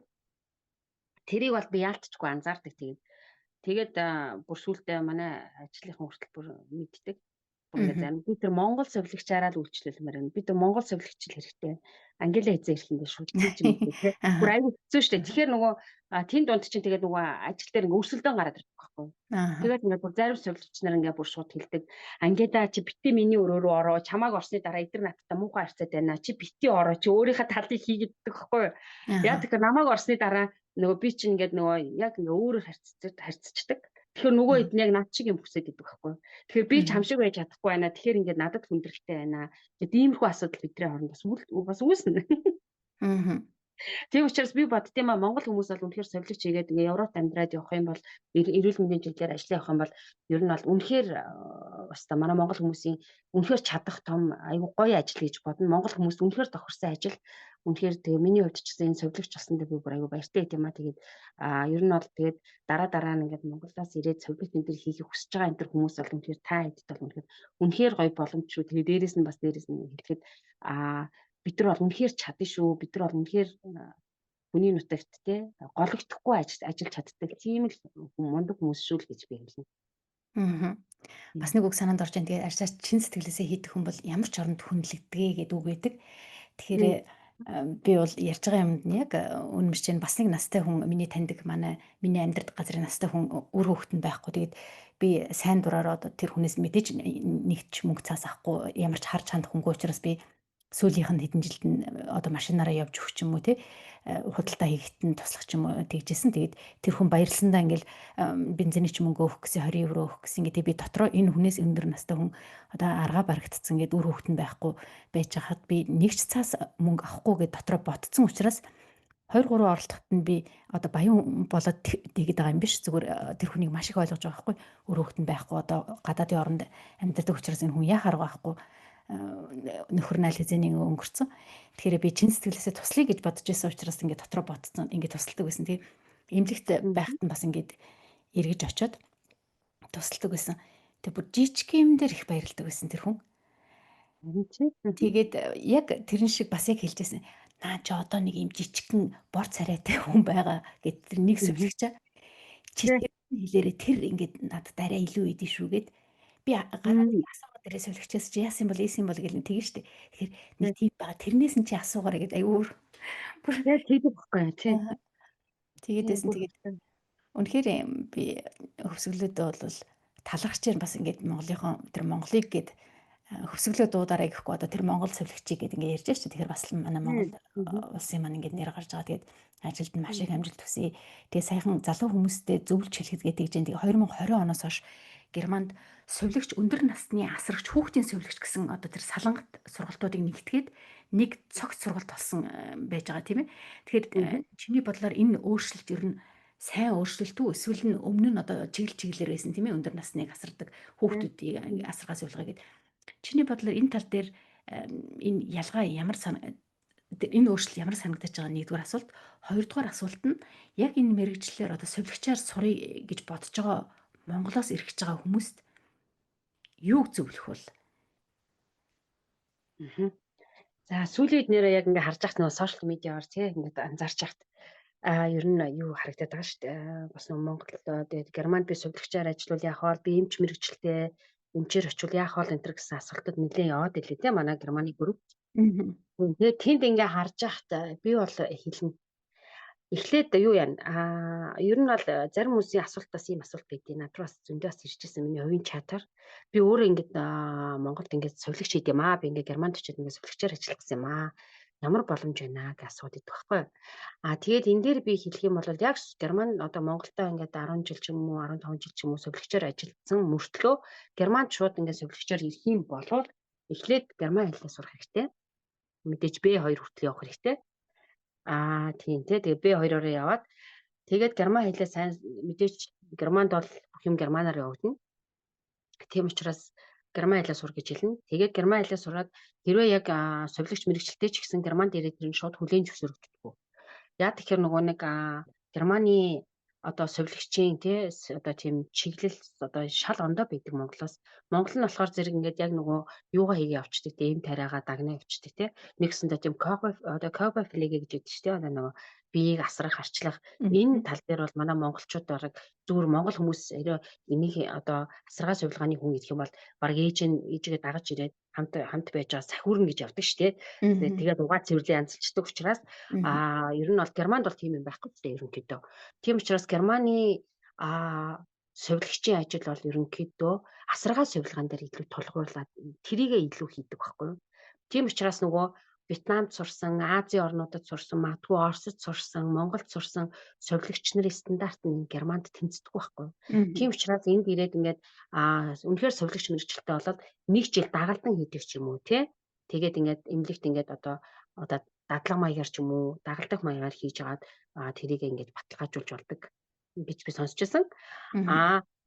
Тэрийг бол би яалтчгүй анзаардаг тийм. Тэгээд бүр сүултээ манай ажлынхан хүртэл бүр мэддэг. Бүр ингээд
Мгм.
зарим би тэр Монгол сувлагчаараа л үйлчлүүлмээр байна. Би тэр Монгол сувлагч л хэрэгтэй. Англи хэлзээ ирэх ингээд шууд тийж мэдээ тий. Бүр
Аха.
аюу хэцүү штэ. Тэгэхээр нөгөө тэнд дунд чинь тэгээд нөгөө ажил дээр ингээд өрсөлдөөн гараад ирдэг байхгүй.
Аха.
Тэгээд ингээд бүр зарим сувлагч нар ингээд бүр шууд хэлдэг. Ангидаа чи бити миний өрөө рүү ороо. Чамааг орсны дараа эдэр надтай муухай харьцаад байна. Чи бити ороо. Чи өөрийнхөө талыг хийгээд байхгүй. Яа
Аха.
тэгэхээр намайг орсны дараа нөгөө би чинь ингээд нөгөө яг ингээ өөрөөр харьцдаг. Тэгэхээр нөгөө хэд нь яг над шиг юм хүсэж идэг байхгүй. Тэгэхээр би ч хам
Мгм.
шиг байж чадахгүй байна. Тэгэхээр ингээд надад хүндрэлтэй байна. Тэгээд иймэрхүү асуудал бидний хооронд бас үүснэ.
Мгм.
Тийм учраас би боддtiin маа Монгол хүмүүс бол үнэхээр совилж хийгээд ингээ Европт амьдраад явах юм бол эрүүл мэндийн чиглэлээр ажиллах явах юм бол ер нь бол үнэхээр өстой манай Монгол хүмүүсийн үнэхээр чадах том айгу гоё ажил гэж бодно. Монгол хүмүүс үнэхээр тохирсон ажил. Үнэхээр тэгээ миний хувьд ч гэсэн энэ совилогч болсондоо би бүр айгу баяртай байт юм а. Тэгээд ер нь бол тэгээд дараа нь ингээд Монголоос ирээд совилогч энэ төр хийхийг хүсэж байгаа энэ төр хүмүүс бол үнэхээр та хэдд бол үнэхээр гоё боломж шүү. Тэгээд дээрэс нь хэлэхэд бид нар бол үнэхээр чадна шүү. Бид нар бол үнэхээр хүний нутагт те гологдохгүй ажиллаж чаддаг тийм л мундаг хүмүүс шүү л гэж би хэлнэ.
Мгм. Бас нэг үг санаанд орж ин тэгээд ажлаа чин сэтгэлээсээ хийдэг хүн бол ямар ч оронд хүнлэгдэгэ гэдэг үг байдаг. Тэгэхээр
Мм.
би бол ярьж байгаа юмд нь яг үнэмш чинь бас нэг настай хүн миний таньдаг миний амьдардаг газрын настай хүн үр хөвгт нь байхгүй. Тэгээд би сайн дураараа одоо тэр хүнээс мэдээж нэг ч мөнгө цаас авахгүй ямар ч харж хандах хөнгөө учраас би сүүлийнх нь хэдэн жилд нь одоо машинаараа явж өгч юм уу те худалдаа хийхэд нь туслах ч юм уу тэгжсэн. Тэгээд тэр хүн баярлсандаа ингээл бензиний ч мөнгө өгөх гэсэн 20 евро өгөх гэсэн гэдэг би дотроо энэ хүнээс өндөр настай хүн одоо аргаа барагдцсан гэдэг үр хөвгтөн байхгүй байж хахад би нэг ч цаас мөнгө авахгүй гэд дотроо ботцсон учраас 2 3 оролдоход нь би одоо баян болоод тэгээд байгаа юм биш зүгээр тэр хүнийг маш их ойлгож байгаа байхгүй үр хөвгтөн байхгүй одоо гадаадын оронд амьдардаг учраас энэ хүн яхаар байхгүй нөхөр найл хэзээний өнгөрцөн. Тэгэхээр би чин сэтгэлээсээ туслая гэж бодож байсан учраас ингээд дотроо ботцсон ингээд тусалдаг байсан. Тэгээ эмнэлэгт байхад нь бас ингээд эргэж очиод тусалдаг байсан. Тэгээ бүр жижиг юм дээр их баярлдаг байсан тэр хүн.
Харин чи.
Тэгээд яг тэрэн шиг бас яг хэлжсэн. Наа чи одоо нэг юм жижигхэн бор царайтай хүн байгаа гэд тэр нэг сувлэгчаа чи
Тэ.
тэр хэлээрээ тэр ингээд надад арай илүү идэв шүү гэд би гараад
Мм.
асуугаад тэрээ сувлэгчээс чи яасан бол ийсэн бол гэл тэгэн штэ. Тэгэхээр нэг
Тэ.
тийм байгаа. Тэрнээс нь чи асуугаарай гэд аюур.
Тэ тийм байхгүй тий.
Тэгэдсэн
Бүр
тэгээд үнэхээр би хөвсгөлөд бол талархчээр бас ингээд Монголыг гээд хөвсгөлөө дуудаарай гэхгүй одоо тэр Монгол цэвлэгчийг гээд ингээд ярьж шүү. Тэгэхээр бас л манай Монгол улсын маань ингээд нэр гарч байгаа. Тэгээд ажилд нь маш их амжилт төсөй. Тэгээд саяхан залуу хүмүүстэй зөвлөж хэлэхэд гэдэг чинь 2020 оноос хойш Германд сувлэгч өндөр насны асрагч хүүхдийн сувлэгч гэсэн одоо тэр салангат сургалтуудыг нэгтгээд нэг цогц сургалт болсон байж байгаа тийм ээ. Тэгэхээр чиний бодлоор энэ өөрчлөлт ер нь сайн өөрчлөлт үү эсвэл нь өмнө нь одоо чиглэлээр байсан тийм ээ өндөр насныг асардаг хүүхдүүдийг асаргаас явуулгаа гэдэг. Чиний бодлоор энэ тал дээр энэ ялгаа ямар Энэ өөрчлөлт ямар санагдаж байгаа нэгдүгээр асуулт. Хоёрдугаар асуулт нь яг энэ мэрэгчлэлээр одоо совилгчаар сурыг гэж бодож байгаа Монголоос ирэх гэж байгаа хүмүүст юуг зөвлөх бол?
Мгм. За сүүлийн үед нэрээ яг ингээ харж байхад нөгөө сошиал медиагаар тий ингээд анзаарч байхад ер нь юу харагдаад байгаа шүү дээ. Бас нөгөө Монгол тэгээд Германд би сувлагчаар ажиллавал яах вэ? Би эмч мэрэгчлээ эмчээр очивол яах вэ? Энтэр гэсэн асуултууд нэлээд яваад ирлээ тий манай Германы групп. Тэгээд тэнд ингээ харж байхад би бол хэлнэ. Эхлээд юу яана? Ер нь бол зарим хүмүүсийн асуулт бас ийм асуулт байдیں۔ Над руу бас зөндөө бас ирчихсэн миний хувийн чатаар. Би өөрөө ингээд Монголд ингээд сувлагч хийд юм аа. Би ингээд Германд очиод ингээд сувлагчаар ажиллах гэсэн юм аа. Ямар боломж байна гэж асууд идэх байхгүй. Тэгээд энэ дээр би хэлэх юм бол яг Герман одоо Монголдоо ингээд 10 жил ч юм уу 15 жил ч юм уу сувлагчаар ажилласан мөртлөө Германд шууд ингээд сувлагчаар ирэх юм болвол эхлээд герман хэлээ сурах хэрэгтэй. Мэдээж B2 хүртэл явах хэрэгтэй. Тийм тий. Тэгээ B2-ороо яваад тэгээд герман хэлээ сайн мэдээж Германд бол бүх юм германаар явагдана. Тийм учраас герман хэлээ сур гэж хэлнэ. Тэгээд герман хэлээ сураад хэрвээ яг сувилагч мэрэгчлээ ч гэсэн Германд ирээд тэр нь шууд хүлээн зөвшөөрөгддөг. Яа тэгэхээр нөгөө нэг Германы одоо сувилагчийн тий одоо тийм чиглэл одоо шал ондоо байдаг Монголоос. Монгол нь болохоор зэрэг ингээд яг нөгөө юугаа хийгээ явчихдаг тий эм тариагаа дагнаа явчихдаг тий. Нэгсэндээ тийм коба флегэ гэж яддаг шүү дээ. Одоо нөгөө биеийг асрах, арчлах энэ тал дээр бол манай монголчууд бараг зүгээр монгол хүмүүс энийг одоо асаргаа сувилгааны хүн гэх юм бол бараг ээжигээ дагаж ирээд хамт байж байгаа сахиурна гэж явдаг шүү дээ. Тэгээд угаа цэвэрлээ янзлцдаг учраас ер нь бол Германд бол тийм юм байхгүй ч дээ ерөнхийдөө. Тийм учраас Германы сувилагчийн ажил бол ерөнхийдөө асаргаа сувилгаан дээр илүү тулгуурлаад тэрийгээ илүү хийдэг байхгүй юу. Тийм учраас нөгөө Вьетнамд сурсан, Азийн орнуудад сурсан, магадгүй Оросд сурсан, Монголд сурсан сувилагч нарын стандарт нь Германд тэнцдэг байхгүй юу. Тийм учраас энд ирээд ингээд үнэхээр сувилагч мэрэгчлээ болоод нэг жил дагалдан хийдэг ч юм уу тий. Тэгээд ингээд эмнэлэгт ингээд одоо дадлаг маягаар ч юм уу дагалдах маягаар хийж агаад тэрийг ингээд баталгаажуулж болдог гэж би сонсчихсан.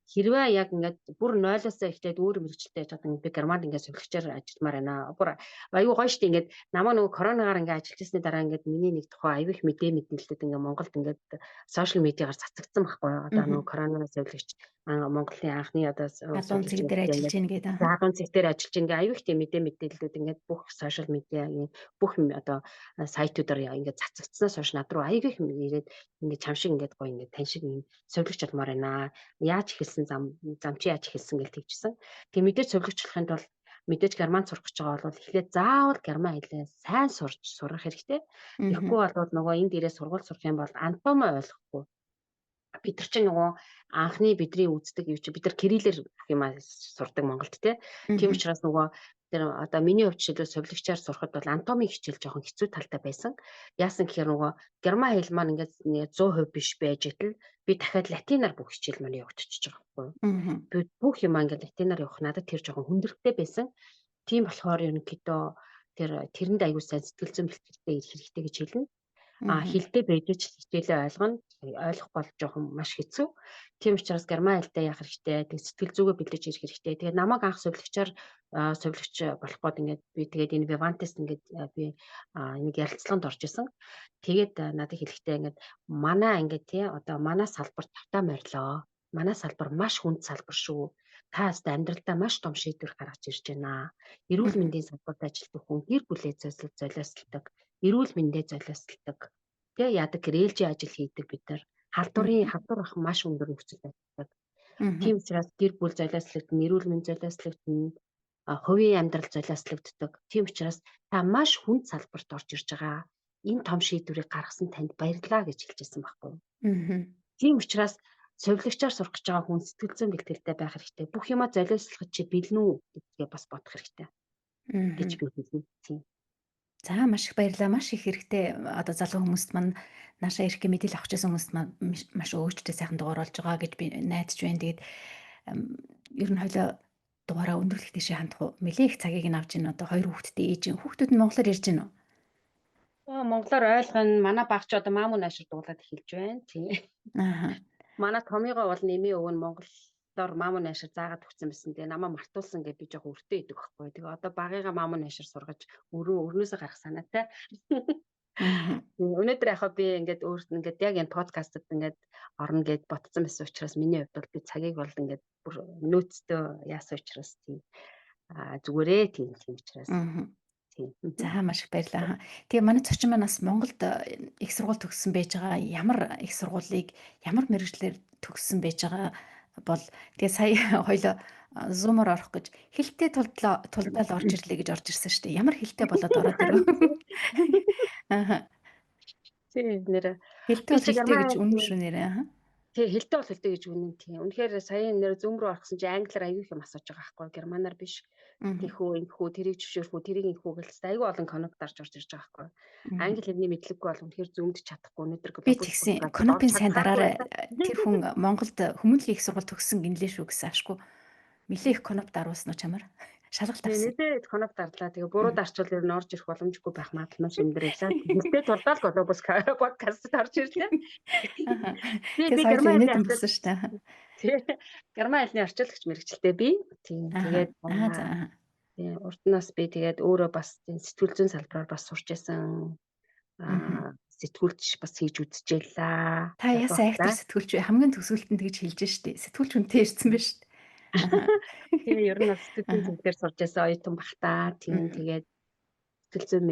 Хэрвээ яг ингээд бүр 0-оос эхлээд өөр мэрэгчлээ яж байгаа би Германд ингээд сувилагчаар ажилламаар байна. Бүр аюу гоё штэ ингээд намаа нөгөө коронагаар ингээд ажиллаж ирсний дараа ингээд миний нэг тухай аюу их мэдээлэлүүд ингээд Монголд ингээд сошиал медиагаар цацагдсан байхгүй юу. Одоо нөгөө коронавирус сувилагч Монголын анхны одоо
гадуун зэг дээр ажиллаж гин гэдэг.
Гадуун зэг дээр ажиллаж гин аюу их тийм мэдээлэлүүд ингээд бүх сошиал медиагийн бүх одоо сайтуудаар ингээд цацагдсанаас хойш над руу аюу их ирээд ингээд чам шиг ингээд гоё ингээд тань шиг юм сувилагч болмоор байна. Яаж эхэлсэн зам чи яаж эхэлсэн гэж тэгжсэн. Тэг мэдээж сувилагчлахын тулд мэдээж Германд сурах гэж байгаа бол эхлээд заавал герман хэлээ сайн сурах хэрэгтэй. Тэгэхгүй бол нөгөө энд ирээ сургууль сурах юм бол антомоо ойлгохгүй. Бид нар чинь нөгөө анхны бидний үздэг юу чи бид нар кириллээр юм сурдаг Монголд тий. Тийм учраас нөгөө тэр одоо миний хувьд жишээлбэл сувилагчаар сурахад бол анатомийн хичээл жоохон хэцүү талтай байсан. Яасан гэхээр нөгөө герман хэл маань ингээд 100% биш байж итэл би дахиад латинаар бүх хичээл маань явагдчихж байгаа байхгүй юу. Би бүх юм ингээд латинаар явах надад тэр жоохон хүндрэлтэй байсан. Тийм болохоор ерөнхийдөө тэрэнд аягүй сайн сэтгэл зүйн бэлтгэлтэй ирэх хэрэгтэй гэж хэлнэ. Хилтэй байж ч хичээлээ ойлгох бол жоохон маш хэцүү. Тийм учраас герман хэлтэй яах хэрэгтэй, тэг сэтгэл зүгээ бэлдэж ирэх хэрэгтэй. Тэгээд намайг анх сувилагчаар сувилагч болох гээд ингээд би тэгээд энэ Vivantes ингээд би нэг ярилцлаганд орж исэн. Тэгээд надад хэлэхдээ ингээд манай ингээд тий одоо манай салбар тавтаа морилоо. Манай салбар маш хүнд салбар шүү. Та хэвээр амьдралдаа маш том шийдвэр гаргаж ирж байна. Эрүүл мэндийн салбарт ажилладаг хүн гэр бүлээ золиослдог. Эрүүл мэндээ золиослдог. Тэ яадаг ээлжийн ажил хийдэг бид нар. Халдвар ах маш өндөр нөхцөл байдаг. Тийм учраас гэр бүл золиослогдно, эрүүл мэнд золиослогдно, хувийн амьдрал золиослогддог. Тийм учраас та маш хүнд салбарт орж ирж байгаа. Энэ том шийдвэрийг гаргасан танд баярлалаа гэж хэлжсэн байхгүй юу? Тийм учраас сувилагчаар сурах гэж байгаа хүн сэтгэл зүйн бэлтгэлтэй байх хэрэгтэй. Бүх юмаа золиослоход чи бэлэн үү гэдгээ бас бодох хэрэгтэй. Гэж би хэлнэ. Тийм.
За маш их баярлалаа. Маш их хэрэгтэй одоо залуу хүмүүст маань наашаа ирэх гэ мэдээлэл авах гэсэн хүмүүст маань маш өөчтэй сайхан дугаар болж байгаа гэж би найдаж байна. Тэгээд ер нь хоёлоо дугаараа өндөрлөх тийшээ хандах уу? Нэлээ их цагийг нь авч ийн одоо хоёр хүүхэдтэй ээж ин. Хүүхдүүд нь монголоор ярьж байна уу?
Монголоор ойлгоно. Манай багч одоо маамун ашиг дуулаад эхэлж байна. Тийм. Манай томьёогоо бол нэмээ өвөө нь Монгол дор мамун найшир заагаад өгсөн байсан. Тэгээ намаа мартуулсан гэж би жоо өртөө идэг байхгүй. Тэгээ одоо багыгаа мамун найшир сургаж өрнөөсөө гарах санаатай.
Мгм.
Өнөөдөр яхаа би ингээд өөрт нь ингээд яг энэ подкастад ингээд орно гэд ботцсон байсан учраас миний хувьд бол би цагийг бол ингээд бүр нөөцтэй яасан учраас тийм зүгээрээ тийм учраас
Мгм.
тийм.
За маш их баярлалаа. Тэгээ манай зочин маань бас Монголд их сургууль төгссөн байж байгаа. Ямар их сургуулийг ямар мэрэгчлэр төгссөн байж байгаа бол тэгээ сая хоёлоо зумаар орох гэж хэлтэй тулдаал орж ирлээ гэж орж ирсэн шүү дээ. Ямар хэлтэй болоод ороод ирв. Аа.
Тийм нэр
Хэлтэй
би
бол
чи
хэлтэй гэж
герман
үнэн шүү нэрээ. Аа.
тий хэлтэй бол хэлтэй гэж үнэн тийм. Үнэхээр сая нэр зүүм рүү орсон чи англиар аягүй их юм асууж байгаа байхгүй германаар биш.
Мгм.
Тэхүү энэхүү тэрийг зөвшөөрөхүү тэрийг энэхүү гэлцтэй аягүй олон коннект дарж орж ирж байгаа байхгүй.
Мгм.
Англи хэлний мэдлэггүй бол үнэхээр зүүмд чадахгүй өнөөдөр
Би
глобал
тэгсэн
подкастад орж
Конопын сайн
чадхаагүй
дараараа
байлаа.
тэр хүн Монголд хүмүүнлэгийн их сургууль төгссөн гинлээ шүү гэсэн ашгүй. Нилээ их коноп даруулсан уу чамаар? Шалгалт
Тэгээ
авсан.
нэлээд коннект дарлаа. Тэгээ буруу
Мгм.
дарчвал ер нь орж ирэх боломжгүй байх магадлал маш өндөр байлаа. Хэлтэй дурдаад глобал подкастад орж ирлээ.
Аха.
Би
Тэгээс хоёул
герман хэлний
инээдэн
арчил
болсон шүү дээ.
тий герман хэлний арчилгач мэрэгчлээ би. Тийм
Аха.
тэгээд
Аа за. Аха.
тийм урд нь бас би тэгээд өөрөө бас тийм сэтгүүл зүйн салбараар бас сурч байсан.
Мгм.
Сэтгүүлч бас хийж үзчихлээ.
Та ясаа актер
Залуухлаа.
сэтгүүлч вэ? Хамгийн төгсгөлт нь тэгж хэлж штэ. Сэтгүүлч үнтэй ирсэн байж штэ. Аха.
Тэгээ ер нь бас сэтгүүл
Аха.
зүйлээр сурч байсан оюутан бахта. Тийм
Мгм.
тэгээд сэтгэл зүйн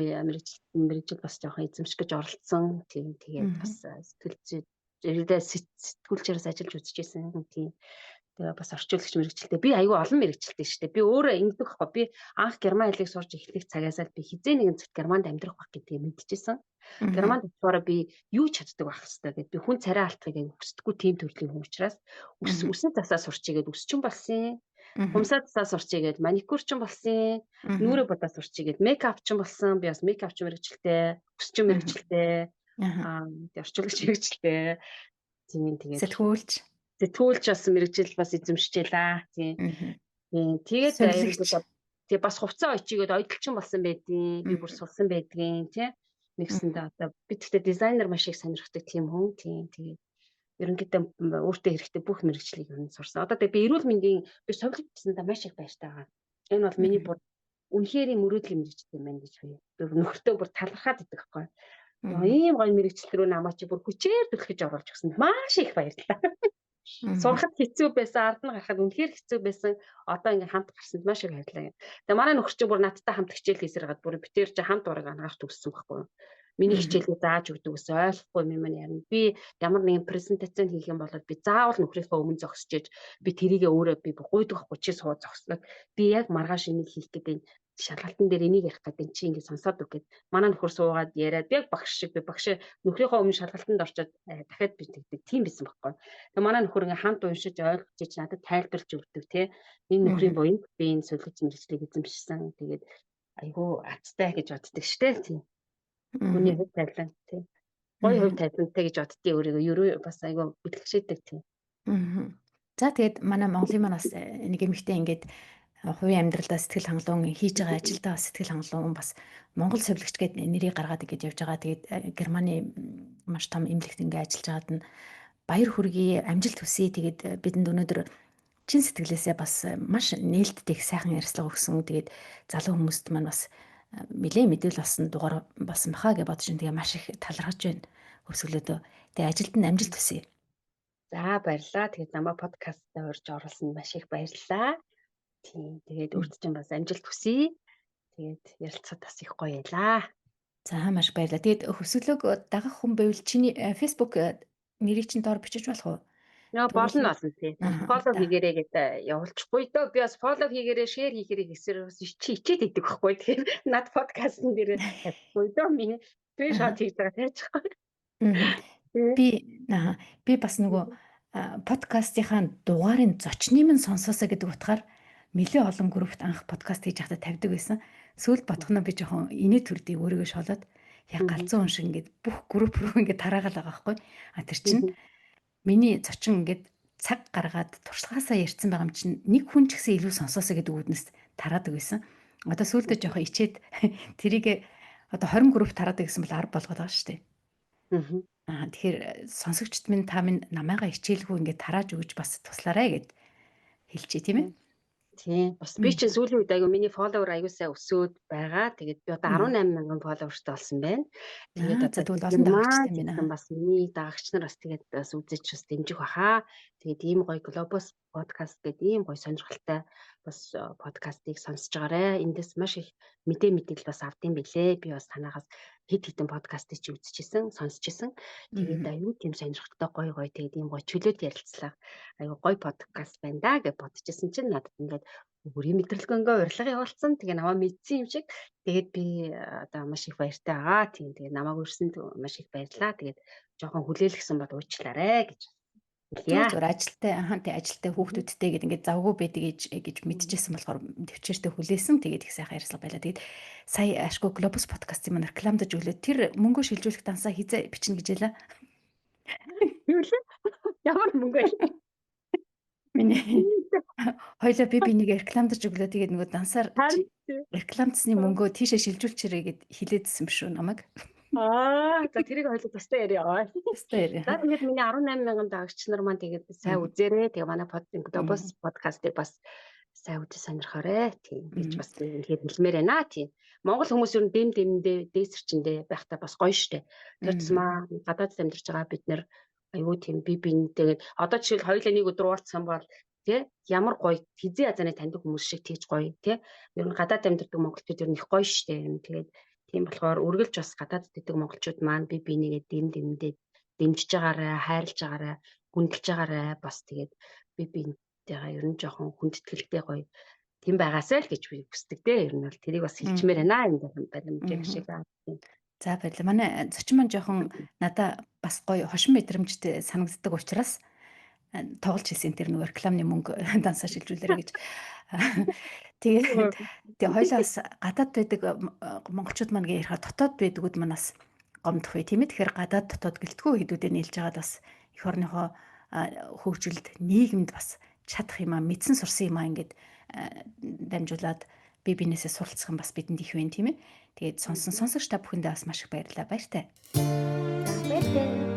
мэрэгжил бас жоохон эзэмших гэж оролцсон. Тийм тэгээд бас
Мгм.
сэтгүүлчээрээс ажиллаж үзчихсэн. Тийм. Тэгээ бас орчуулагч мэрэгчлээ. Би аюу олон мэрэгчлээ шүү дээ. Би өөрөө ингэдэг хоо. Би анх герман хэлийг сурч эхлэх цагаасаа би хизээ нэгэн цагт германд амьдрах байх гэдгийг мэдчихсэн.
Мгм.
Германд очихоор би юу ч чаддаг байх хэвээр гэдэг. Би хүн царай алдахыг хүсдэггүй тийм төрлийн хүн учраас
Мгм.
үсээ засаа сурчигээд өсчин болсон.
Мгм.
Хумсаа засаа сурчигээд маникюрчин болсон.
Мгм.
Нүрэ будаа сурчигээд мейкапчин болсон. Би бас мейкапчин мэрэгчлээ, өсчин
Мгм.
мэрэгчлээ,
Аха.
орчуулагч мэрэгчлээ. Тийм тэгээд
Сэтгүүлч.
сэтгүүлч бас мэрэгжил бас эзэмшчихлээ. Тийм.
Мгм.
Тийм. Тэгээд
Сувилагч.
тэг бас хувцас очигээд ойдолчин болсон байдгийн. Би бүр
Мгм.
сулсан байдгийн тий.
Мгм.
Нэгсэндээ одоо би тэгтээ дизайнер маш их сонирхдаг тийм хүн. Тийм. Тэгээд ерөнхийдөө өөртөө хэрэгтэй бүх мэрэгчлийг нь сурсан. Одоо тэг би эрүүл мэндийн би совлогдсондоо маш их баяртай байгаа. Энэ бол миний
Мгм.
бүр үнэхээр мөрөөдлийн мэрэгчтэй юм байна гэж би. Нөхөртөө бүр талархаад идэг байхгүй.
Мгм.
Ийм гоё мэрэгчлэл рүү намаа чи бүр хүчээр түлхэж оруулж өгсөнд маш их баярлалаа.
Мгм.
Сурахад хэцүү байсан, ард нь гарахад үнэхээр хэцүү байсан. Одоо ингээм хамт гарсанд маш их баярлалаа. Тэгээ манай нөхөр чинь бүр надтай хамт хичээл хийсэргээд бүр битээр чи хамт ураг ангаах төгссөн байхгүй юу? Миний
Мгм.
хичээлээ зааж өгдөг гэсэн ойлгохгүй юм ярина. Би ямар нэгэн презентацийн хийх юм бол би заавал нөхрийнхөө өмнө зогсчээж би тэрийгээ өөрөө би гуйдаг байхгүй чи суу зогсноо. Би яг маргааш энийг хийх гэдэг шалгалтын дээр энийг ярих гэдэг чи ингэ сонсоод үг гэд манай нөхөр суугаад яриад яг багш шиг би багш нөхрийнхөө өмнө шалгалтанд орчоод дахиад би тэгдэг тийм байсан байхгүй. Тэгээ манай нөхөр ингээ хамт уншиж ойлгож ич надад тайлбарлаж өгдөг тий. Энэ нөхрийн
Мгм.
буян би энэ сувлэгч мэрэгчлийг эзэмшсэн. Тэгээд айгүй аттай гэж боддөг штэ тий. Хүний
Мгм.
хувь тавилан тий. Гоё хувь
Мгм.
тавилантай гэж боддгийг өөрийгөө ерөө бас айгүй бэлгшээдэг тий.
Мгм. За тэгээд манай Монголын манаас нэг эмэгтэй ингээд хувийн амьдралдаа сэтгэл хангалуун хийж байгаа ажилдаа бас сэтгэл хангалуун бас Монгол совилогч гэдэг нэрийг гаргаад ингэж явж байгаа. Тэгээд Германы маш том эмнэлэгт ингээд ажиллаж байгаад нь баяр хүргэе, амжилт хүсье. Тэгээд бидэнд өнөөдөр чин сэтгэлээсээ бас маш нээлттэй сайхан ярьцлага өгсөн. Тэгээд залуу хүмүүст маань бас нэлээд мэдээлэл болсон дугаар болсон баха гэж бодож байна. Тэгээ маш их талархаж байна. Өсвөлөөдөө. Тэгээ ажилд нь амжилт хүсье.
За баярлалаа. Тэгээд намаа подкастт орж оруулсанд маш их баярлалаа. Тийм. Тэгээд өөрт чинь бас амжилт хүсье. Тэгээд ярилцахад бас их гоё ялаа.
За маш баярлалаа. Тэгээд хөсөглөөг дагах хүн байвал чиний Facebook нэрийг чинь доор бичиж болох уу?
Нөө
Тэгвэл
болно тий.
аа
Фоллоу
да.
хийгээрэй гэдэг явуулчихгүй дөө. Би бас фоллоу хийгээрэй, шеэр хийгээрэй гэсээр бас ичээд идэг байхгүй. Тэгэхээр над подкастн дээр тавихгүй дөө. Миний скриншот
Аа.
хийж байгаа тавьчихгүй.
Мгм.
Тий.
Би би бас нөгөө подкастынхаа дугаарыг зочны минь сонсоосоо гэдэг утгаар нэлээ олон группт анх подкаст хийж байхдаа тавьдаг байсан. Сүүлд бодохноо би жоохон инээ төрдий өөрийгөө шолоод яг галзуу хүн шиг ингээд бүх групп руу ингээд тараагаал байгаа байхгүй. А тэр чинь миний зочин ингээд цаг гаргаад туршлагаасаа ярьсан байгаа юм чинь нэг хүн ч гэсэн илүү сонсоосоо гэдэг үүднээс тараадаг байсан. Одоо сүүлдээ жоохон ичээд тэрийг одоо 20 групп тараадаг гэсэн бол 10 болгоод байгаа шүү дээ. Тэгэхээр сонсогчд минь та минь намайгаа хичээлгүй ингээд тарааж өгч бас туслаарай гэд. хэлчихье тийм ээ.
Тийм. Бас би чинь сүүлийн үед айгу миний фолловер аягүй сайн өсөөд байгаа. Тэгээд би одоо 18 мянган фолловертай болсон байна. Тэгээд
За
одоо
тэгвэл олон
тэдгээр
дагагчтай
маань
юм байна.
тэгсэн бас миний дагагч нар бас тэгээд бас үзэж бас дэмжих баха. Тэгээд ийм гоё Globus podcast гэдэг ийм гоё сонирхолтой бас подкастыг сонсож байгаарэ. Эндээс маш их мэдээлэл бас авдсан билээ. Би бас танаагаас хэд хэдэн подкастыг чи үзчихсэн, сонсчихсэн. Тэгээд аюу тийм сонирхолтой гоё тэгээд ийм гоё чөлөөт ярилцлаа. Аюу гоё подкаст байна да гэж бодчихсон чинь надад ингээд бүрийн мэдрэлгөөнгөө урилга явуулсан. Тэгээ намаа мэдсэн юм шиг. Тэгээд би одоо маш их баяртай байгаа. Тийм тэгээд намайг урьсанд маш их баярлаа. Тэгээд жоохон хүлээлгсэн бол уучлаарай гэж
Зүгээр
хэлье.
зүгээр ажилтай тий ажилтай хүүхдүүдтэй гэдэг ингээд завгүй байдаг гэж мэдчихсэн болохоор төвчээртэй хүлээсэн. Тэгээд их сайхан ярьслага байлаа. Тэгээд сая ашгүй Globus подкастын маань рекламдаж өглөө тэр мөнгө шилжүүлэх дансаа хизээ бичнэ гэж ялаа.
Юу лээ? Ямар мөнгө вэ?
Миний хоёлаа би бинийг рекламдаж өглөө тэгээд нөгөө дансаар
Харин
рекламдсны мөнгөө тийшээ шилжүүлчихэрэй гэд хэлээдсэн юм шүү намайг.
за тэрийг хоёул тустай яриа.
Өстой яа.
За тэгээд миний 18 мянган дагагч нар маань тэгээд сайн үзээрэй. Тэгээ манай Globus подкастыг бас сайн үзэж сонирхоорой. Тийм гэж бас би ингээд хэлмээр байна. Тийм. Монгол хүмүүс ер нь дэмдээ дээсэрчэндээ байхдаа бас гоё штэ. Тэр тусмаа гадаадд амьдарч байгаа бид нэр аюу тийм тэгээд одоо жишээл хоёулаа нэг өдөр уулзсан бол тий ямар гоё хизээ язаны таньдаг хүмүүс шиг тийж гоё тий. Ер нь гадаад амьдардаг монголчууд ер нь их гоё штэ. Тэгээд тийм болохоор үргэлж бас гадаадд идэг монголчууд маань бинийгээ дэмдээ дэмжиж байгаарай, хайрлаж байгаарай, хүндэлж байгаарай. Бас тэгээд биентэйгээ ер нь жоохон хүндэтгэлтэй гоё тийм байгаасай л гэж би хүсдэг дээ. Ер нь бол тэрийг бас хэлчмээр байна. Энэ баримжиг шиг байна.
За баярлалаа. Манай зочин маань жоохон надаа бас гоё хошин мэдрэмжтэй санагддаг учраас тоглож хэлсэн тэр нөгөө рекламны мөнгө дансаа шилжүүлээрэй гэж. Тэгээ хоёлаа бас гадаад байдаг монголчууд маань гээ ярихаар дотоод байдгууд манаас гомдох вэ тийм ээ. Тэгэхээр гадаад дотоод гэлтгүү хэдүүдээ нийлж байгаад бас эх орныхоо хөгжилд нийгэмд бас чадах юм аа мэдсэн сурсан юм аа ингээд дамжуулаад бинээсээ суралцах юм бас бидэнд их байна тийм ээ. Тэгээд сонсогч та бүхэндээ бас маш их баярлалаа. Баяртай.
Баяртай.